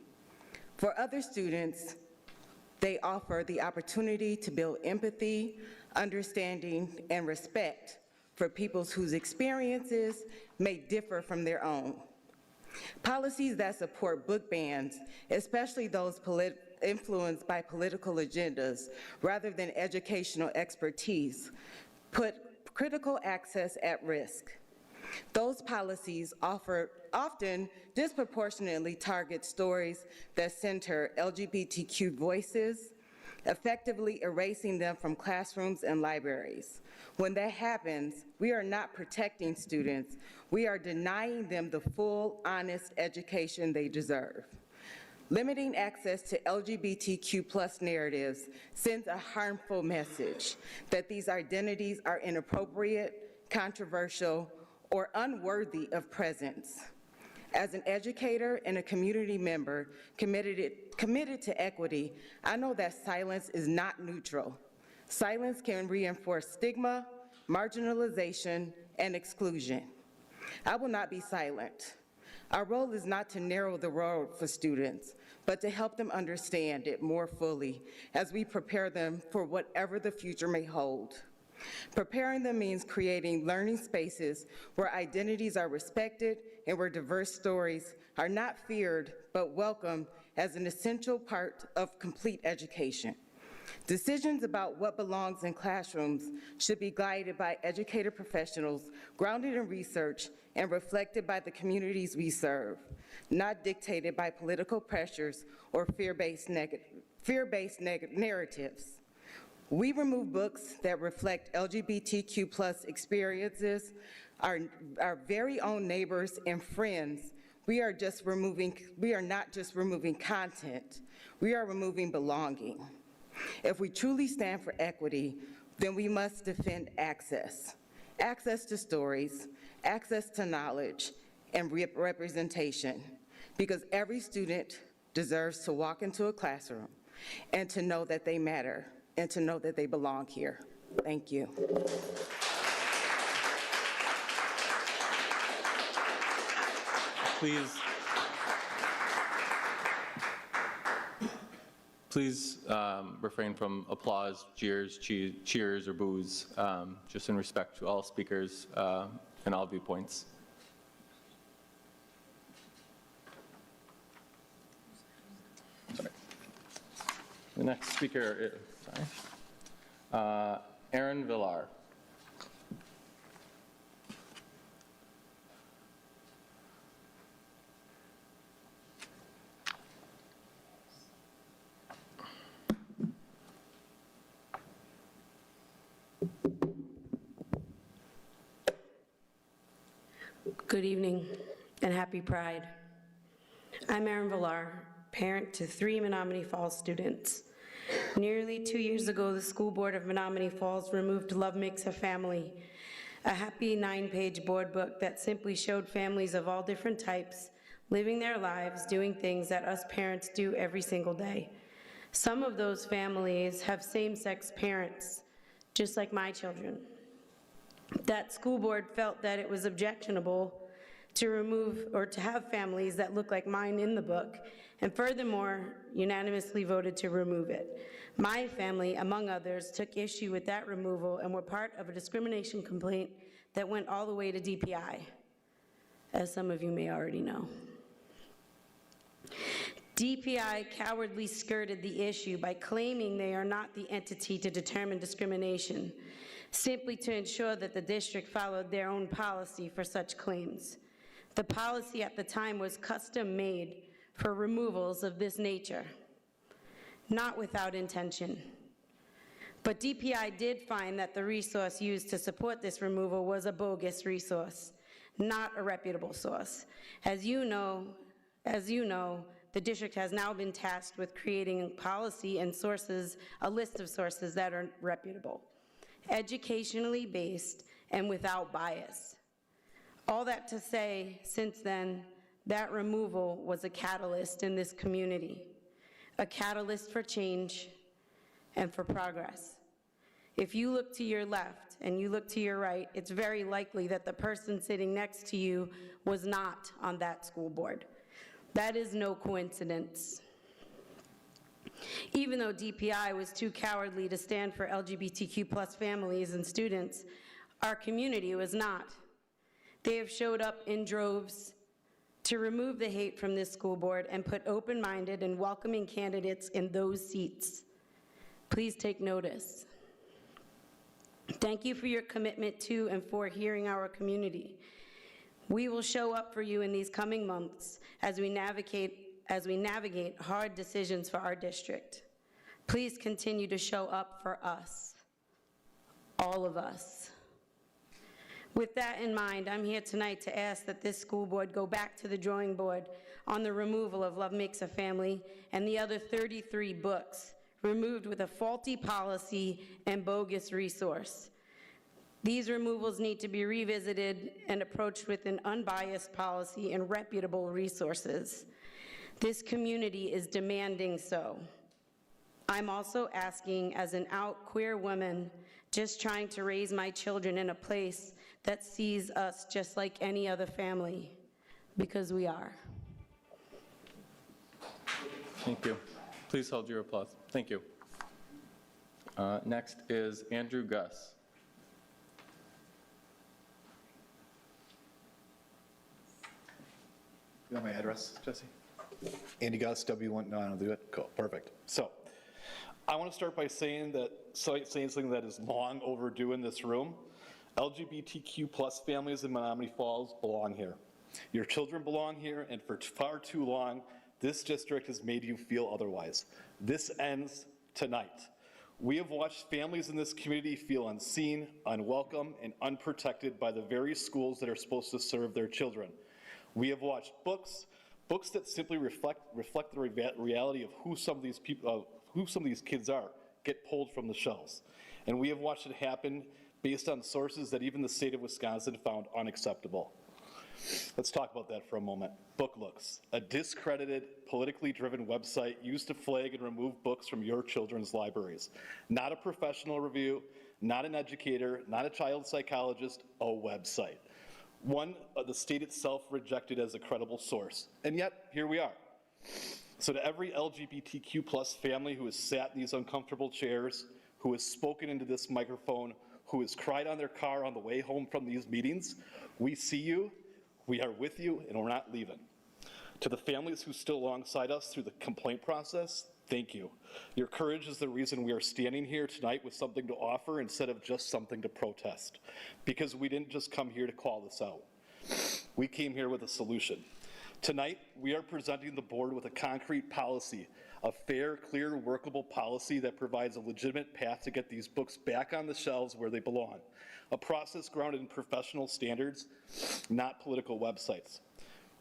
For other students, they offer the opportunity to build empathy, understanding, and respect for people whose experiences may differ from their own. Policies that support book bans, especially those influenced by political agendas rather than educational expertise, put critical access at risk. Those policies often disproportionately target stories that center LGBTQ voices, effectively erasing them from classrooms and libraries. When that happens, we are not protecting students, we are denying them the full, honest education they deserve. Limiting access to LGBTQ+ narratives sends a harmful message that these identities are inappropriate, controversial, or unworthy of presence. As an educator and a community member committed to equity, I know that silence is not neutral. Silence can reinforce stigma, marginalization, and exclusion. I will not be silent. Our role is not to narrow the road for students, but to help them understand it more fully as we prepare them for whatever the future may hold. Preparing them means creating learning spaces where identities are respected and where diverse stories are not feared but welcomed as an essential part of complete education. Decisions about what belongs in classrooms should be guided by educator professionals grounded in research and reflected by the communities we serve, not dictated by political pressures or fear-based narratives. We remove books that reflect LGBTQ+ experiences, our very own neighbors and friends. We are not just removing content, we are removing belonging. If we truly stand for equity, then we must defend access. Access to stories, access to knowledge, and representation, because every student deserves to walk into a classroom and to know that they matter and to know that they belong here. Thank you. Please refrain from applause, jeers, cheers, or boos, just in respect to all speakers and all viewpoints. Sorry. The next speaker is, Aaron Villar. Good evening and happy Pride. I'm Erin Villar, parent to 3 Menomonee Falls students. Nearly 2 years ago, the School Board of Menomonee Falls removed Love Makes a Family, a happy 9-page board book that simply showed families of all different types living their lives, doing things that us parents do every single day. Some of those families have same-sex parents, just like my children. That school board felt that it was objectionable to remove or to have families that look like mine in the book, and furthermore, unanimously voted to remove it. My family, among others, took issue with that removal and were part of a discrimination complaint that went all the way to DPI, as some of you may already know. DPI cowardly skirted the issue by claiming they are not the entity to determine discrimination, simply to ensure that the district followed their own policy for such claims. The policy at the time was custom-made for removals of this nature, not without intention. But DPI did find that the resource used to support this removal was a bogus resource, not a reputable source. As you know, the district has now been tasked with creating policy and sources, a list of sources that are reputable, educationally based, and without bias. All that to say, since then, that removal was a catalyst in this community, a catalyst for change and for progress. If you look to your left and you look to your right, it's very likely that the person sitting next to you was not on that school board. That is no coincidence. Even though DPI was too cowardly to stand for LGBTQ+ families and students, our community was not. They have showed up in droves to remove the hate from this school board and put open-minded and welcoming candidates in those seats. Please take notice. Thank you for your commitment to and for hearing our community. We will show up for you in these coming months as we navigate hard decisions for our district. Please continue to show up for us, all of us. With that in mind, I'm here tonight to ask that this school board go back to the drawing board on the removal of Love Makes a Family and the other 33 books removed with a faulty policy and bogus resource. These removals need to be revisited and approached with an unbiased policy and reputable resources. This community is demanding so. I'm also asking, as an out queer woman, just trying to raise my children in a place that sees us just like any other family, because we are. Thank you. Please hold your applause. Thank you. Next is Andrew Gus. You got my address, Jesse? Andy Gus, W1, no, I don't do it. Cool, perfect. So, I want to start by saying something that is long overdue in this room. LGBTQ+ families in Menomonee Falls belong here. Your children belong here, and for far too long, this district has made you feel otherwise. This ends tonight. We have watched families in this community feel unseen, unwelcome, and unprotected by the very schools that are supposed to serve their children. We have watched books that simply reflect the reality of who some of these people, who some of these kids are, get pulled from the shelves. And we have watched it happen based on sources that even the state of Wisconsin found unacceptable. Let's talk about that for a moment. BookLooks, a discredited, politically driven website used to flag and remove books from your children's libraries. Not a professional review, not an educator, not a child psychologist, a website. One the state itself rejected as a credible source. And yet, here we are. So to every LGBTQ plus family who has sat in these uncomfortable chairs, who has spoken into this microphone, who has cried on their car on the way home from these meetings, we see you, we are with you, and we're not leaving. To the families who stood alongside us through the complaint process, thank you. Your courage is the reason we are standing here tonight with something to offer instead of just something to protest. Because we didn't just come here to call this out. We came here with a solution. Tonight, we are presenting the board with a concrete policy, a fair, clear, workable policy that provides a legitimate path to get these books back on the shelves where they belong. A process grounded in professional standards, not political websites.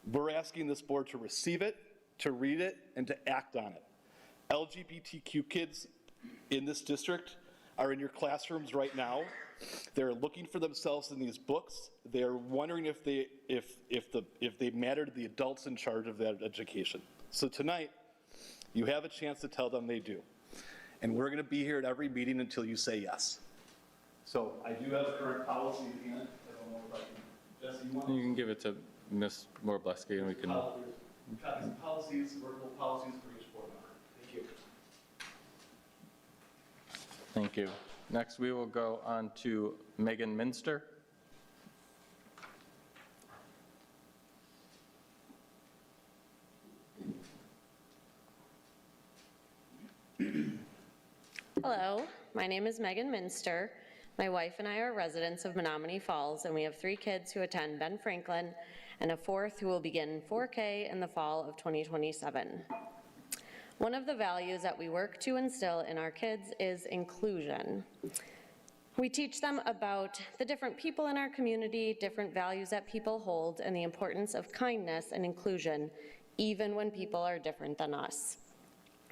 We're asking this board to receive it, to read it, and to act on it. LGBTQ kids in this district are in your classrooms right now. They're looking for themselves in these books. They're wondering if they matter to the adults in charge of that education. So tonight, you have a chance to tell them they do. And we're going to be here at every meeting until you say yes. So I do have a current policy in hand. I don't know if I can, Jesse, you want? You can give it to Ms. Morbleski and we can. Copies of policies, workable policies for each board member. Thank you. Thank you. Next, we will go on to Megan Minster. Hello, my name is Megan Minster. My wife and I are residents of Menomonee Falls, and we have 3 kids who attend Ben Franklin and a 4th who will begin 4K in the fall of 2027. One of the values that we work to instill in our kids is inclusion. We teach them about the different people in our community, different values that people hold, and the importance of kindness and inclusion, even when people are different than us.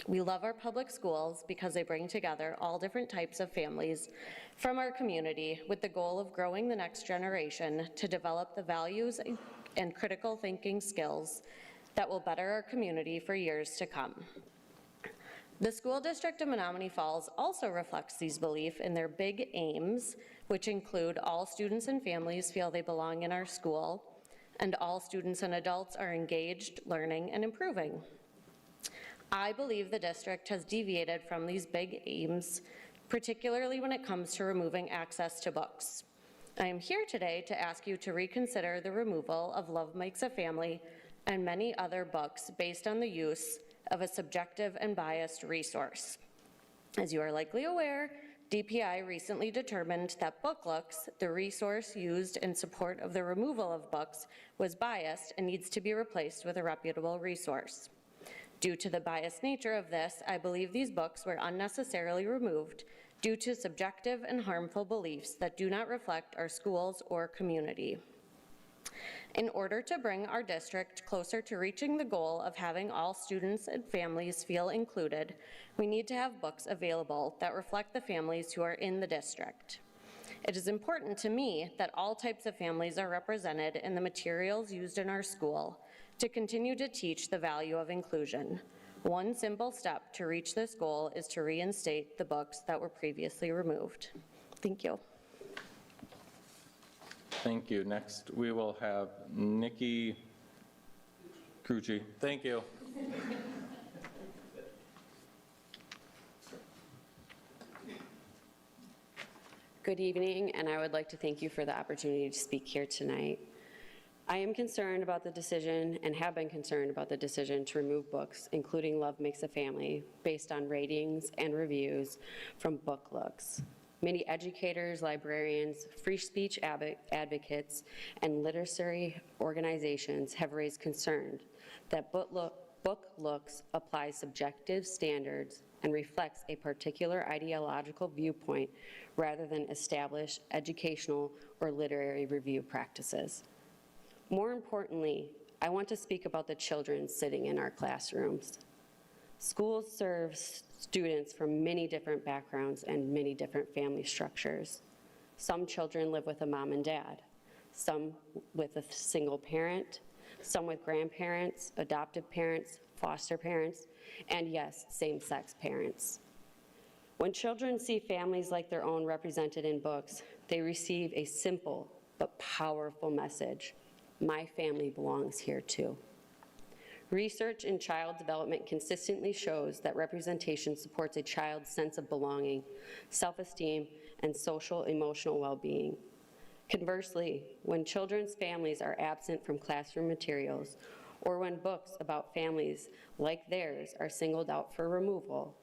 We love our public schools because they bring together all different types of families from our community with the goal of growing the next generation to develop the values and critical thinking skills that will better our community for years to come. The school district of Menomonee Falls also reflects these beliefs in their big aims, which include all students and families feel they belong in our school, and all students and adults are engaged, learning, and improving. I believe the district has deviated from these big aims, particularly when it comes to removing access to books. I am here today to ask you to reconsider the removal of Love Makes a Family and many other books based on the use of a subjective and biased resource. As you are likely aware, DPI recently determined that BookLooks, the resource used in support of the removal of books, was biased and needs to be replaced with a reputable resource. Due to the biased nature of this, I believe these books were unnecessarily removed due to subjective and harmful beliefs that do not reflect our schools or community. In order to bring our district closer to reaching the goal of having all students and families feel included, we need to have books available that reflect the families who are in the district. It is important to me that all types of families are represented in the materials used in our school to continue to teach the value of inclusion. One simple step to reach this goal is to reinstate the books that were previously removed. Thank you. Thank you. Next, we will have Nikki Crucci. Thank you. Good evening, and I would like to thank you for the opportunity to speak here tonight. I am concerned about the decision and have been concerned about the decision to remove books, including Love Makes a Family, based on ratings and reviews from BookLooks. Many educators, librarians, free speech advocates, and literary organizations have raised concern that BookLooks applies subjective standards and reflects a particular ideological viewpoint rather than established educational or literary review practices. More importantly, I want to speak about the children sitting in our classrooms. Schools serve students from many different backgrounds and many different family structures. Some children live with a mom and dad, some with a single parent, some with grandparents, adoptive parents, foster parents, and yes, same-sex parents. When children see families like their own represented in books, they receive a simple but powerful message: my family belongs here too. Research in child development consistently shows that representation supports a child's sense of belonging, self-esteem, and social emotional well-being. Conversely, when children's families are absent from classroom materials, or when books about families like theirs are singled out for removal,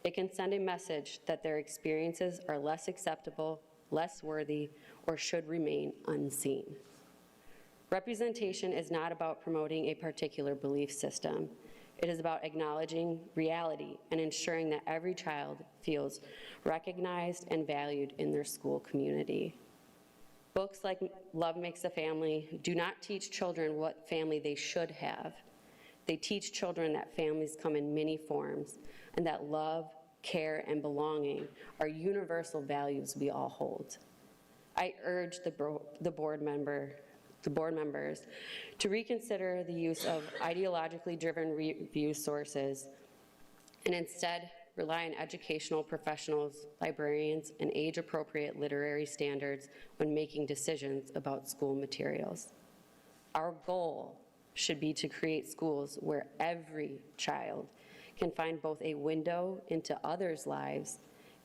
it can send a message that their experiences are less acceptable, less worthy, or should remain unseen. Representation is not about promoting a particular belief system. It is about acknowledging reality and ensuring that every child feels recognized and valued in their school community. Books like Love Makes a Family do not teach children what family they should have. They teach children that families come in many forms and that love, care, and belonging are universal values we all hold. I urge the board members to reconsider the use of ideologically driven review sources and instead rely on educational professionals, librarians, and age-appropriate literary standards when making decisions about school materials. Our goal should be to create schools where every child can find both a window into others' lives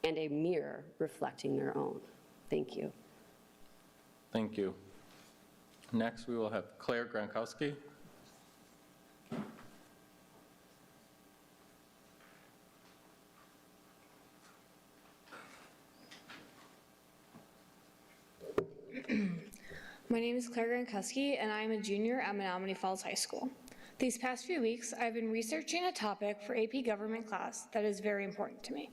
and a mirror reflecting their own. Thank you. Thank you. Next, we will have Claire Gronkowski. My name is Claire Gronkowski, and I am a junior at Menomonee Falls High School. These past few weeks, I've been researching a topic for AP Government class that is very important to me: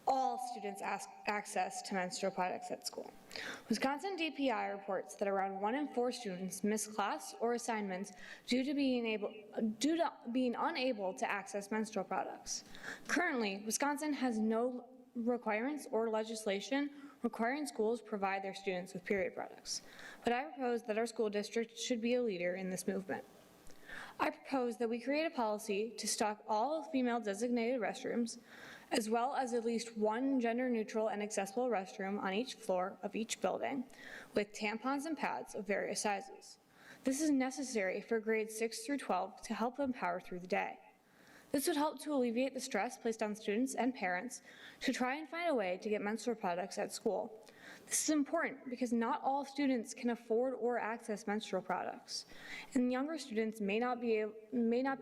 all students access to menstrual products at school. Wisconsin DPI reports that around 1 in 4 students miss class or assignments due to being unable to access menstrual products. Currently, Wisconsin has no requirements or legislation requiring schools provide their students with period products, but I propose that our school district should be a leader in this movement. I propose that we create a policy to stock all female designated restrooms, as well as at least one gender-neutral and accessible restroom on each floor of each building, with tampons and pads of various sizes. This is necessary for grades 6 through 12 to help them power through the day. This would help to alleviate the stress placed on students and parents to try and find a way to get menstrual products at school. This is important because not all students can afford or access menstrual products, and younger students may not be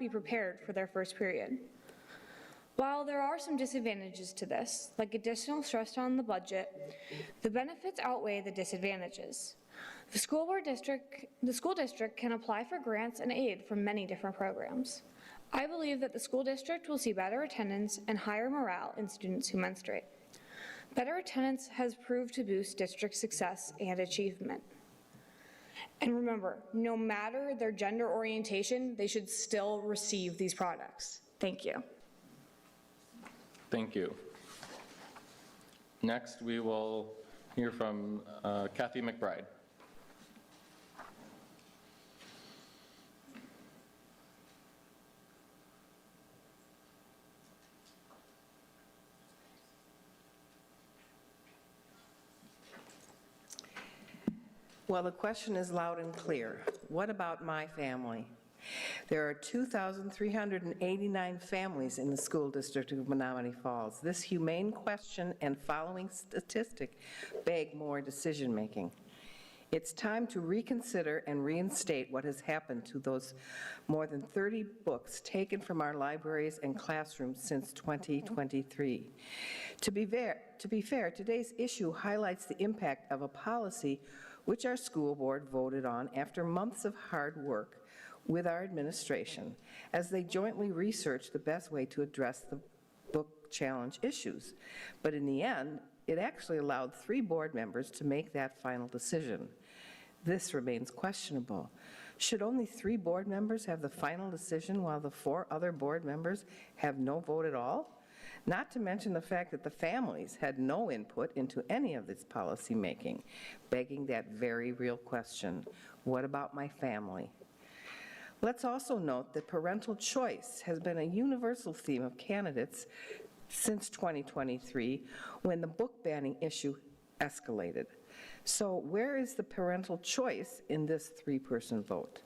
prepared for their first period. While there are some disadvantages to this, like additional stress on the budget, the benefits outweigh the disadvantages. The school district can apply for grants and aid from many different programs. I believe that the school district will see better attendance and higher morale in students who menstruate. Better attendance has proved to boost district success and achievement. And remember, no matter their gender orientation, they should still receive these products. Thank you. Thank you. Next, we will hear from Kathy McBride. Well, the question is loud and clear. What about my family? There are 2,389 families in the school district of Menomonee Falls. This humane question and following statistic beg more decision-making. It's time to reconsider and reinstate what has happened to those more than 30 books taken from our libraries and classrooms since 2023. To be fair, today's issue highlights the impact of a policy which our school board voted on after months of hard work with our administration as they jointly researched the best way to address the book challenge issues. But in the end, it actually allowed 3 board members to make that final decision. This remains questionable. Should only 3 board members have the final decision while the 4 other board members have no vote at all? Not to mention the fact that the families had no input into any of this policy making, begging that very real question, what about my family? Let's also note that parental choice has been a universal theme of candidates since 2023, when the book banning issue escalated. So where is the parental choice in this 3-person vote?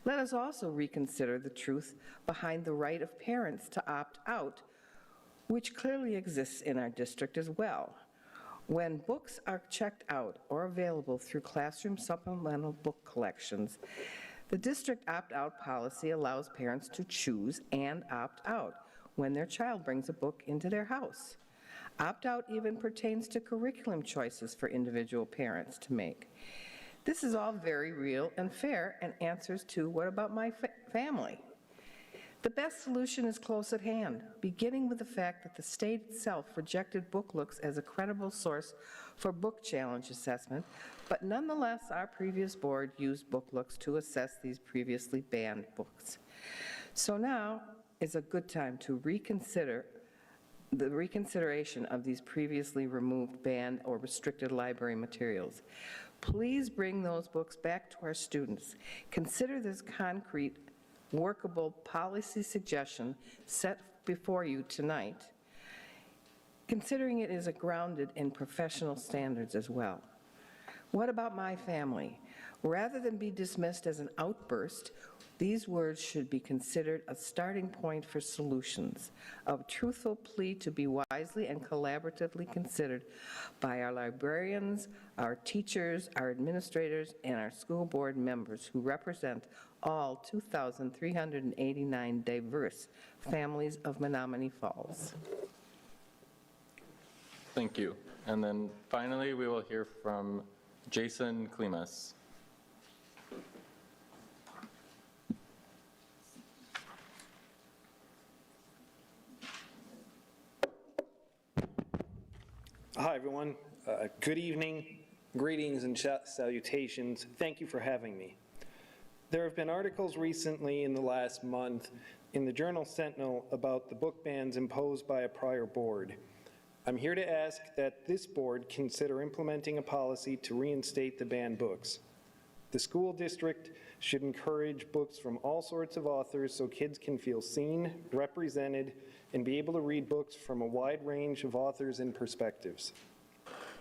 Let us also reconsider the truth behind the right of parents to opt out, which clearly exists in our district as well. When books are checked out or available through classroom supplemental book collections, the district opt-out policy allows parents to choose and opt out when their child brings a book into their house. Opt-out even pertains to curriculum choices for individual parents to make. This is all very real and fair and answers to what about my family? The best solution is close at hand, beginning with the fact that the state itself rejected BookLooks as a credible source for book challenge assessment, but nonetheless, our previous board used BookLooks to assess these previously banned books. So now is a good time to reconsider the reconsideration of these previously removed, banned, or restricted library materials. Please bring those books back to our students. Consider this concrete, workable policy suggestion set before you tonight, considering it is grounded in professional standards as well. What about my family? Rather than be dismissed as an outburst, these words should be considered a starting point for solutions, a truthful plea to be wisely and collaboratively considered by our librarians, our teachers, our administrators, and our school board members who represent all 2,389 diverse families of Menomonee Falls. Thank you. And then finally, we will hear from Jason Klimas. Hi, everyone. Good evening, greetings and salutations. Thank you for having me. There have been articles recently in the last month in the Journal Sentinel about the book bans imposed by a prior board. I'm here to ask that this board consider implementing a policy to reinstate the banned books. The school district should encourage books from all sorts of authors so kids can feel seen, represented, and be able to read books from a wide range of authors and perspectives.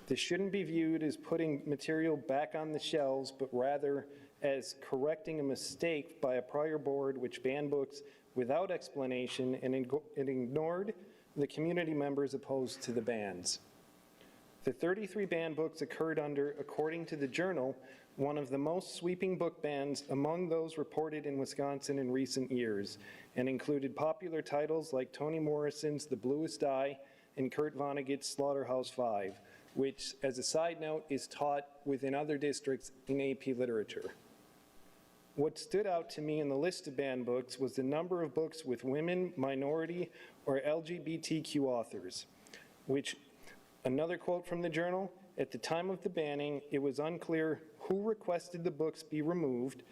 This shouldn't be viewed as putting material back on the shelves, but rather as correcting a mistake by a prior board which banned books without explanation and ignored the community members opposed to the bans. The 33 banned books occurred under, according to the Journal, one of the most sweeping book bans among those reported in Wisconsin in recent years, and included popular titles like Toni Morrison's The Bluest Eye and Kurt Vonnegut's Slaughterhouse-Five, which, as a side note, is taught within other districts in AP literature. What stood out to me in the list of banned books was the number of books with women, minority, or LGBTQ authors, which, another quote from the Journal, at the time of the banning, it was unclear who requested the books be removed,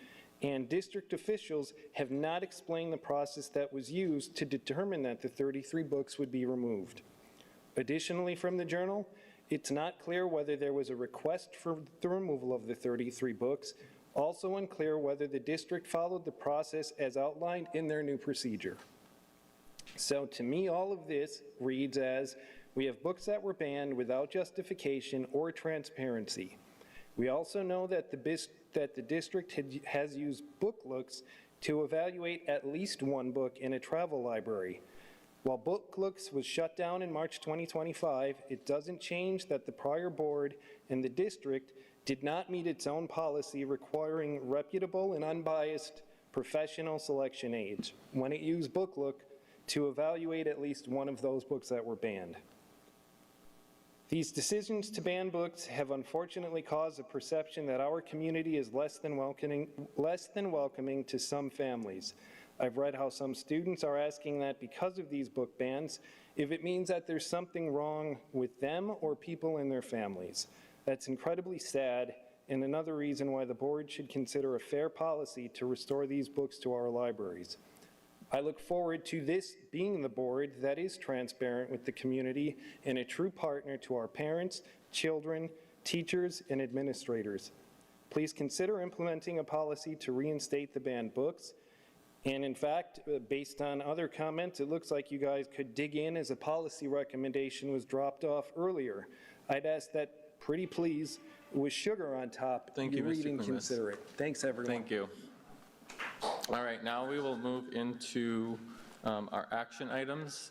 and district officials have not explained the process that was used to determine that the 33 books would be removed. Additionally, from the Journal, it's not clear whether there was a request for the removal of the 33 books, also unclear whether the district followed the process as outlined in their new procedure. So to me, all of this reads as, we have books that were banned without justification or transparency. We also know that the district has used BookLooks to evaluate at least one book in a travel library. While BookLooks was shut down in March 2025, it doesn't change that the prior board and the district did not meet its own policy requiring reputable and unbiased professional selection aids when it used BookLook to evaluate at least one of those books that were banned. These decisions to ban books have unfortunately caused a perception that our community is less than welcoming to some families. I've read how some students are asking that because of these book bans, if it means that there's something wrong with them or people in their families. That's incredibly sad, and another reason why the board should consider a fair policy to restore these books to our libraries. I look forward to this being the board that is transparent with the community and a true partner to our parents, children, teachers, and administrators. Please consider implementing a policy to reinstate the banned books. And in fact, based on other comments, it looks like you guys could dig in as a policy recommendation was dropped off earlier. I'd ask that pretty please, with sugar on top, Thank you, read Mr. and Klumas. consider it. Thanks, everyone. Thank you. All right, now we will move into our action items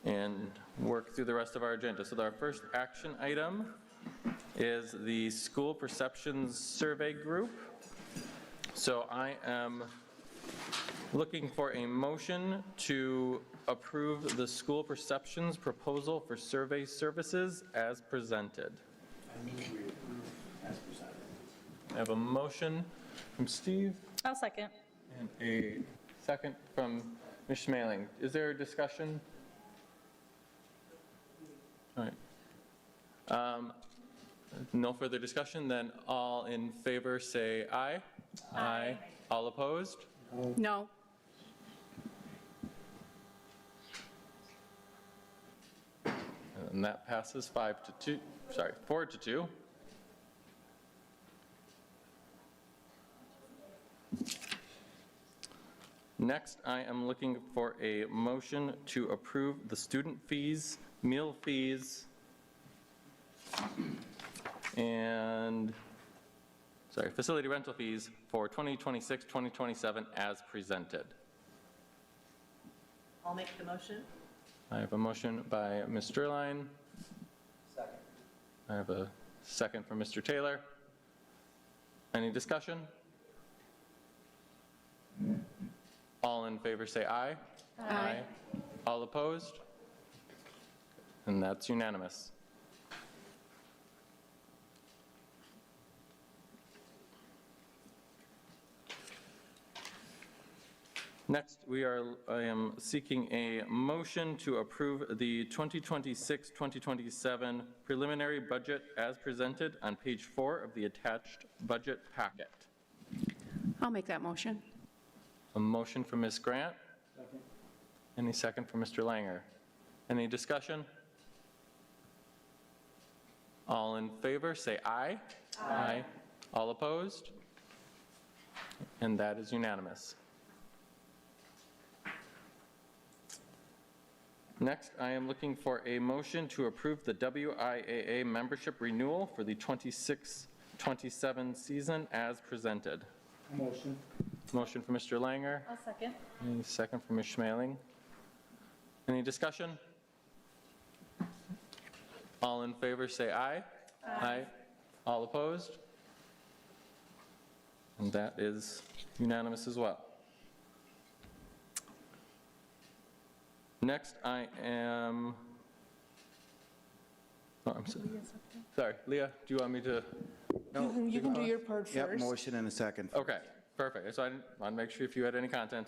and work through the rest of our agenda. So our first action item is the School Perceptions Survey Group. So I am looking for a motion to approve the school perceptions proposal for survey services as presented. I have a motion from Steve I'll second. and a second from Ms. Schmeling. Is there a discussion? All right. No further discussion, then all in favor say aye. Aye. All opposed? No. And that passes 4 to 2. Next, I am looking for a motion to approve the student fees, meal fees, and, facility rental fees for 2026, 2027 as presented. I'll make the motion. I have a motion by Ms. Sterline. Second. I have a second from Mr. Taylor. Any discussion? All in favor say aye. Aye. All opposed? And that's unanimous. Next, I am seeking a motion to approve the 2026-2027 preliminary budget as presented on page 4 of the attached budget packet. I'll make that motion. A motion from Ms. Grant. Second. Any second from Mr. Langer. Any discussion? All in favor, say aye. Aye. All opposed? And that is unanimous. Next, I am looking for a motion to approve the WIAA membership renewal for the 26-27 season as presented. Motion. Motion for Mr. Langer. I'll second. Any second for Ms. Schmeling. Any discussion? All in favor say aye. Aye. All opposed? And that is unanimous as well. Next, I am, I'm sorry, Leah, do you want me to? No, you can do your part first. Yep, motion and a second. Okay, perfect. So I want to make sure if you had any content.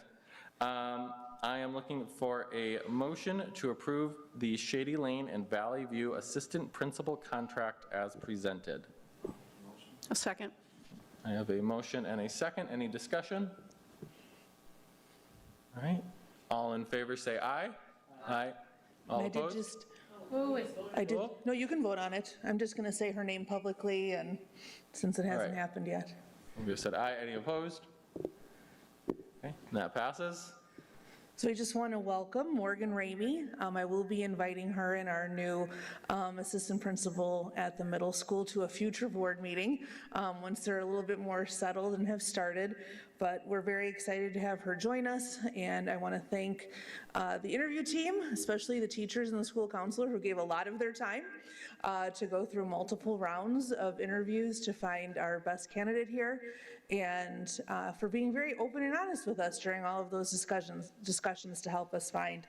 I am looking for a motion to approve the Shady Lane and Valley View Assistant Principal Contract as presented. A second. I have a motion and a second. Any discussion? All right. All in favor say aye. Aye. All And I opposed? did just, no, you can vote on it. I'm just going to say her name publicly, and since it hasn't right. happened yet. We just said aye. Any opposed? Okay, and that passes. So I just want to welcome Morgan Ramey. I will be inviting her and our new assistant principal at the middle school to a future board meeting once they're a little bit more settled and have started. But we're very excited to have her join us, and I want to thank the interview team, especially the teachers and the school counselor who gave a lot of their time to go through multiple rounds of interviews to find our best candidate here, and for being very open and honest with us during all of those discussions to help us find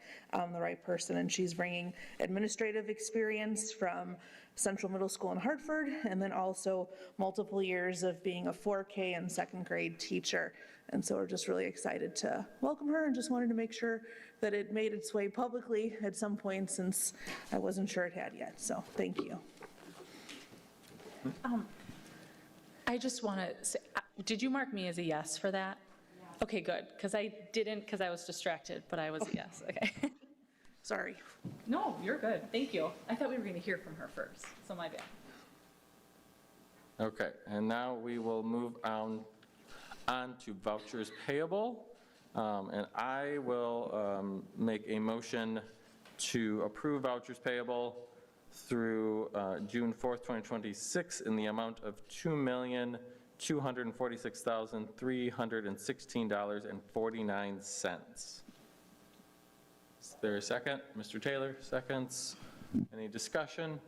the right person. And she's bringing administrative experience from Central Middle School in Hartford, and then also multiple years of being a 4K and second grade teacher. And so we're just really excited to welcome her and just wanted to make sure that it made its way publicly at some point since I wasn't sure it had yet. So thank you. I just want to say, did you mark me as a yes for that? Okay, good, because I didn't, because I was distracted, but I was a yes, okay. Sorry. No, you're good, thank you. I thought we were going to hear from her first, so my bad. Okay, and now we will move on to vouchers payable. And I will make a motion to approve vouchers payable through June 4th, 2026 in the amount of $2,246,316.49. Is there a second? Mr. Taylor, seconds. Any discussion?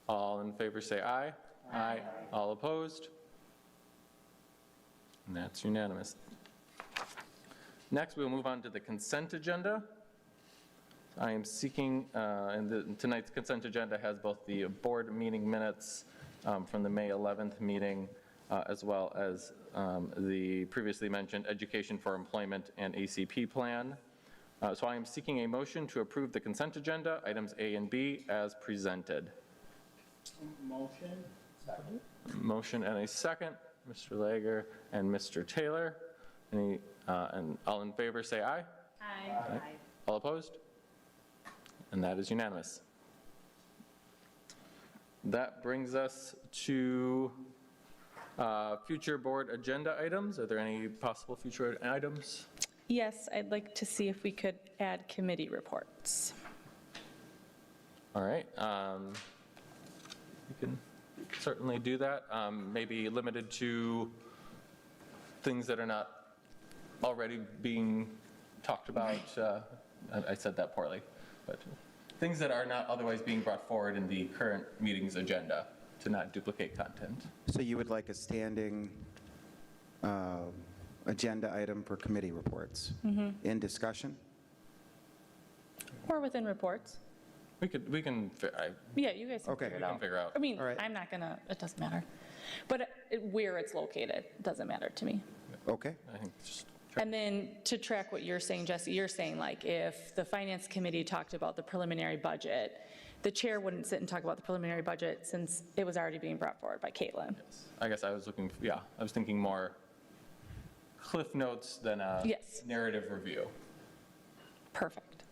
All in favor say aye. Aye. All opposed? And that's unanimous. Next, we'll move on to the consent agenda. I am seeking, and tonight's consent agenda has both the board meeting minutes from the May 11th meeting, as well as the previously mentioned Education for Employment and ACP plan. So I am seeking a motion to approve the consent agenda, items A and B, as presented. Motion. Second. Motion and a second, Mr. Lager and Mr. Taylor. And all in favor say aye. Aye. All opposed? And that is unanimous. That brings us to future board agenda items. Are there any possible future items? Yes, I'd like to see if we could add committee reports. All right. We can certainly do that. Maybe limited to things that are not already being talked about. I said that poorly, but things that are not otherwise being brought forward in the current meeting's agenda to not duplicate content. So you would like a standing agenda item for committee reports in discussion? Or within reports. We can, Yeah, you guys can Okay. figure it we can out. figure out. I mean, All right. I'm not gonna, it doesn't matter. But where it's located doesn't matter to me. Okay. I think just And then to track what you're saying, Jesse, you're saying like if the finance committee talked about the preliminary budget, the chair wouldn't sit and talk about the preliminary budget since it was already being brought forward by Caitlin. I guess I was looking, I was thinking more cliff notes than a Yes. narrative review. Perfect.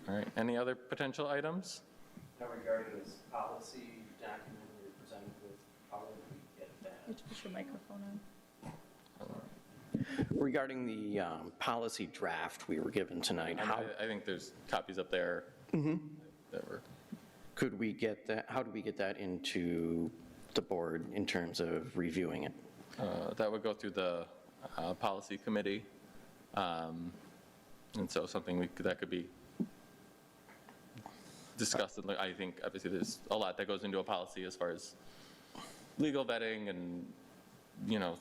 All right, any other potential items? Now regarding this policy document we were presented with, how would we get that? You have to put your microphone on. Regarding the policy draft we were given tonight, And how I think there's copies up there that were, could we get that, how do we get that into the board in terms of reviewing it? that would go through the policy committee. And so something that could be discussed. And I think obviously there's a lot that goes into a policy as far as legal vetting and,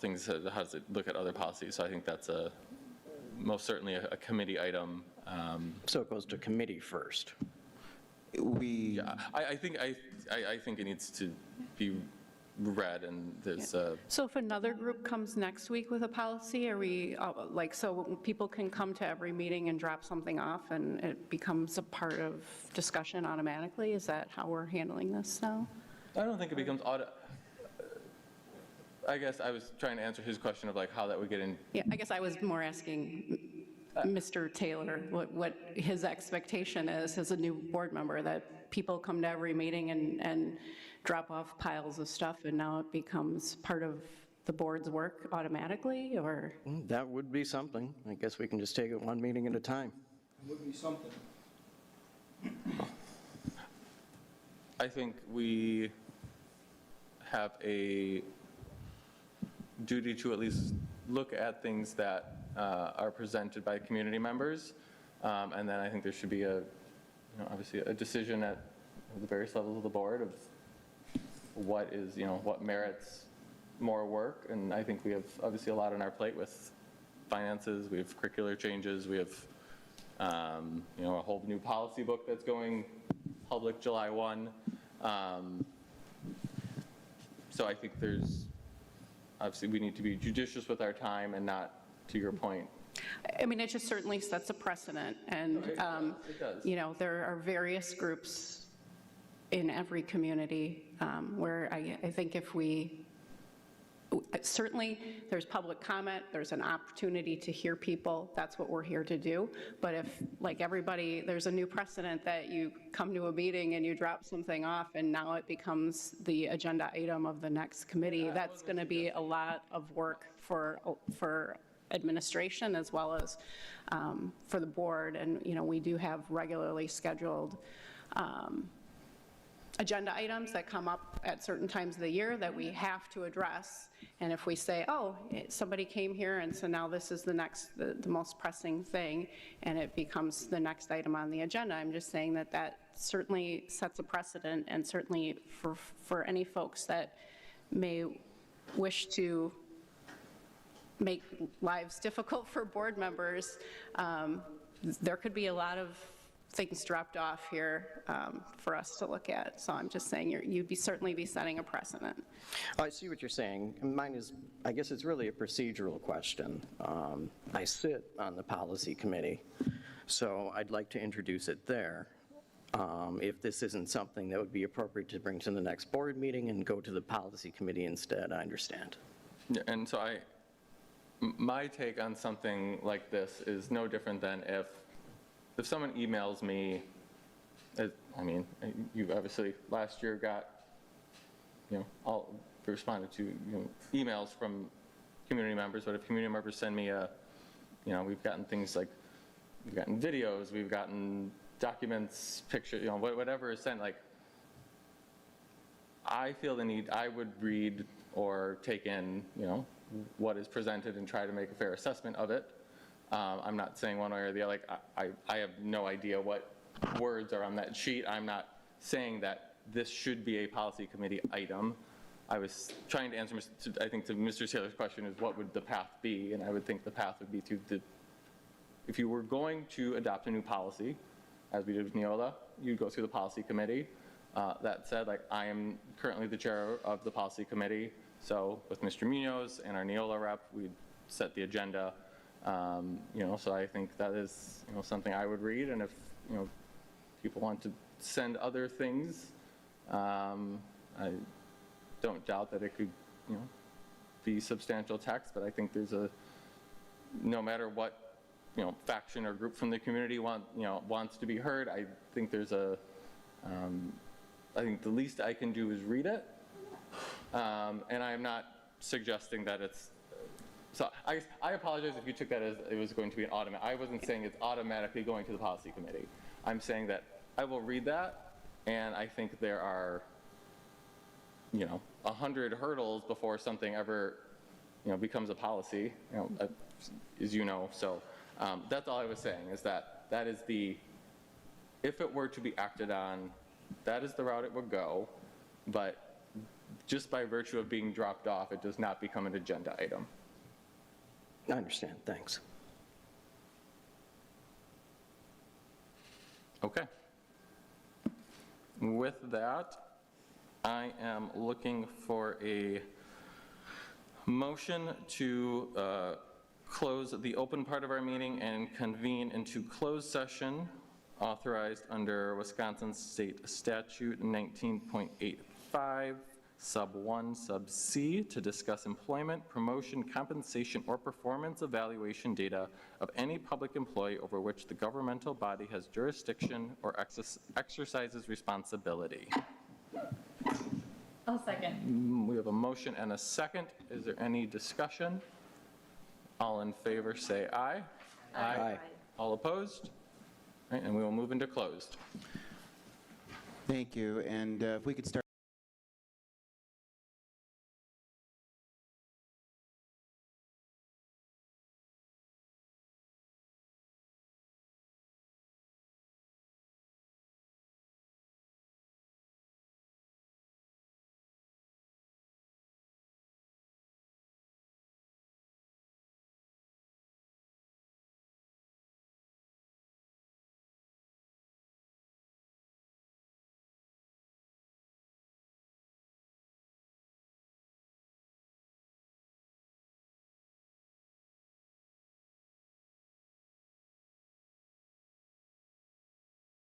things, how does it look at other policies? So I think that's most certainly a committee item. So it goes to committee first. Yeah, I think it needs to be read, and there's So if another group comes next week with a policy, are we, so people can come to every meeting and drop something off and it becomes a part of discussion automatically? Is that how we're handling this now? I don't think it becomes I guess I was trying to answer his question of how that would get in. Yeah, I guess I was more asking Mr. Taylor what his expectation is as a new board member, that people come to every meeting and drop off piles of stuff and now it becomes part of the board's work automatically, or? That would be something. I guess we can just take it one meeting at a time. It would be something. I think we have a duty to at least look at things that are presented by community members. And then I think there should be obviously a decision at the various levels of the board of what is, what merits more work. And I think we have obviously a lot on our plate with finances, we have curricular changes, we have You know, a whole new policy book that's going public July 1. So I think there's, obviously, we need to be judicious with our time and not, to your point. I mean, it just certainly sets a precedent, and, It does. you know, there are various groups in every community where I think if we, certainly, there's public comment, there's an opportunity to hear people, that's what we're here to do. But if, like everybody, there's a new precedent that you come to a meeting and you drop something off and now it becomes the agenda item of the next committee, that's going to be a lot of work for administration as well as for the board. And, you know, we do have regularly scheduled agenda items that come up at certain times of the year that we have to address. And if we say, oh, somebody came here and so now this is the next, the most pressing thing, and it becomes the next item on the agenda, I'm just saying that that certainly sets a precedent, and certainly for any folks that may wish to make lives difficult for board members, there could be a lot of things dropped off here for us to look at. So I'm just saying you'd certainly be setting a precedent. I see what you're saying. Mine is, I guess it's really a procedural question. I sit on the policy committee, so I'd like to introduce it there. If this isn't something that would be appropriate to bring to the next board meeting and go to the policy committee instead, I understand. And so my take on something like this is no different than if someone emails me, I mean, you obviously last year got, you know, all responded to, you know, emails from community members, but if community members send me you know, we've gotten things like, we've gotten videos, we've gotten documents, pictures, you know, whatever is sent, like, I feel the need, I would read or take in, you know, what is presented and try to make a fair assessment of it. I'm not saying one way or the other, like, I have no idea what words are on that sheet. I'm not saying that this should be a policy committee item. I was trying to answer, I think, to Mr. Saylor's question is what would the path be? And I would think the path would be if you were going to adopt a new policy, as we did with Neola, you'd go through the policy committee. That said, like, I am currently the chair of the policy committee. So with Mr. Munoz and our Neola rep, we'd set the agenda. You know, so I think that is, you know, something I would read, and if, you know, people want to send other things, I don't doubt that it could, you know, be substantial text, but I think there's no matter what, you know, faction or group from the community wants to be heard, I think there's I think the least I can do is read it, and I am not suggesting that it's. So I apologize if you took that as it was going to be an automatic. I wasn't saying it's automatically going to the policy committee. I'm saying that I will read that, and I think there are, you know, 100 hurdles before something ever, you know, becomes a policy, you know, as you know. So that's all I was saying, is that is if it were to be acted on, that is the route it would go, but just by virtue of being dropped off, it does not become an agenda item. I understand, thanks. Okay. With that, I am looking for a motion to close the open part of our meeting and convene into closed session authorized under Wisconsin State Statute 19.85. Sub 1, Sub C, to discuss employment, promotion, compensation, or performance evaluation data of any public employee over which the governmental body has jurisdiction or exercises responsibility. I'll second. We have a motion and a second. Is there any discussion? All in favor say aye. Aye. All opposed? All right, and we will move into closed. Thank you, and if we could start